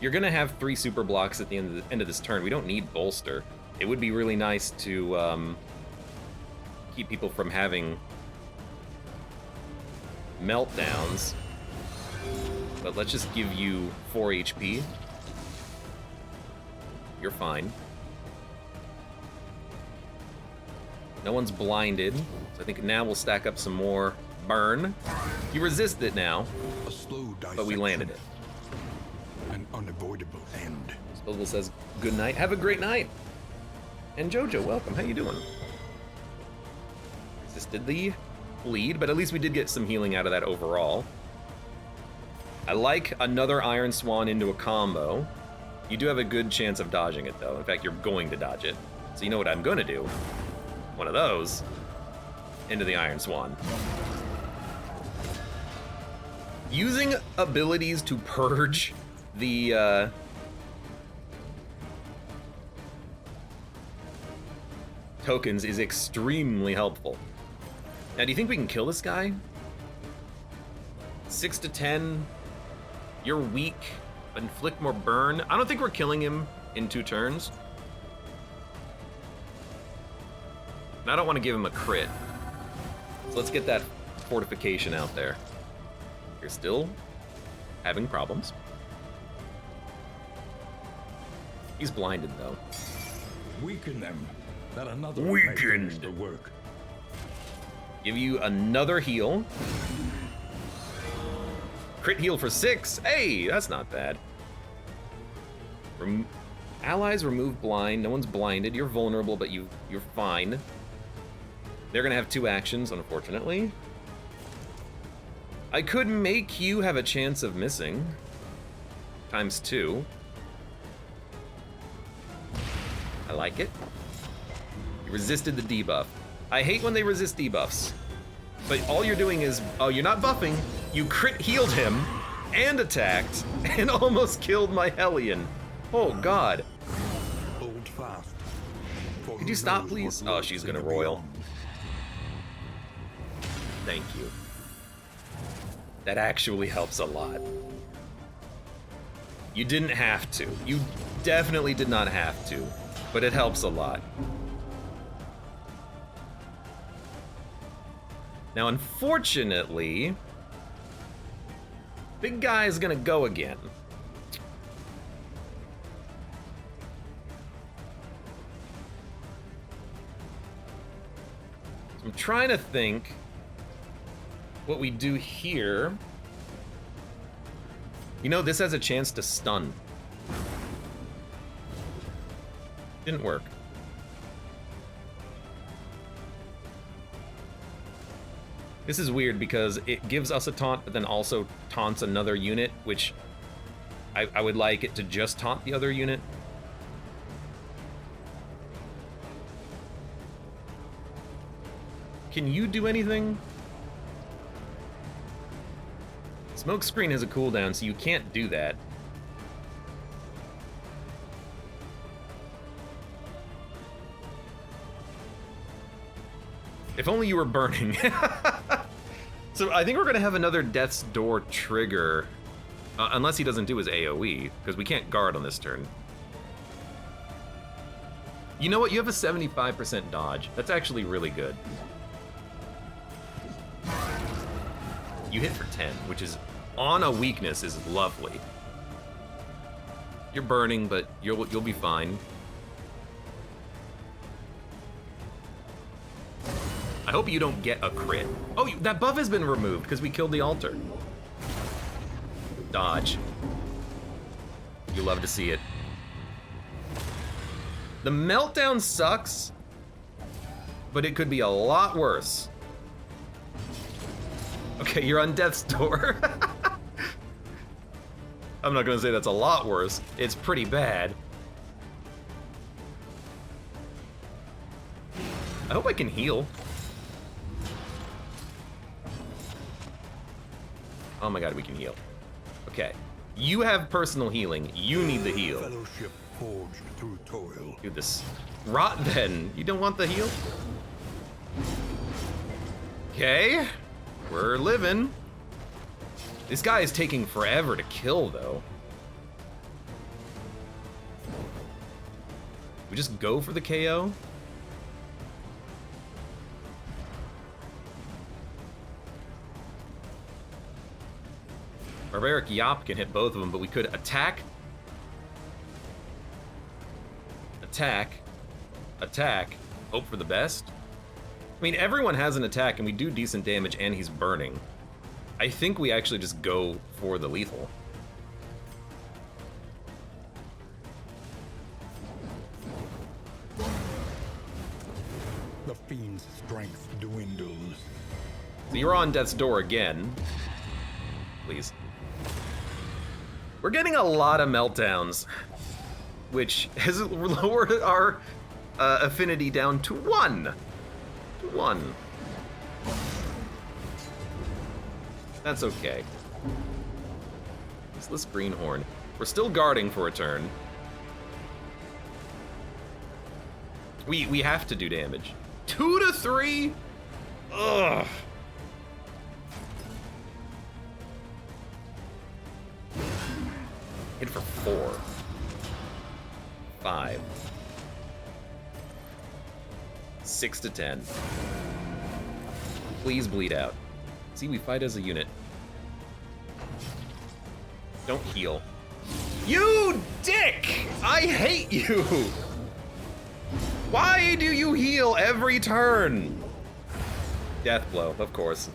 A: You're gonna have 3 super blocks at the end of this turn. We don't need bolster. It would be really nice to keep people from having meltdowns. But let's just give you 4 HP. You're fine. No one's blinded, so I think now we'll stack up some more burn. You resist it now,
B: A slow
A: but we landed it.
B: An unavoidable end.
A: Disposable says, good night, have a great night. And Jojo, welcome, how you doing? Resisted the bleed, but at least we did get some healing out of that overall. I like another Iron Swan into a combo. You do have a good chance of dodging it, though. In fact, you're going to dodge it. So you know what I'm gonna do? One of those into the Iron Swan. Using abilities to purge the tokens is extremely helpful. Now, do you think we can kill this guy? 6 to 10. You're weak. Inflict more burn. I don't think we're killing him in 2 turns. And I don't want to give him a crit. So let's get that fortification out there. You're still having problems. He's blinded, though.
B: Weaken them. That another
A: Weakened.
B: may finish the work.
A: Give you another heal. Crit heal for 6. Hey, that's not bad. Allies remove blind. No one's blinded. You're vulnerable, but you're fine. They're gonna have 2 actions, unfortunately. I could make you have a chance of missing. Times 2. I like it. You resisted the debuff. I hate when they resist debuffs. But all you're doing is, oh, you're not buffing. You crit healed him and attacked and almost killed my Hellion. Oh, God.
B: Hold fast.
A: Could you stop, please? Oh, she's gonna royal. Thank you. That actually helps a lot. You didn't have to. You definitely did not have to, but it helps a lot. Now, unfortunately, big guy is gonna go again. So I'm trying to think what we do here. You know, this has a chance to stun. Didn't work. This is weird because it gives us a taunt, but then also taunts another unit, which I would like it to just taunt the other unit. Can you do anything? Smoke screen has a cooldown, so you can't do that. If only you were burning. So I think we're gonna have another Death's Door trigger, unless he doesn't do his AoE, because we can't guard on this turn. You know what? You have a 75% dodge. That's actually really good. You hit for 10, which is on a weakness is lovely. You're burning, but you'll be fine. I hope you don't get a crit. Oh, that buff has been removed because we killed the altar. Dodge. You love to see it. The meltdown sucks, but it could be a lot worse. Okay, you're on death's door. I'm not gonna say that's a lot worse. It's pretty bad. I hope I can heal. Oh my god, we can heal. Okay. You have personal healing. You need the heal.
B: Fellowship forged through toil.
A: Do this. Rot then. You don't want the heal? Okay. We're living. This guy is taking forever to kill, though. We just go for the KO? Barbaric Yop can hit both of them, but we could attack. Attack. Attack. Hope for the best. I mean, everyone has an attack, and we do decent damage, and he's burning. I think we actually just go for the lethal.
B: The fiend's strength dwindles.
A: So you're on death's door again. Please. We're getting a lot of meltdowns, which has lowered our affinity down to 1. 1. That's okay. Useless Greenhorn. We're still guarding for a turn. We have to do damage. 2 to 3? Ugh. Hit for 4. 5. 6 to 10. Please bleed out. See, we fight as a unit. Don't heal. You dick! I hate you! Why do you heal every turn? Death blow, of course.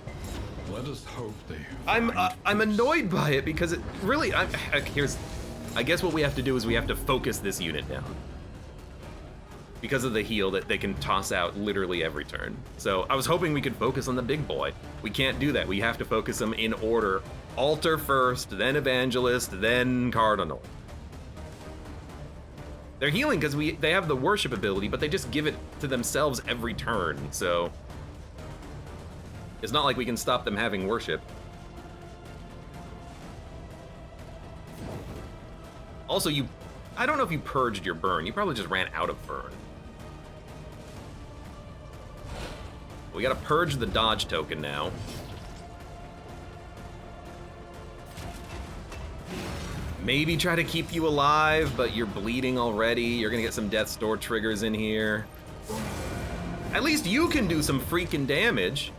B: Let us hope they.
A: I'm annoyed by it because it really. I guess what we have to do is we have to focus this unit down. Because of the heal that they can toss out literally every turn. So I was hoping we could focus on the big boy. We can't do that. We have to focus them in order. Altar first, then Evangelist, then Cardinal. They're healing because they have the worship ability, but they just give it to themselves every turn, so it's not like we can stop them having worship. Also, I don't know if you purged your burn. You probably just ran out of burn. We gotta purge the dodge token now. Maybe try to keep you alive, but you're bleeding already. You're gonna get some Death's Door triggers in here. At least you can do some freaking damage.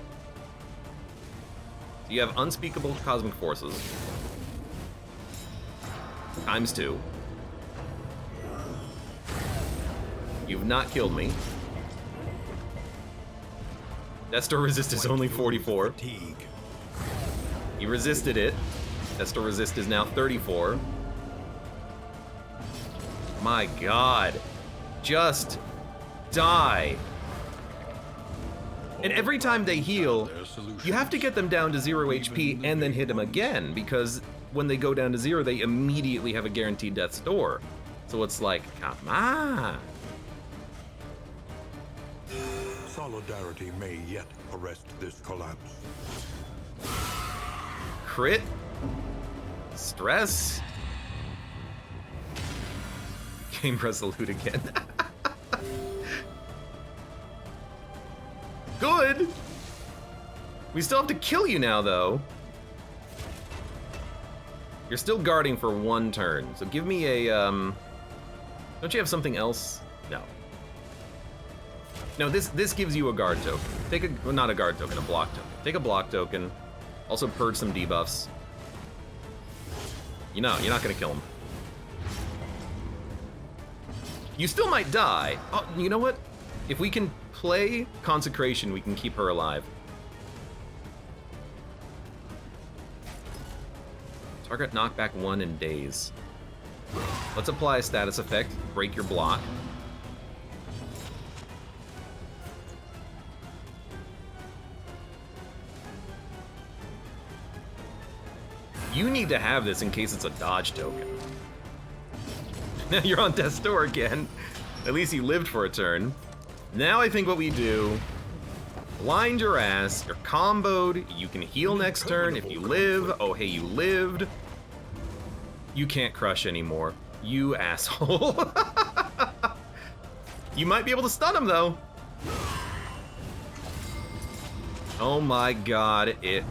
A: You have unspeakable cosmic forces. ×2. You've not killed me. Death's Door resist is only 44. You resisted it. Death's Door resist is now 34. My god. Just die. And every time they heal, you have to get them down to 0 HP and then hit them again, because when they go down to 0, they immediately have a guaranteed Death's Door. So it's like, come on.
B: Solidarity may yet arrest this collapse.
A: Crit. Stress. Game resolute again. Good. We still have to kill you now, though. You're still guarding for 1 turn, so give me a, Don't you have something else? No. No, this gives you a guard token. Well, not a guard token, a block token. Take a block token. Also purge some debuffs. You know, you're not gonna kill him. You still might die. Oh, you know what? If we can play Consecration, we can keep her alive. Target knockback 1 in days. Let's apply a status effect. Break your block. You need to have this in case it's a dodge token. Now you're on Death's Door again. At least you lived for a turn. Now I think what we do, blind your ass, you're comboed, you can heal next turn if you live. Oh, hey, you lived. You can't crush anymore. You asshole. You might be able to stun him, though. Oh my god, it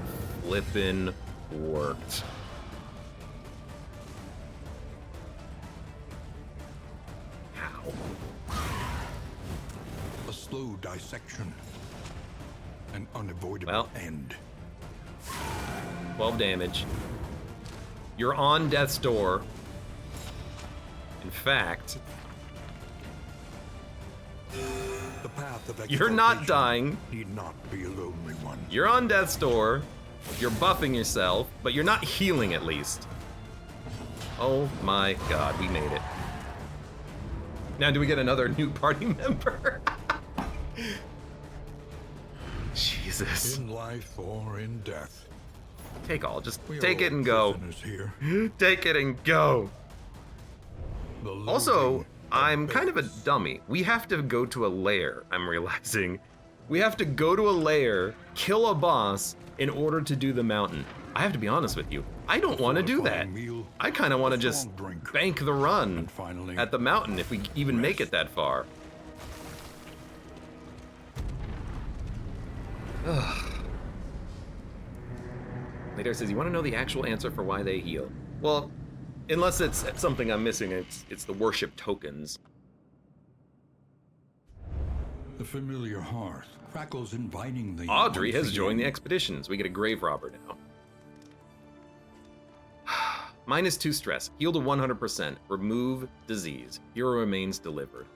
A: flippin' worked.
B: A slow dissection. An unavoidable end.
A: 12 damage. You're on Death's Door. In fact,
B: the path of
A: you're not dying.
B: Need not be a lonely one.
A: You're on Death's Door. You're buffing yourself, but you're not healing at least. Oh my god, we made it. Now do we get another new party member? Jesus.
B: In life or in death.
A: Take all, just take it and go.
B: Here.
A: Take it and go. Also, I'm kind of a dummy. We have to go to a lair, I'm realizing. We have to go to a lair, kill a boss, in order to do the mountain. I have to be honest with you. I don't want to do that. I kind of want to just bank the run at the mountain if we even make it that far. Ugh. Later says, you want to know the actual answer for why they heal? Well, unless it's something I'm missing, it's the worship tokens.
B: The familiar hearth crackles invitingly.
A: Audrey has joined the expeditions. We get a grave robber now. -2 stress. Heal to 100%. Remove disease. Hero remains delivered.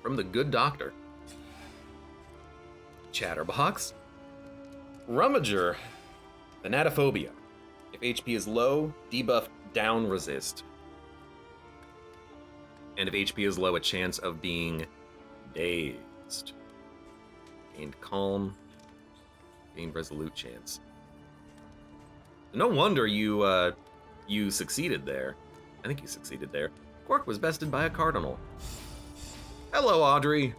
A: From the good doctor. Chatterbox. Rummager. Thanatophobia. If HP is low, debuff down resist. And if HP is low, a chance of being dazed. Gained calm. Gained resolute chance. No wonder you succeeded there. I think you succeeded there. Quark was bested by a cardinal. Hello, Audrey.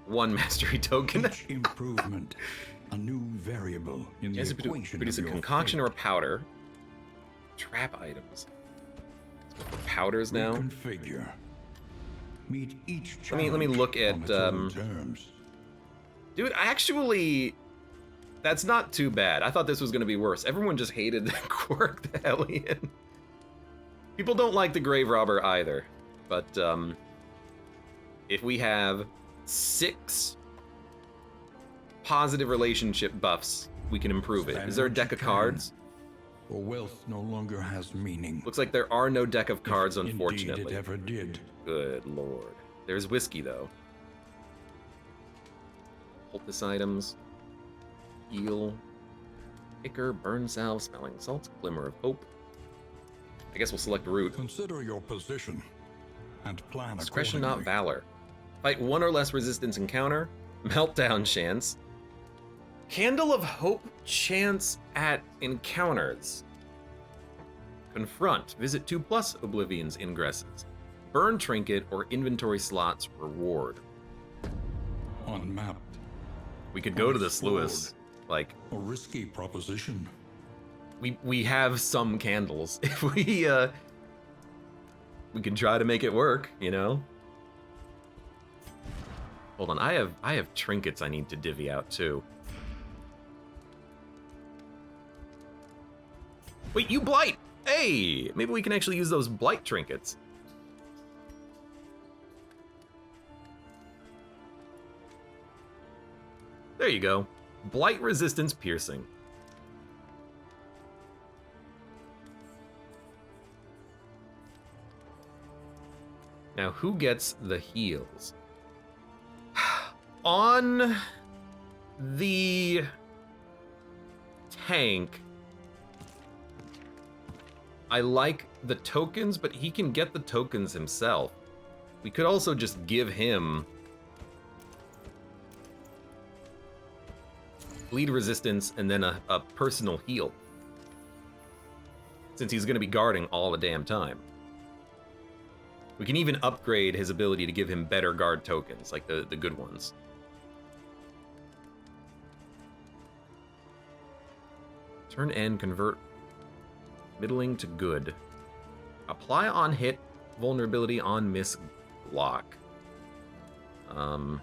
A: 1 mastery token.
B: Each improvement, a new variable in the
A: Yes,
B: equation
A: produce a
B: of your
A: concoction
B: fate.
A: or a powder. Trap items. Powders now.
B: Reconfigure. Meet each
A: Let me
B: challenge
A: look at,
B: on its own terms.
A: Dude, actually, that's not too bad. I thought this was going to be worse. Everyone just hated Quark the Hellion. People don't like the Grave Robber either. But if we have 6 positive relationship buffs, we can improve it.
B: Stand
A: Is there a
B: what
A: deck
B: you
A: of
B: can,
A: cards?
B: For wealth no longer has meaning.
A: Looks like there are no deck of cards,
B: If
A: unfortunately.
B: Indeed it ever did.
A: Good lord. There's whiskey, though. Poultice items. Heal. Ichor, burn salve, smelling salts, glimmer of hope. I guess we'll select root.
B: Consider your position and plan
A: Discretion, not
B: accordingly.
A: valor. Fight 1 or less resistance encounter. Meltdown chance. Candle of Hope chance at encounters. Confront. Visit 2+ Oblivion's ingresses. Burn trinket or inventory slots reward.
B: Unmapped.
A: We could go to this
B: Unexplored.
A: Lewis. Like,
B: A risky proposition.
A: we have some candles. If we can try to make it work, you know? Hold on, I have trinkets I need to divvy out too. Wait, you blight! Hey, maybe we can actually use those blight trinkets. There you go. Blight resistance piercing. Now, who gets the heals? On the tank, I like the tokens, but he can get the tokens himself. We could also just give him bleed resistance and then a personal heal, since he's going to be guarding all the damn time. We can even upgrade his ability to give him better guard tokens, like the good ones. Turn end, convert middling to good. Apply on hit, vulnerability on miss, block. I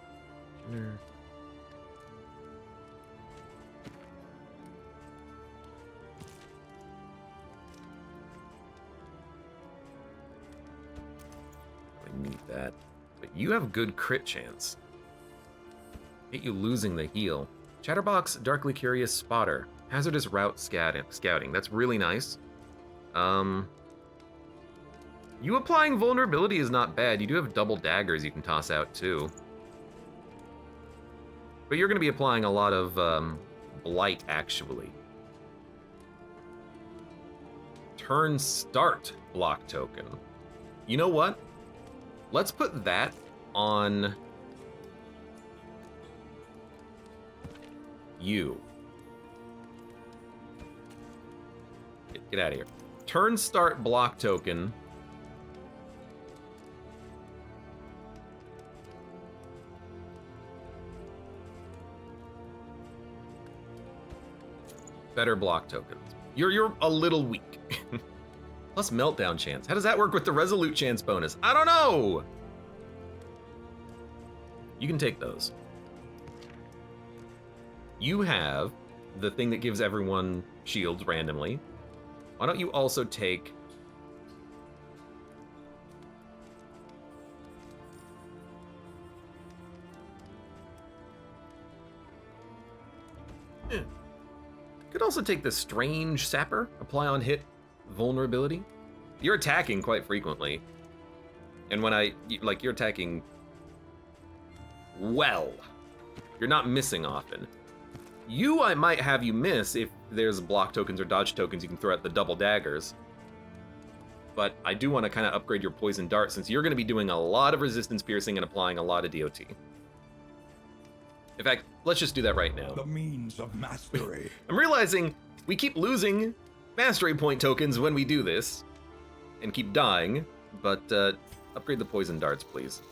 A: need that. But you have good crit chance. Hate you losing the heal. Chatterbox, Darkly Curious, Spotter. Hazardous route scouting. That's really nice. You applying vulnerability is not bad. You do have double daggers you can toss out too. But you're going to be applying a lot of blight, actually. Turn start block token. You know what? Let's put that on you. Get out of here. Turn start block token. Better block tokens. You're a little weak. Plus meltdown chance. How does that work with the resolute chance bonus? I don't know. You can take those. You have the thing that gives everyone shields randomly. Why don't you also take could also take the strange sapper, apply on hit vulnerability. You're attacking quite frequently. And when you're attacking well. You're not missing often. I might have you miss if there's block tokens or dodge tokens you can throw at the double daggers. But I do want to kind of upgrade your poison dart since you're going to be doing a lot of resistance piercing and applying a lot of DOT. In fact, let's just do that right now.
B: The means of mastery.
A: I'm realizing we keep losing mastery point tokens when we do this, and keep dying, but upgrade the poison darts, please.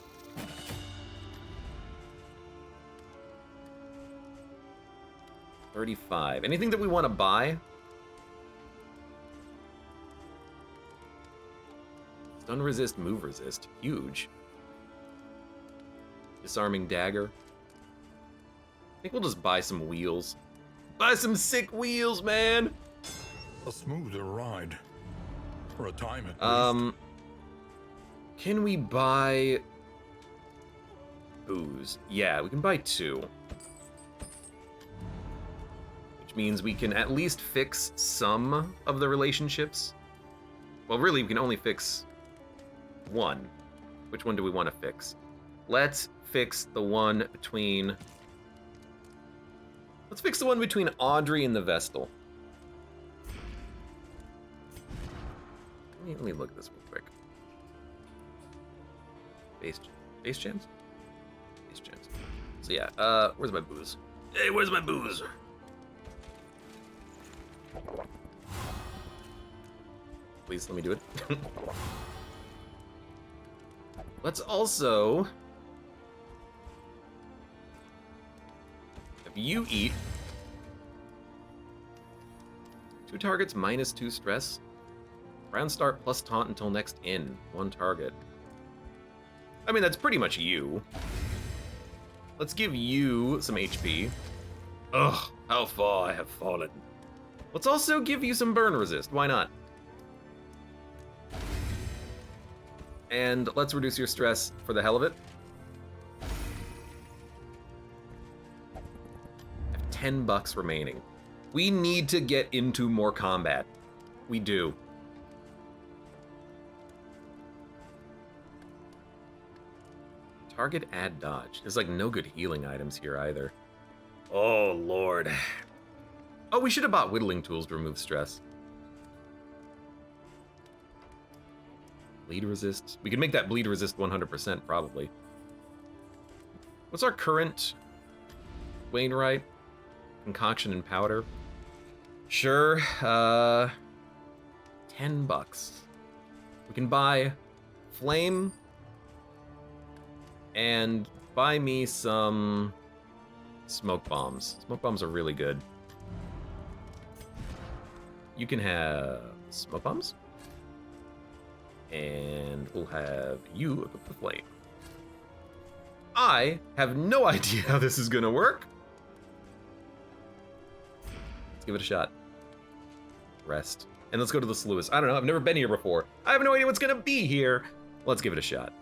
A: $35. Anything that we want to buy? Stun resist, move resist. Huge. Disarming dagger. I think we'll just buy some wheels. Buy some sick wheels, man!
B: A smoother ride. For a time at least.
A: Can we buy booze? Yeah, we can buy 2. Which means we can at least fix some of the relationships. Well, really, we can only fix 1. Which one do we want to fix? Let's fix the one between... Let's fix the one between Audrey and the Vestal. Let me look at this real quick. Base gems? Base gems. So yeah, where's my booze? Hey, where's my booze? Please let me do it. Let's also... If you eat... 2 targets minus 2 stress. Round start plus taunt until next in. 1 target. I mean, that's pretty much you. Let's give you some HP. Ugh, how far I have fallen. Let's also give you some burn resist. Why not? And let's reduce your stress for the hell of it. I have $10 remaining. We need to get into more combat. We do. Target, add, dodge. There's like no good healing items here either. Oh, Lord. Oh, we should have bought whittling tools to remove stress. Bleed resist. We could make that bleed resist 100% probably. What's our current Wainwright? Concoction and powder. Sure. $10. We can buy flame and buy me some smoke bombs. Smoke bombs are really good. You can have smoke bombs. And we'll have you equip the flame. I have no idea how this is gonna work. Let's give it a shot. Rest. And let's go to the sluice. I don't know, I've never been here before. I have no idea what's gonna be here. Let's give it a shot.